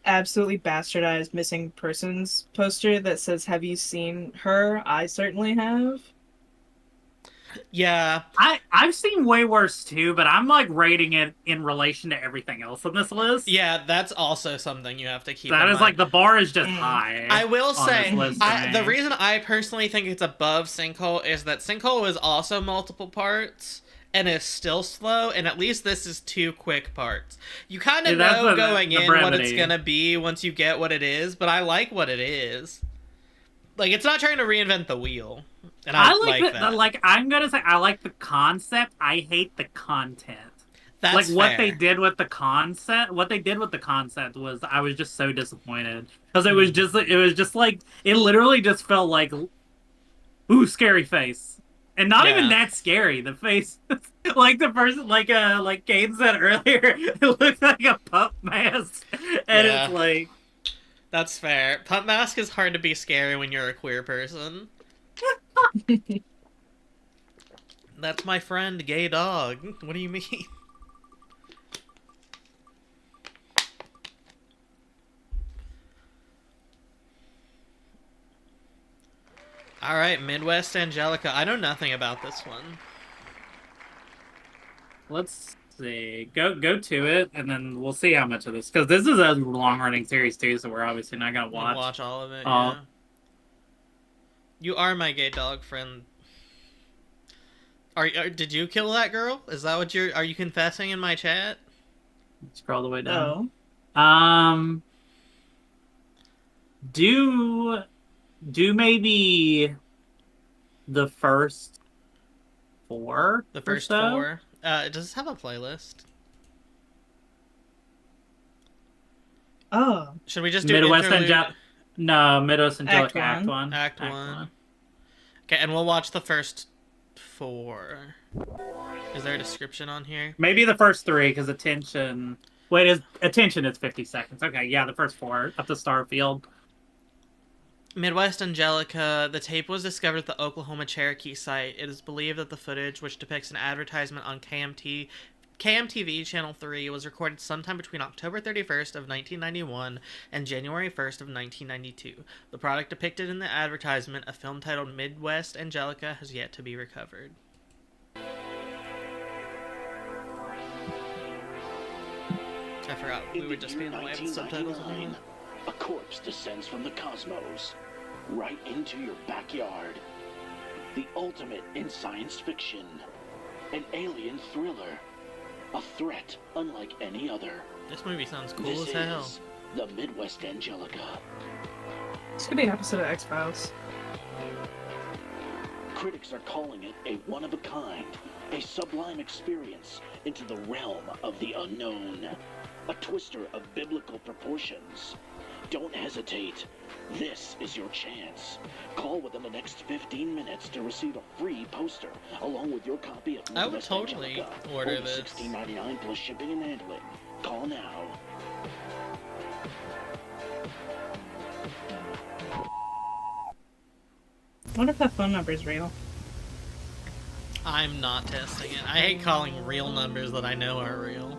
absolutely bastardized missing persons poster that says, "Have you seen her? I certainly have." Yeah. I've seen way worse too, but I'm like rating it in relation to everything else on this list. Yeah, that's also something you have to keep That in is mind. like the bar is just high. I will on say, this list for the me. reason I personally think it's above Sinkhole is that Sinkhole is also multiple parts and is still slow, and at least this is 2 quick parts. You kind of Yeah, know going the in what it's brevity. gonna be once you get what it is, but I like what it is. Like, it's not trying to reinvent the wheel, and I like that. Like, I'm gonna say I like the concept. I hate the content. That's like what fair. they did with the concept. What they did with the concept was I was just so disappointed because it was just like it literally just felt like, ooh, scary face, and not even that scary. The face, like the person, like Kane said earlier, it looks like a pup mask, and Yeah. it's like. That's fair. Pup mask is hard to be scary when you're a queer person. That's my friend, gay dog. What do you mean? Alright, Midwest Angelica. I know nothing about this one. Let's see. Go to it, and then we'll see how much of this. Because this is a long-running series, too, so we're obviously not going to watch. Watch all of it, yeah. You are my gay dog friend. Did you kill that girl? Is that what are you confessing in my chat? Scroll the way down. Oh. Do maybe the first 4? The first or so? 4. Does this have a playlist? Oh. Should we just do Midwest interlude? No, Midwest Angelica Act 1. Act 1. Okay, and we'll watch the first 4. Is there a description on here? Maybe the first 3, because attention... Wait, attention is 50 seconds. Okay, yeah, the first 4 up to Starfield. Midwest Angelica. The tape was discovered at the Oklahoma Cherokee site. It is believed that the footage, which depicts an advertisement on KMTV Channel 3, was recorded sometime between October 31st of 1991 and January 1st of 1992. The product depicted in the advertisement, a film titled Midwest Angelica, has yet to be recovered. I forgot we would just be in the way with subtitles. A corpse descends from the cosmos, right into your backyard. The ultimate in science fiction. An alien thriller. A threat unlike any other. This movie sounds cool This as hell. is the Midwest Angelica. This could be an episode of X-Files. Critics are calling it a one-of-a-kind, a sublime experience into the realm of the unknown. A twister of biblical proportions. Don't hesitate. This is your chance. Call within the next 15 minutes to receive a free poster, along with your copy of I would Midwest totally Angelica. order Only this. $16.99 plus shipping and handling. Call now. I wonder if that phone number is real. I'm not testing it. I hate calling real numbers that I know are real.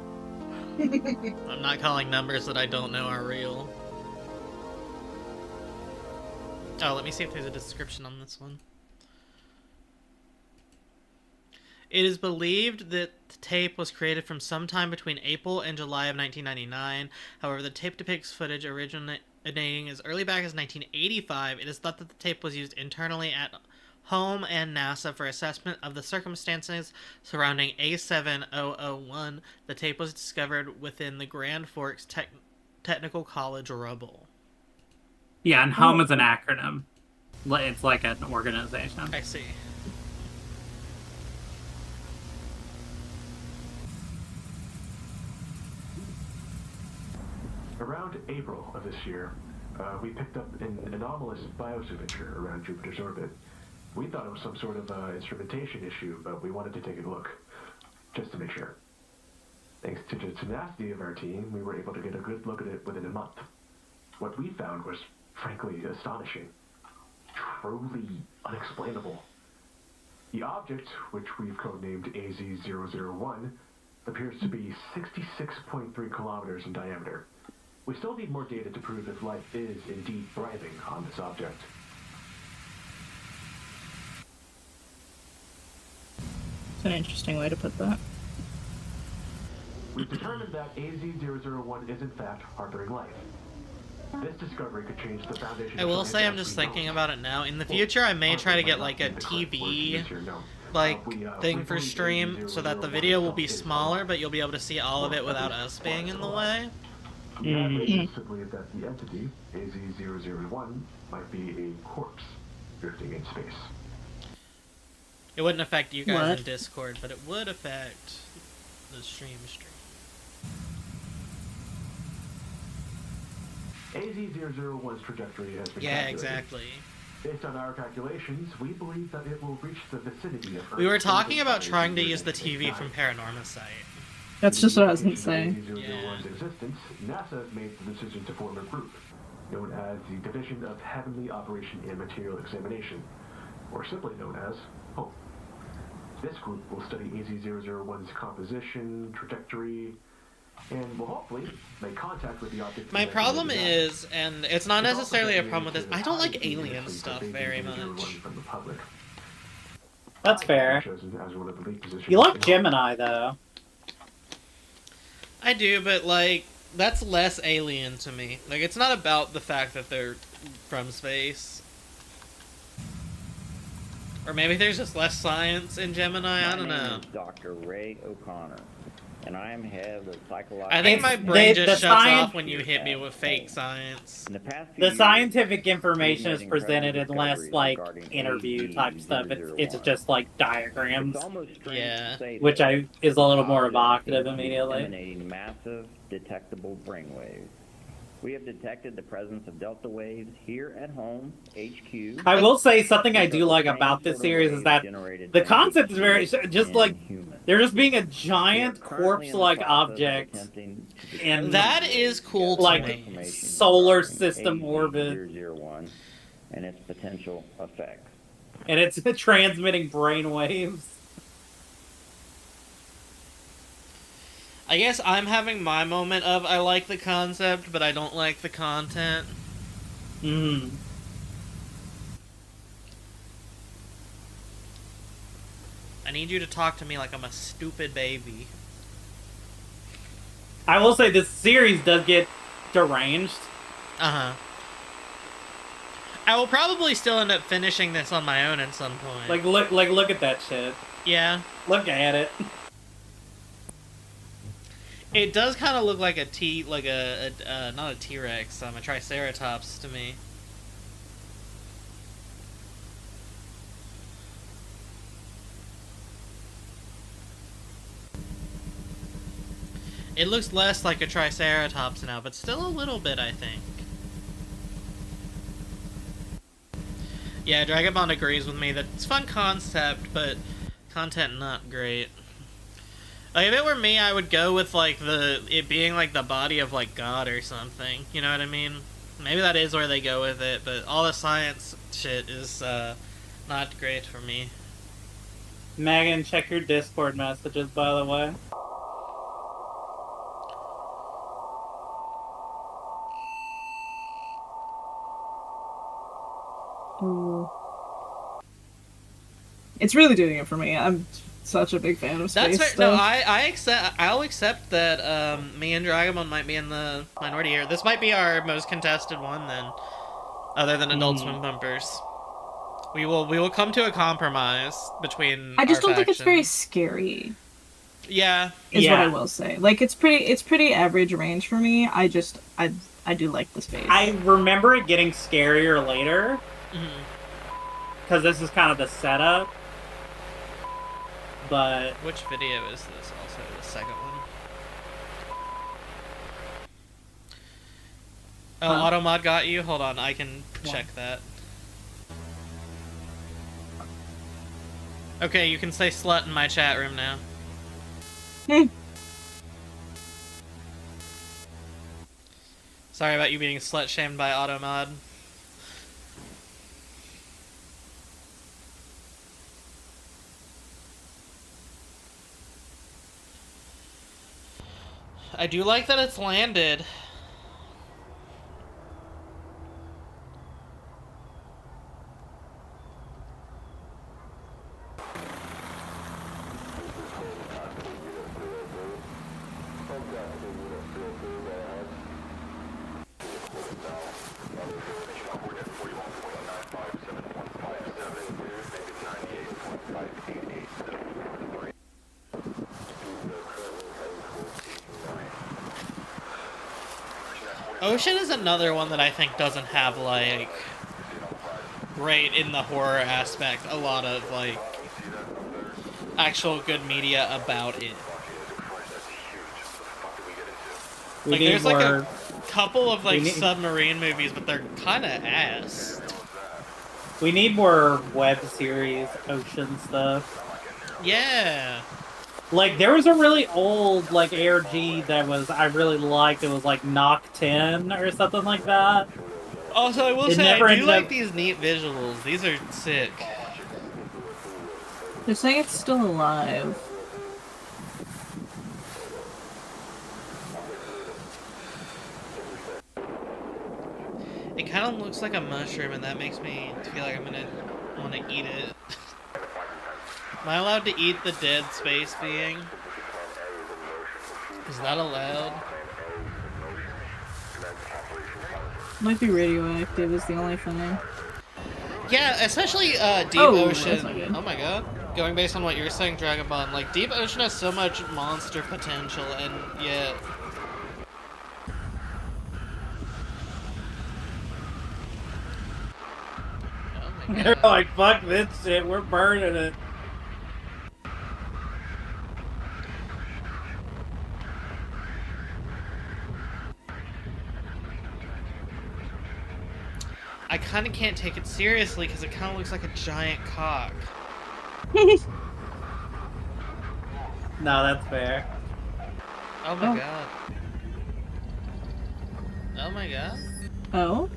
I'm not calling numbers that I don't know are real. Oh, let me see if there's a description on this one. It is believed that the tape was created from sometime between April and July of 1999. However, the tape depicts footage originating as early back as 1985. It is thought that the tape was used internally at home and NASA for assessment of the circumstances surrounding A7001. The tape was discovered within the Grand Forks Technical College rubble. Yeah, and home is an acronym. It's like an organization. I see. Around April of this year, we picked up an anomalous biosignature around Jupiter's orbit. We thought it was some sort of instrumentation issue, but we wanted to take a look, just to make sure. Thanks to the tenacity of our team, we were able to get a good look at it within a month. What we found was, frankly, astonishing. Truly unexplainable. The object, which we've codenamed AZ001, appears to be 66.3 kilometers in diameter. We still need more data to prove if life is indeed thriving on this object. It's an interesting way to put that. We've determined that AZ-001 is in fact harboring life. This discovery could change the foundation. I will say I'm just thinking about it now. In the future, I may try to get like a TV thing for stream so that the video will be smaller, but you'll be able to see all of it without us being in the way. We have reasons to believe that the entity, AZ-001, might be a corpse drifting in space. It wouldn't affect you guys What? in Discord, but it would affect the stream. AZ-001's trajectory has been Yeah, calculated. exactly. Based on our calculations, we believe that it will reach the vicinity of Earth. We were talking about trying to use the TV from Paranormal Site. That's just what I was gonna say. AZ-001's existence, NASA has made the decision to form a group known as the Division of Heavenly Operation and Material Examination, or simply known as HOPE. This group will study AZ-001's composition, trajectory, and will hopefully make contact with the object. My problem is, and it's not necessarily a problem with this, I don't like alien stuff very much. That's fair. You like Gemini, though. I do, but like, that's less alien to me. Like, it's not about the fact that they're from space. Or maybe there's just less science in Gemini, I don't know. My name is Dr. Ray O'Connor, and I am head of the psychological... I think my brain just shuts off when you hit me with fake science. The scientific information is presented in less, like, interview-type stuff. It's just, like, diagrams. Yeah. Which is a little more evocative immediately. Emanating massive, detectable brainwaves. We have detected the presence of delta waves here at home, HQ. I will say something I do like about this series is that the concept is very, just like, they're just being a giant corpse-like object in that is cool to like me. solar system orbit, and its potential effects. and it's transmitting brainwaves. I guess I'm having my moment of I like the concept, but I don't like the content. Hmm. I need you to talk to me like I'm a stupid baby. I will say this series does get deranged. Uh-huh. I will probably still end up finishing this on my own at some point. Look at that shit. Yeah. Look at it. It does kind of look like a not a T-Rex, a Triceratops to me. It looks less like a Triceratops now, but still a little bit, I think. Yeah, Dragabond agrees with me that it's a fun concept, but content not great. Like, if it were me, I would go with, like, it being, like, the body of, like, God or something. You know what I mean? Maybe that is where they go with it, but all the science shit is, not great for me. Megan, check your Discord messages, by the way. Ooh. It's really doing it for me. I'm such a big fan of space That's fair. stuff. No, I'll accept that me and Dragamon might be in the minority here. This might be our most contested one then, other than Adult Swim bumpers. We will come to a compromise between. I just our don't think it's factions. very scary. Yeah, is what I will say. Like, it's pretty average range for me. I do like the space. I remember it getting scarier later. Because this is kind of the setup. But... Which video is this also? The second one? Oh, Automod got you? Hold on, I can check that. Okay, you can say slut in my chat room now. Sorry about you being slut-shamed by Automod. I do like that it's landed. Ocean is another one that I think doesn't have, like, great in the horror aspect, a lot of, like, actual good media about it. Like, there's, like, a couple of, like, submarine movies, but they're kind of ass. We need more web series ocean stuff. Yeah. Like, there was a really old, like, ARG that I really liked. It was, like, Knock 10 or something like that. Also, I will say, I do like these neat visuals. These are sick. They're saying it's still alive. It kind of looks like a mushroom, and that makes me feel like I'm gonna want to eat it. Am I allowed to eat the dead space being? Is that allowed? Might be radioactive is the only thing. Yeah, especially Deep Ocean. Oh my god. Going based on what you're saying, Dragonbond, like, Deep Ocean has so much monster potential, and yet... They're like, fuck this shit, we're burning it. I kind of can't take it seriously because it kind of looks like a giant cock. No, that's fair. Oh my god. Oh my god. Oh?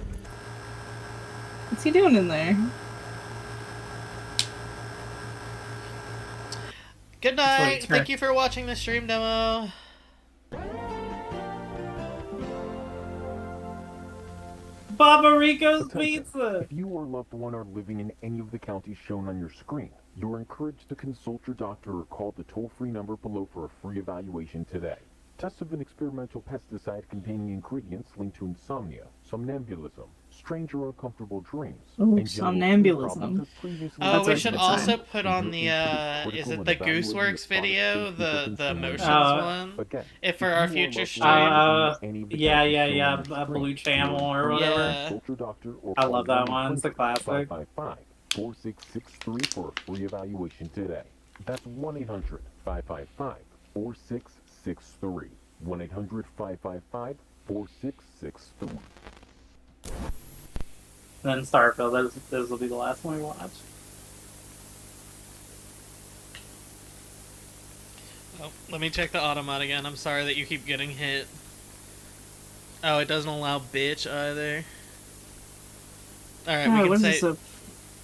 What's he doing in there? Good night. Thank you for watching the stream demo. Baba Rico's Pizza! If you or a loved one are living in any of the counties shown on your screen, you are encouraged to consult your doctor or call the toll-free number below for a free evaluation today. Tests of an experimental pesticide containing ingredients linked to insomnia, somnambulism, strange or uncomfortable dreams, ooh, and somnambulism. Oh, we should also put on the, is it the Gooseworks video? The motions one? If for our future stream? Yeah, Blue Channel or whatever. Yeah. I love that one, it's a classic. 4663 for a free evaluation today. That's 1-800-555-4663. 1-800-555-4663. Then Starfield, this will be the last one we watch. Oh, let me check the automod again. I'm sorry that you keep getting hit. Oh, it doesn't allow bitch either. Alright, we can say...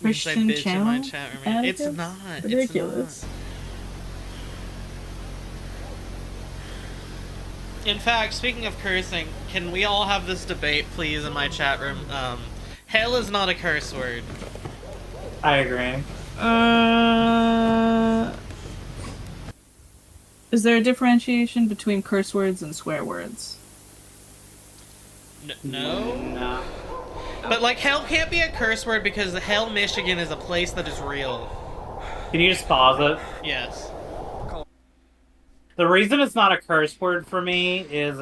Christian bitch channel? in my chat room. It's not. Ridiculous. It's not. In fact, speaking of cursing, can we all have this debate, please, in my chat room? Hell is not a curse word. I agree. Is there a differentiation between curse words and swear words? No? Nah. But, like, hell can't be a curse word because Hell, Michigan is a place that is real. Can you just pause it? Yes. The reason it's not a curse word for me is,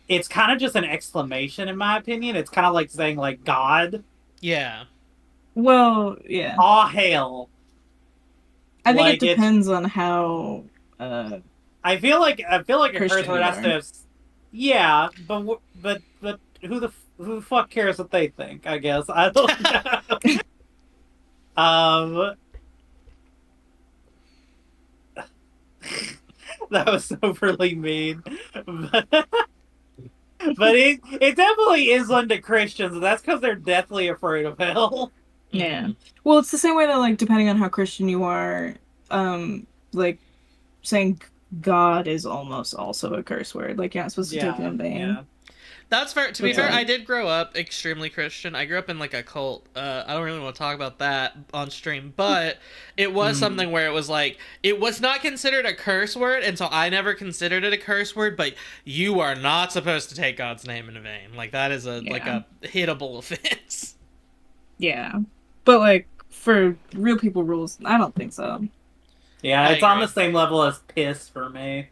it's kind of just an exclamation, in my opinion. It's kind of like saying, like, God. Yeah. Well, yeah. All hail. I think it depends on how, I feel like a curse word has are. to have... Yeah, but who the fuck cares what they think, I guess. I don't know. That was overly mean. But it definitely is unto Christians, and that's because they're deathly afraid of hell. Yeah. Well, it's the same way that, like, depending on how Christian you are, like, saying God is almost also a curse word. Like, you're not supposed to take it in vain. Yeah. That's fair. To be fair, I did grow up extremely Christian. I grew up in like a cult. I don't really want to talk about that on stream, but it was something where it was like, it was not considered a curse word, and so I never considered it a curse word, but you are not supposed to take God's name in vain. Like, that is like a hittable offense. Yeah. But like, for real people rules, I don't think so. Yeah, it's on the same level as piss for me.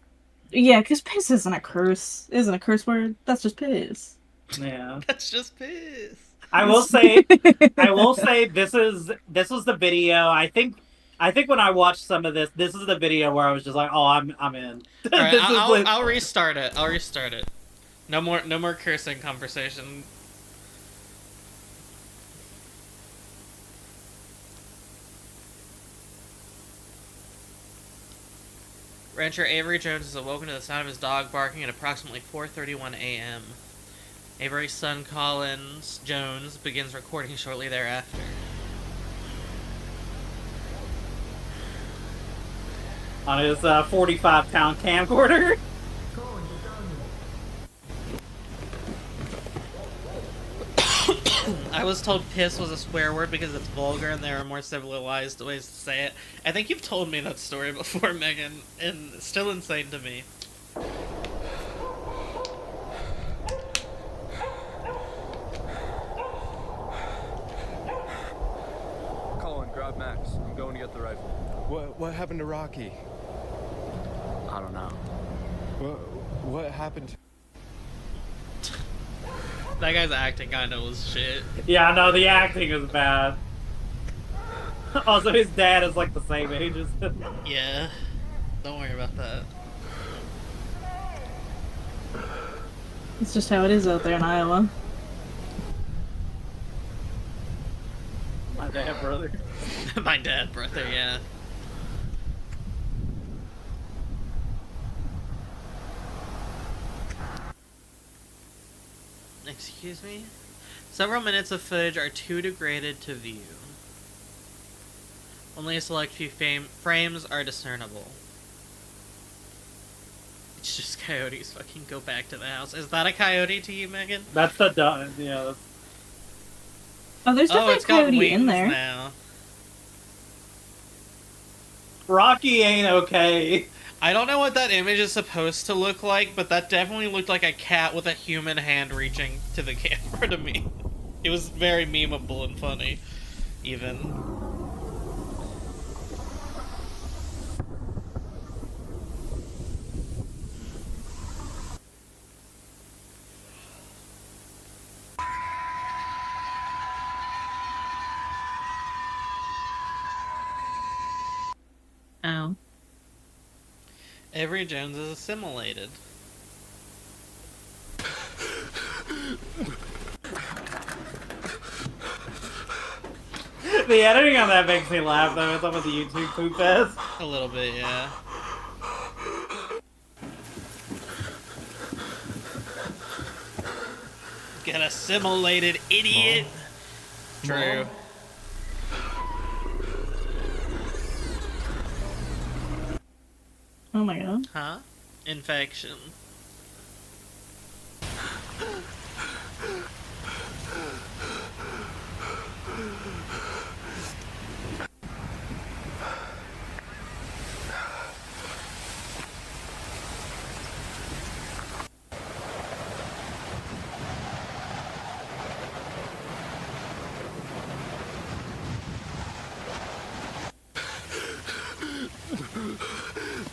Yeah, because piss isn't a curse. Isn't a curse word. That's just piss. Yeah. That's just piss. I will say this was the video. I think when I watched some of this is the video where I was just like, oh, I'm in. All right, I'll restart it. I'll restart it. No more cursing conversation. Rancher Avery Jones is awoken to the sound of his dog barking at approximately 4:31 a.m. Avery's son Collins Jones begins recording shortly thereafter. On his 45-pound camcorder. I was told piss was a swear word because it's vulgar and there are more civilized ways to say it. I think you've told me that story before, Megan, and it's still insane to me. Colin, grab Max. I'm going to get the rifle. What happened to Rocky? I don't know. What happened to... That guy's acting kinda was shit. Yeah, no, the acting is bad. Also, his dad is like the same age as him. Yeah. Don't worry about that. It's just how it is out there in Iowa. My dad, brother. My dad, brother, yeah. Excuse me? Several minutes of footage are too degraded to view. Only a select few frames are discernible. It's just coyotes fucking go back to the house. Is that a coyote to you, Megan? That's the dog. Yeah. That's... Oh, there's definitely a coyote in there. Now. Rocky ain't okay. I don't know what that image is supposed to look like, but that definitely looked like a cat with a human hand reaching to the camera to me. It was very memeable and funny, even. Oh. Avery Jones is assimilated. The editing on that makes me laugh though. It's up with the YouTube poop fest. A little bit, yeah. Get assimilated, idiot! True. Oh my god. Huh? Infection.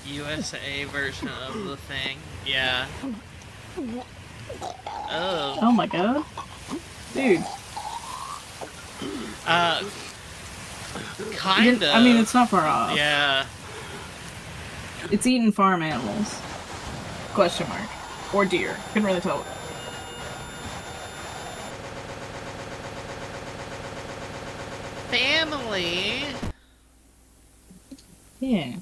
USA version of the thing. Yeah. Oh. Oh my god. Dude. Kinda. I mean, it's not far off. Yeah. It's eating farm animals. Question mark. Or deer. Couldn't really tell. Family. Yeah.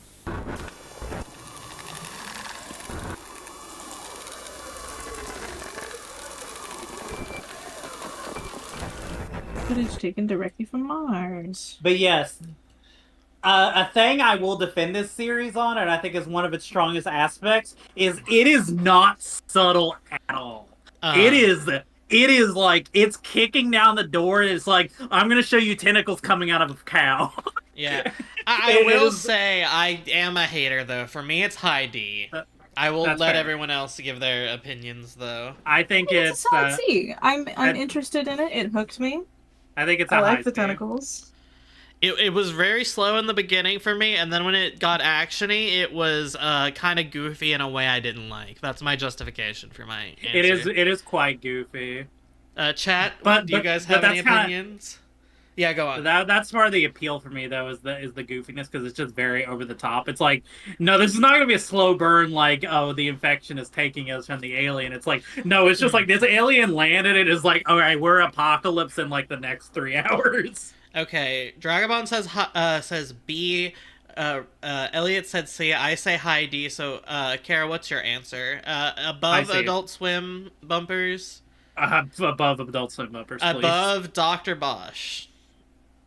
Footage taken directly from Mars. But yes, a thing I will defend this series on, and I think is one of its strongest aspects, is it is not subtle at all. It is like it's kicking down the door, and it's like, I'm gonna show you tentacles coming out of a cow. Yeah, I will say I am a hater though. For me, it's high D. I will That's let fair. everyone else give their opinions though. I think It's a solid C. I'm interested in it. It hooked me. I think it's I a like high the C. tentacles. It was very slow in the beginning for me, and then when it got actiony, it was kind of goofy in a way I didn't like. That's my justification for my answer. It is quite goofy. Chat, But do you guys have any opinions? Yeah, go on. That's part of the appeal for me, though, is the goofiness, because it's just very over the top. It's like, no, this is not going to be a slow burn like, oh, the infection is taking us from the alien. It's like, no, it's just like this alien landed. It is like, all right, we're apocalypse in like the next 3 hours. Okay, Dragobon says B. Elliot said C. I say high D. So, Kara, what's your answer? Above Adult Swim bumpers? Above Adult Swim bumpers, please. Above Dr. Bosch.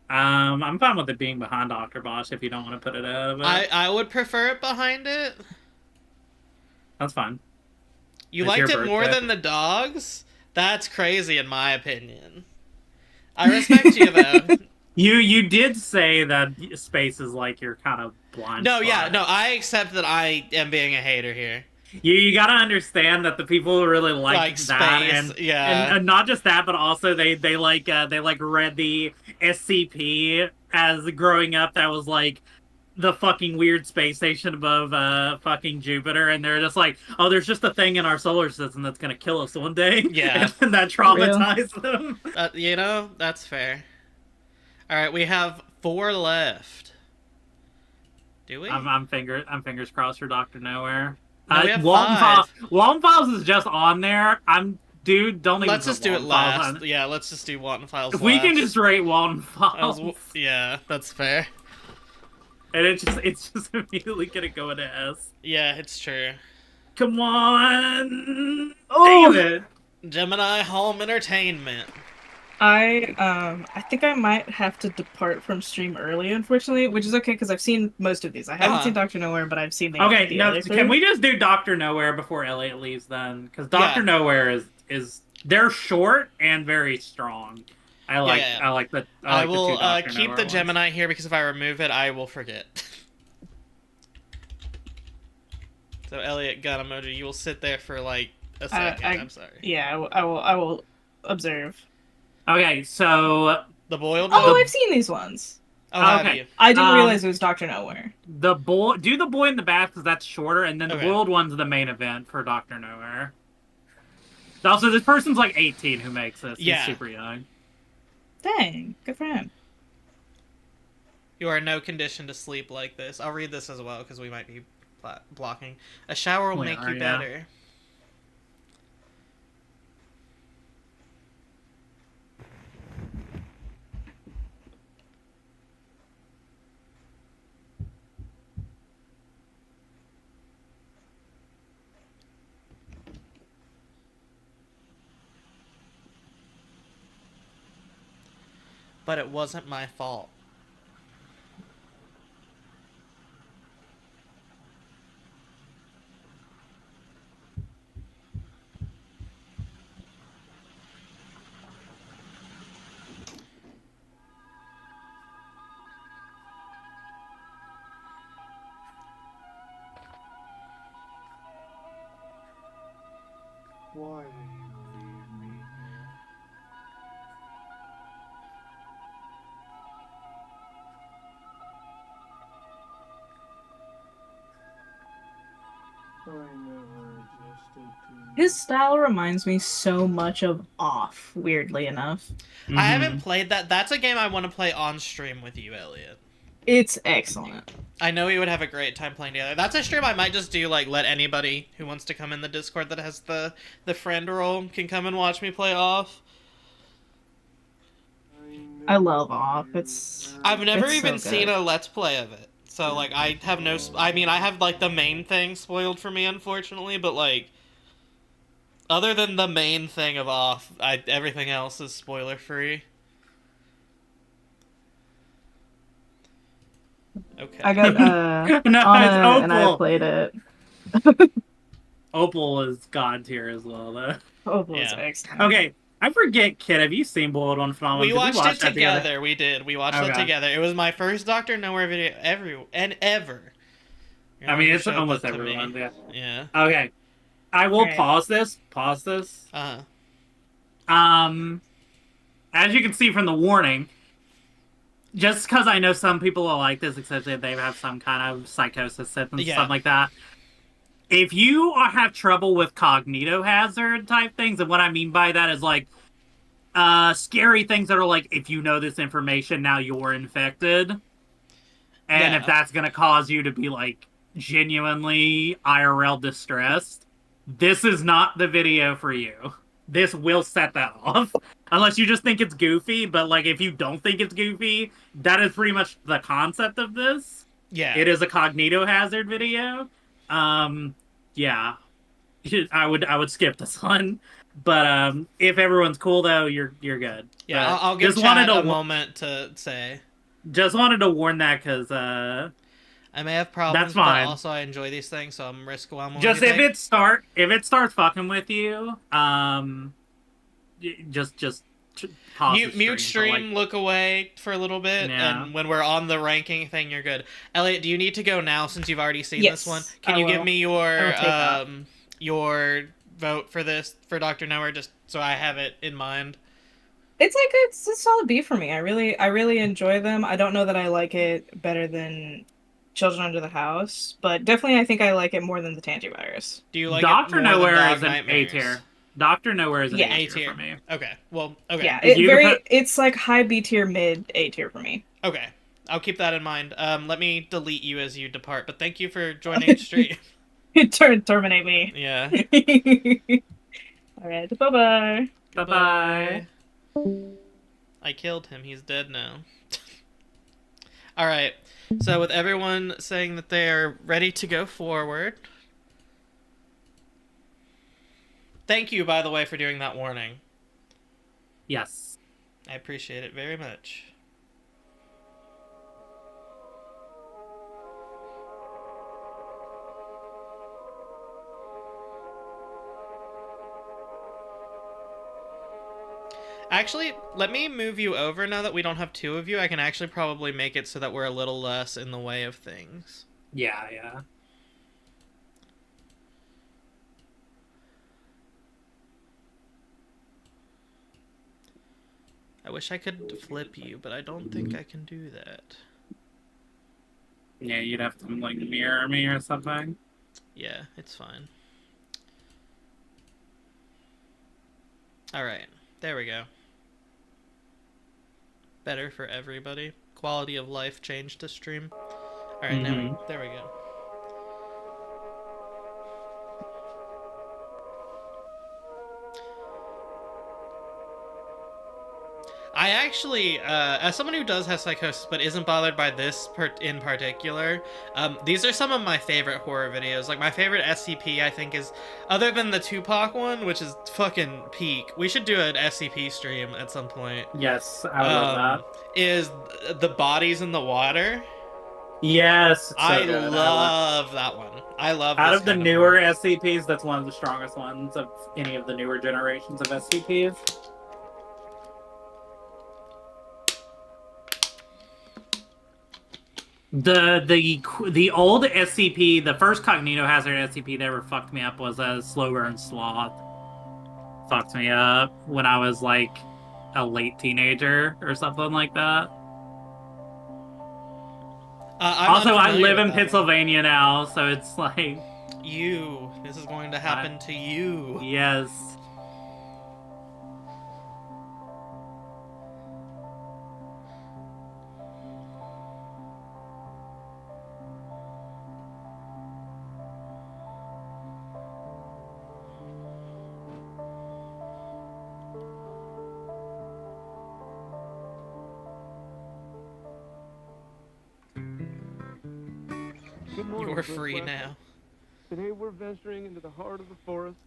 I'm fine with it being behind Dr. Bosch if you don't want to put it out of it. I would prefer it behind it. That's fine. You liked it more than the dogs? That's crazy in my opinion. I respect you though. You did say that space is like your kind of blind spot. Yeah, no, I accept that I am being a hater here. You gotta understand that the people who really like that, space, and not just that, but also they read the SCP as growing up. That was like the fucking weird space station above fucking Jupiter, and they're just like, oh, there's just a thing in our solar system that's gonna kill us one day. Yeah, and that traumatized them. You know, that's fair. All right, we have 4 left. Do we? I'm fingers crossed for Dr. Nowhere. No, we have Walton 5. Walton Files is just on there. Dude, don't even. Let's just do it last. Yeah, let's just do Walton Files. If we can just rate Walton Files. Yeah, that's fair. And it's just immediately gonna go into S. Yeah, it's true. Come on! Oh, damn it! Gemini Home Entertainment. I think I might have to depart from stream early, unfortunately, which is okay because I've seen most of these. I haven't seen Dr. Nowhere, but I've seen the other three. Can we just do Dr. Nowhere before Elliot leaves then? Because Dr. Nowhere is they're short and very strong. I like the. I will the keep the Gemini here because if I remove it, I will forget. So Elliot got emoji. You will sit there for like a second. I'm sorry. Yeah, I will observe. Okay, so the boiled. Oh, I've seen these ones. Oh, okay. I didn't realize it was Dr. Nowhere. Do the boy in the bath because that's shorter, and then the boiled one's the main event for Dr. Nowhere. Also, this person's like 18 who makes this. He's super young. Dang, good for him. You are in no condition to sleep like this. I'll read this as well because we might be blocking. A shower will make you better. But it wasn't my fault. Why did you leave me? His style reminds me so much of Off, weirdly enough. I haven't played that. That's a game I want to play on stream with you, Elliot. It's excellent. I know we would have a great time playing together. That's a stream I might just do, like, let anybody who wants to come in the Discord that has the friend role can come and watch me play Off. I love Off. I've never even so seen a Let's Play of it. So, like, I have no... I mean, I have, like, the main thing spoiled for me, unfortunately, but, like... Other than the main thing of Off, everything else is spoiler-free. Okay. I got Anna and I played it. Opal is god tier as well, though. Opal is Yeah. excellent. Okay, I forget, Kid. Have you seen Boiled on Phenomenon? We Did watched watch it that together. We did. We watched it Okay. together. It was my first Doctor Nowhere video ever. I mean, You it's showed almost that to me. everyone. Yeah. Yeah. Okay. I will Alright. pause this. Pause this. As you can see from the warning, just because I know some people are like this, especially if they have some kind of psychosis and Yeah. stuff like that. If you have trouble with cognitohazard type things, and what I mean by that is like scary things that are like, if you know this information, now you're infected. And if that's going to cause you to be like genuinely IRL distressed, this is not the video for you. This will set that off. Unless you just think it's goofy, but like if you don't think it's goofy, that is pretty much the concept of this. Yeah. It is a cognitohazard video. Yeah. I would skip this one. But if everyone's cool though, you're good. Yeah, But I'll give just Chad wanted a to moment to say. Just wanted to warn that because I may have problems, that's fine. but also I enjoy these things, so I'm risk one. Just if it starts fucking with you, just pause mute stream, look away for a little bit, and when we're on the ranking thing, you're good. Elliot, do you need to go now since you've already seen this one? Can you give me your vote for this for Dr. Nowhere, just so I have it in mind? It's a solid B for me. I really enjoy them. I don't know that I like it better than Children Under the House, but definitely I think I like it more than the Tangivirus. Do you like Dr. it more Nowhere than Dog is an Nightmares? A tier. Dr. Nowhere is an Yeah. A tier for me. Okay. Well, okay. Yeah, it's like high B tier, mid A tier for me. Okay. I'll keep that in mind. Let me delete you as you depart, but thank you for joining the stream. Terminate me. Yeah. Alright, bye-bye. Bye-bye. I killed him. He's dead now. Alright. So with everyone saying that they're ready to go forward... Thank you, by the way, for doing that warning. Yes. I appreciate it very much. Actually, let me move you over now that we don't have two of you. I can actually probably make it so that we're a little less in the way of things. Yeah. I wish I could flip you, but I don't think I can do that. Yeah, you'd have to like mirror me or something. Yeah, it's fine. Alright, there we go. Better for everybody. Quality of life changed to stream. Alright, there we go. I actually, as someone who does have psychosis but isn't bothered by this in particular, these are some of my favorite horror videos. Like, my favorite SCP, I think, is, other than the Tupac one, which is fucking peak, we should do an SCP stream at some point. Yes, I would love that. Is The Bodies in the Water. Yes, I love that one. I love out of the newer SCPs, that's one of the strongest ones of any of the newer generations of SCPs. The old SCP, the first cognitohazard SCP that ever fucked me up was a Slow Burn Sloth. Fucked me up when I was like a late teenager or something like that. Also, I live in Pennsylvania now, so it's like... This is going to happen to you. Yes. You're free now. Today we're venturing into the heart of the forest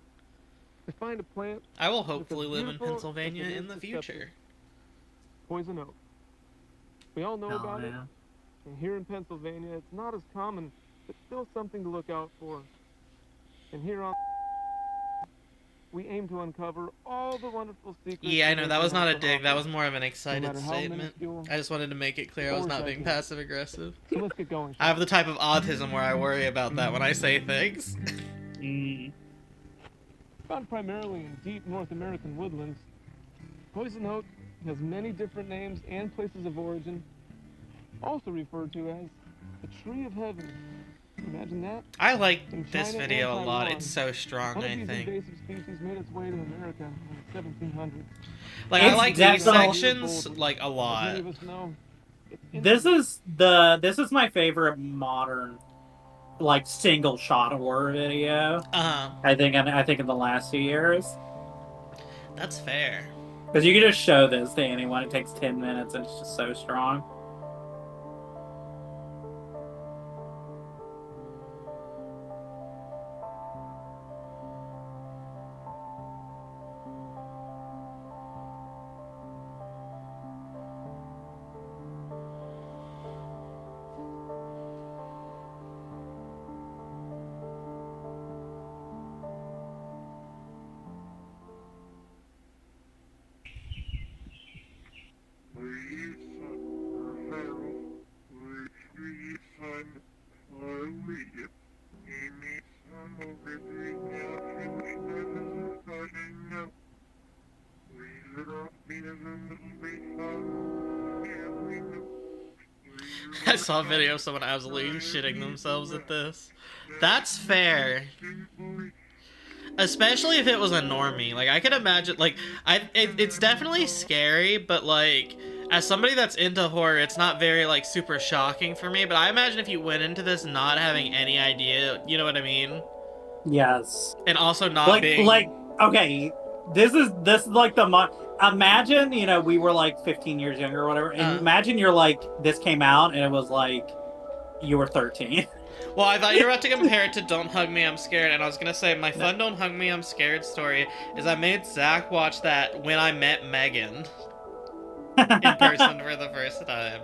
to find a plant. I will hopefully live in Pennsylvania in the future. Poison oak. We all know about it. And here in Pennsylvania, it's not as common, but still something to look out for. And here on we aim to uncover all the wonderful secrets. Yeah, I know, that was not a nature dig. has That to was more of an offer, no excited matter how statement. minuscule I just wanted to make it clear I was or not being gigantic. passive aggressive. So let's get going. I have the type of autism where I worry about that when I say things. Found primarily in deep North American woodlands, poison oak has many different names and places of origin, also referred to as the tree of heaven. Imagine that. I like In this China video a and lot. Taiwan, It's so strong, one of I these think. invasive species made its way to America in the 1700s. Like, I like these sections, like, a lot. As many of us know, This is my favorite modern, like, single shot horror video. I think in the last few years. That's fair. Because you can just show this to anyone. It takes 10 minutes and it's just so strong. I saw a video of someone absolutely shitting themselves at this. That's fair. Especially if it was a normie. Like, I could imagine, like, it's definitely scary, but, like, as somebody that's into horror, it's not very, like, super shocking for me, but I imagine if you went into this not having any idea, you know what I mean? Yes. And also not being... okay, this is like imagine, we were like 15 years younger or whatever, and imagine you're like, this came out and it was like, you were 13. Well, I thought you were about to compare it to Don't Hug Me, I'm Scared, and I was gonna say, my fun Don't Hug Me, I'm Scared story is I made Zach watch that when I met Megan in person for the first time.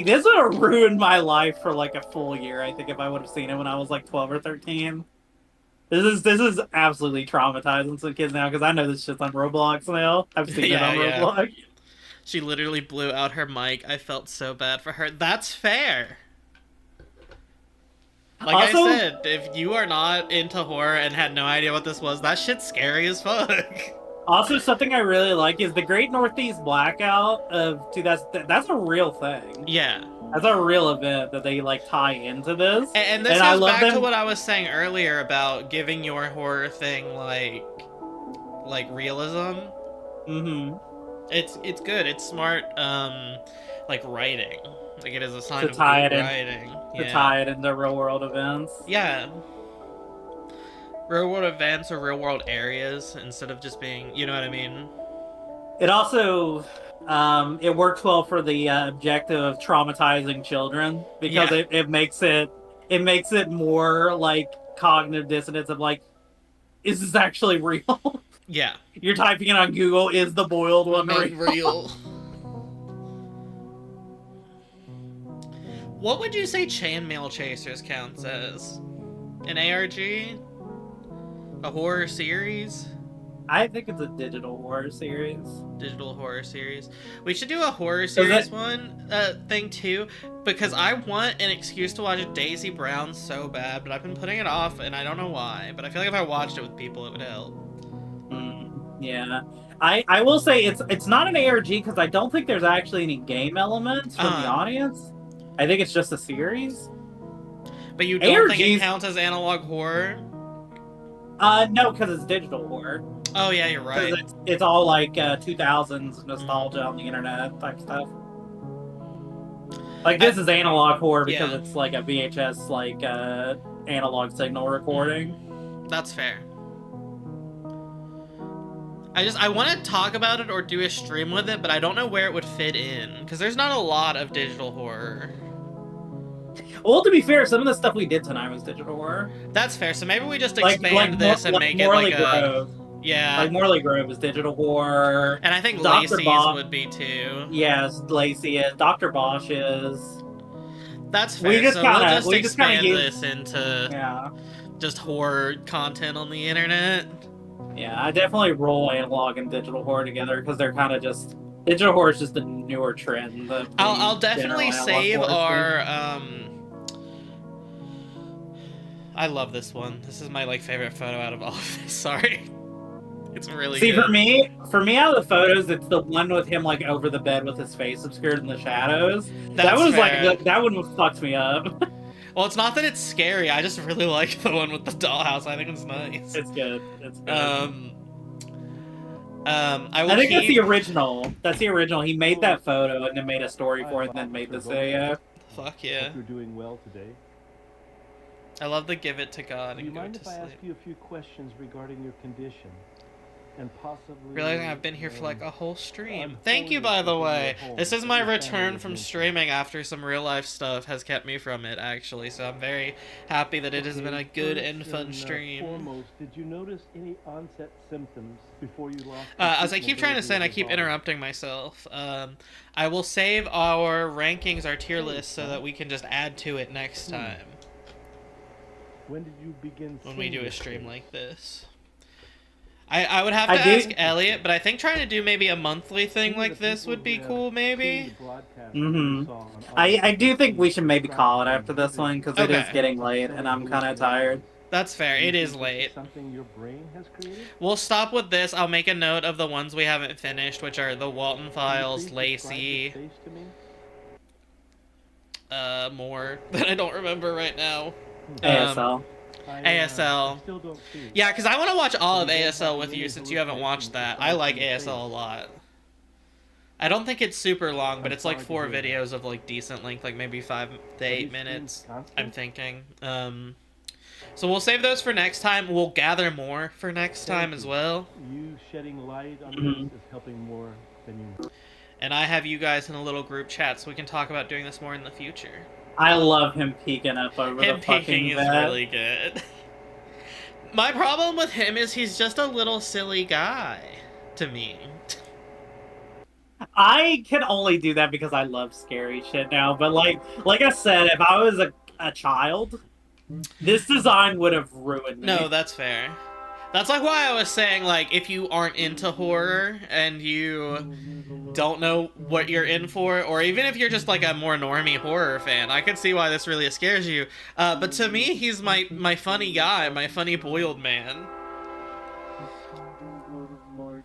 This would have ruined my life for like a full year, I think, if I would have seen it when I was like 12 or 13. This is absolutely traumatizing some kids now, because I know this shit's on Roblox now. I've seen it on Roblox. She literally blew out her mic. I felt so bad for her. That's fair. Like also, I said, if you are not into horror and had no idea what this was, that shit's scary as fuck. Also, something I really like is the Great Northeast Blackout of 2000. That's a real thing. Yeah. That's a real event that they, like, tie into this. And this goes back to what I was saying earlier about giving your horror thing, like realism. Mm-hmm. It's good. It's smart, like, writing. Like, it is a sign of good writing. To tie it into real-world events. Yeah. Real-world events or real-world areas instead of just being, you know what I mean? It also... it works well for the objective of traumatizing children, because it makes it more like cognitive dissonance of like, is this actually real? Yeah. You're typing it on Google, is the boiled one real? What would you say Chainmail Chasers counts as? An ARG? A horror series? I think it's a digital horror series. Digital horror series. We should do a horror series thing too, because I want an excuse to watch Daisy Brown so bad, but I've been putting it off, and I don't know why. But I feel like if I watched it with people, it would help. Yeah. I will say it's not an ARG because I don't think there's actually any game elements from the audience. I think it's just a series. But you don't think it counts as analog horror? No, because it's digital horror. Oh yeah, you're right. It's all like 2000s nostalgia on the internet type stuff. Like this is analog horror because it's like a VHS like analog signal recording. That's fair. I want to talk about it or do a stream with it, but I don't know where it would fit in because there's not a lot of digital horror. Well, to be fair, some of the stuff we did tonight was digital horror. That's fair. So maybe we just expand this and make it like Grove. Yeah. Like Morley Grove is digital horror. And I think Dr. Lacey's would be too. Yes, Lacey is. Dr. Bosch is. That's fair. We'll just expand this into just horror content on the internet. Yeah, I definitely roll analog and digital horror together because they're kind of just digital horror is just a newer trend. I'll definitely save our. I love this one. This is my like favorite photo out of all of this. Sorry, it's really See, good. for me, out of the photos, it's the one with him like over the bed with his face obscured in the shadows. That was fair. like that one fucked me up. Well, it's not that it's scary. I just really like the one with the dollhouse. I think it's nice. It's good. It's good. I think that's the original. That's the original. He made that photo and then made a story for it and then made this video. Fuck yeah. Hope you're doing well today. I love the give it to God Do you and go mind to if I sleep. ask you a few questions regarding your condition? And possibly... Realizing I've been here for like a whole stream. Thank you, by the way. This is my return from streaming after some real life stuff has kept me from it, actually. So I'm very happy that it has been a good and fun stream. Foremost, did you notice any onset symptoms before you lost... As I keep trying to say, and I keep interrupting myself, I will save our rankings, our tier list, so that we can just add to it next time. When did you begin when we do a stream like this? I would have to ask Elliot, but I think trying to do maybe a monthly thing like this would be cool, maybe? I do think we should maybe call it after this one, because it is getting late, and I'm kind of tired. That's fair, it is late. Something your brain has created? We'll stop with this. I'll make a note of the ones we haven't finished, which are the Walton Files, Lacey... more that I don't remember right now. ASL. ASL. Yeah, because I want to watch all of ASL with you since you haven't watched that. I like ASL a lot. I don't think it's super long, but it's like 4 videos of like decent length, like maybe 5 to 8 minutes, I'm thinking. So we'll save those for next time. We'll gather more for next time as well. You shedding light on this is helping more than you... And I have you guys in a little group chat so we can talk about doing this more in the future. I love him peeking up over the fucking is bed. really good. My problem with him is he's just a little silly guy to me. I can only do that because I love scary shit now. But like I said, if I was a child, this design would have ruined me. No, that's fair. That's like why I was saying, like, if you aren't into horror and you don't know what you're in for, or even if you're just like a more normie horror fan, I can see why this really scares you. But to me, he's my funny guy, my funny boiled man.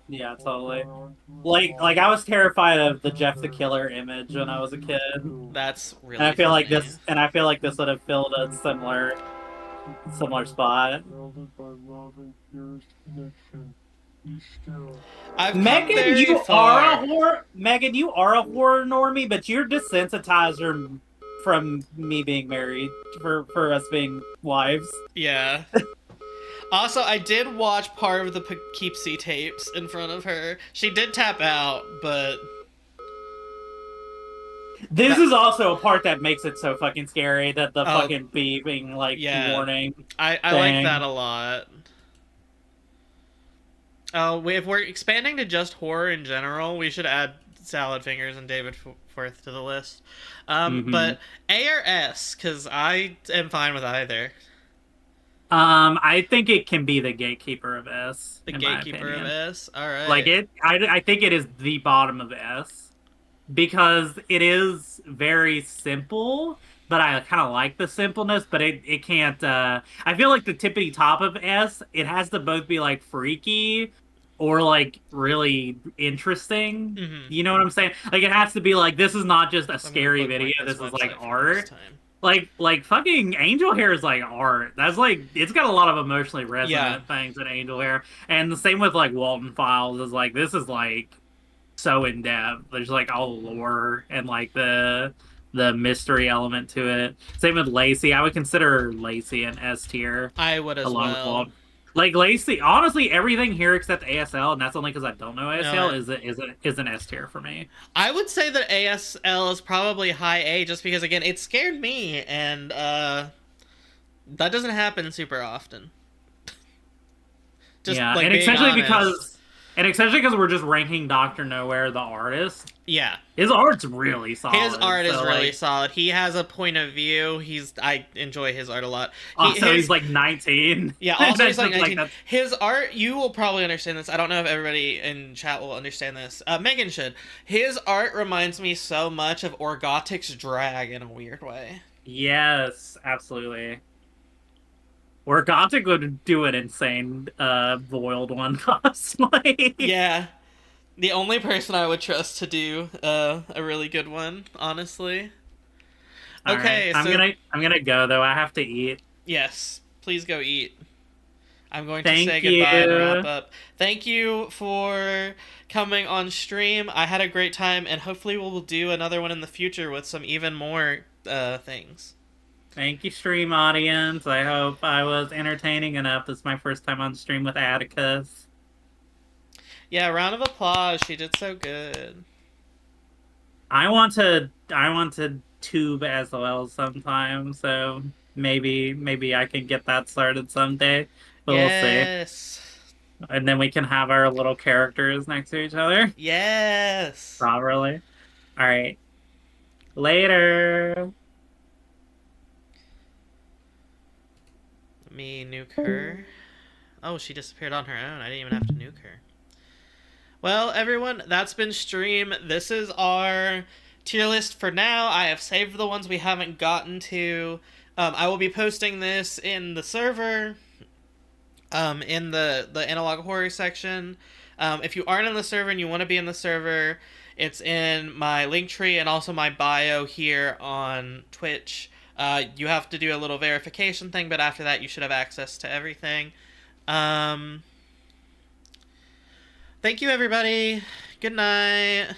Yeah, totally. Like I was terrified of the Jeff the Killer image when I was a kid. That's really. And I feel like this, would have filled a similar spot. Megan, you are a horror normie, but you're desensitized from me being married for us being wives. Yeah. Also, I did watch part of the Poughkeepsie tapes in front of her. She did tap out, but... This is also a part that makes it so fucking scary, that the fucking beeping, like, warning I like that a lot. If we're expanding to just horror in general, we should add Salad Fingers and David Firth to the list. But A or S, because I am fine with either. I think it can be the gatekeeper of S. The gatekeeper of S? Alright. Like, I think it is the bottom of S. Because it is very simple, but I kind of like the simpleness, but it can't... I feel like the tippity top of S, it has to both be, like, freaky or, like, really interesting. You know what I'm saying? Like, it has to be, like, this is not just a scary video, this is, like, art. Like fucking Angel Hair is like art. That's like, it's got a lot of emotionally resonant things in Angel Hair. And the same with like Walton Files is like, this is like so in depth. There's like all the lore and like the mystery element to it. Same with Lacey. I would consider Lacey an S tier. I would as well. Like Lacey, honestly, everything here except ASL, and that's only because I don't know ASL, is an S tier for me. I would say that ASL is probably high A, just because again it scared me, and that doesn't happen super often. Just, yeah, like, and essentially because And especially because we're just ranking Dr. Nowhere the artist. Yeah. His art's really solid. His art is so, really like, solid. He has a point of view. I enjoy his art a lot. Also, he's like 19. Yeah, also he's like That's 19. that's- His art, you will probably understand this. I don't know if everybody in chat will understand this. Megan should. His art reminds me so much of Orgotic's Drag in a weird way. Yes, absolutely. Or Gothic would do an insane boiled one cosplay. Yeah. The only person I would trust to do a really good one, honestly. Okay, All right. so I'm gonna go though. I have to eat. yes, please go eat. I'm going to Thank say goodbye and you. wrap up. Thank you for coming on stream. I had a great time, and hopefully we'll do another one in the future with some even more things. Thank you, stream audience. I hope I was entertaining enough. This is my first time on stream with Atticus. Yeah, round of applause. She did so good. I want to tube as well sometime, so maybe I can get that started someday. But Yes. we'll see. And then we can have our little characters next to each other. Yes. Properly. All right. Later. Let me nuke her. Oh, she disappeared on her own. I didn't even have to nuke her. Well, everyone, that's been stream. This is our tier list for now. I have saved the ones we haven't gotten to. I will be posting this in the server, in the analog horror section. If you aren't in the server and you want to be in the server, it's in my link tree and also my bio here on Twitch. You have to do a little verification thing, but after that you should have access to everything. Thank you, everybody. Good night.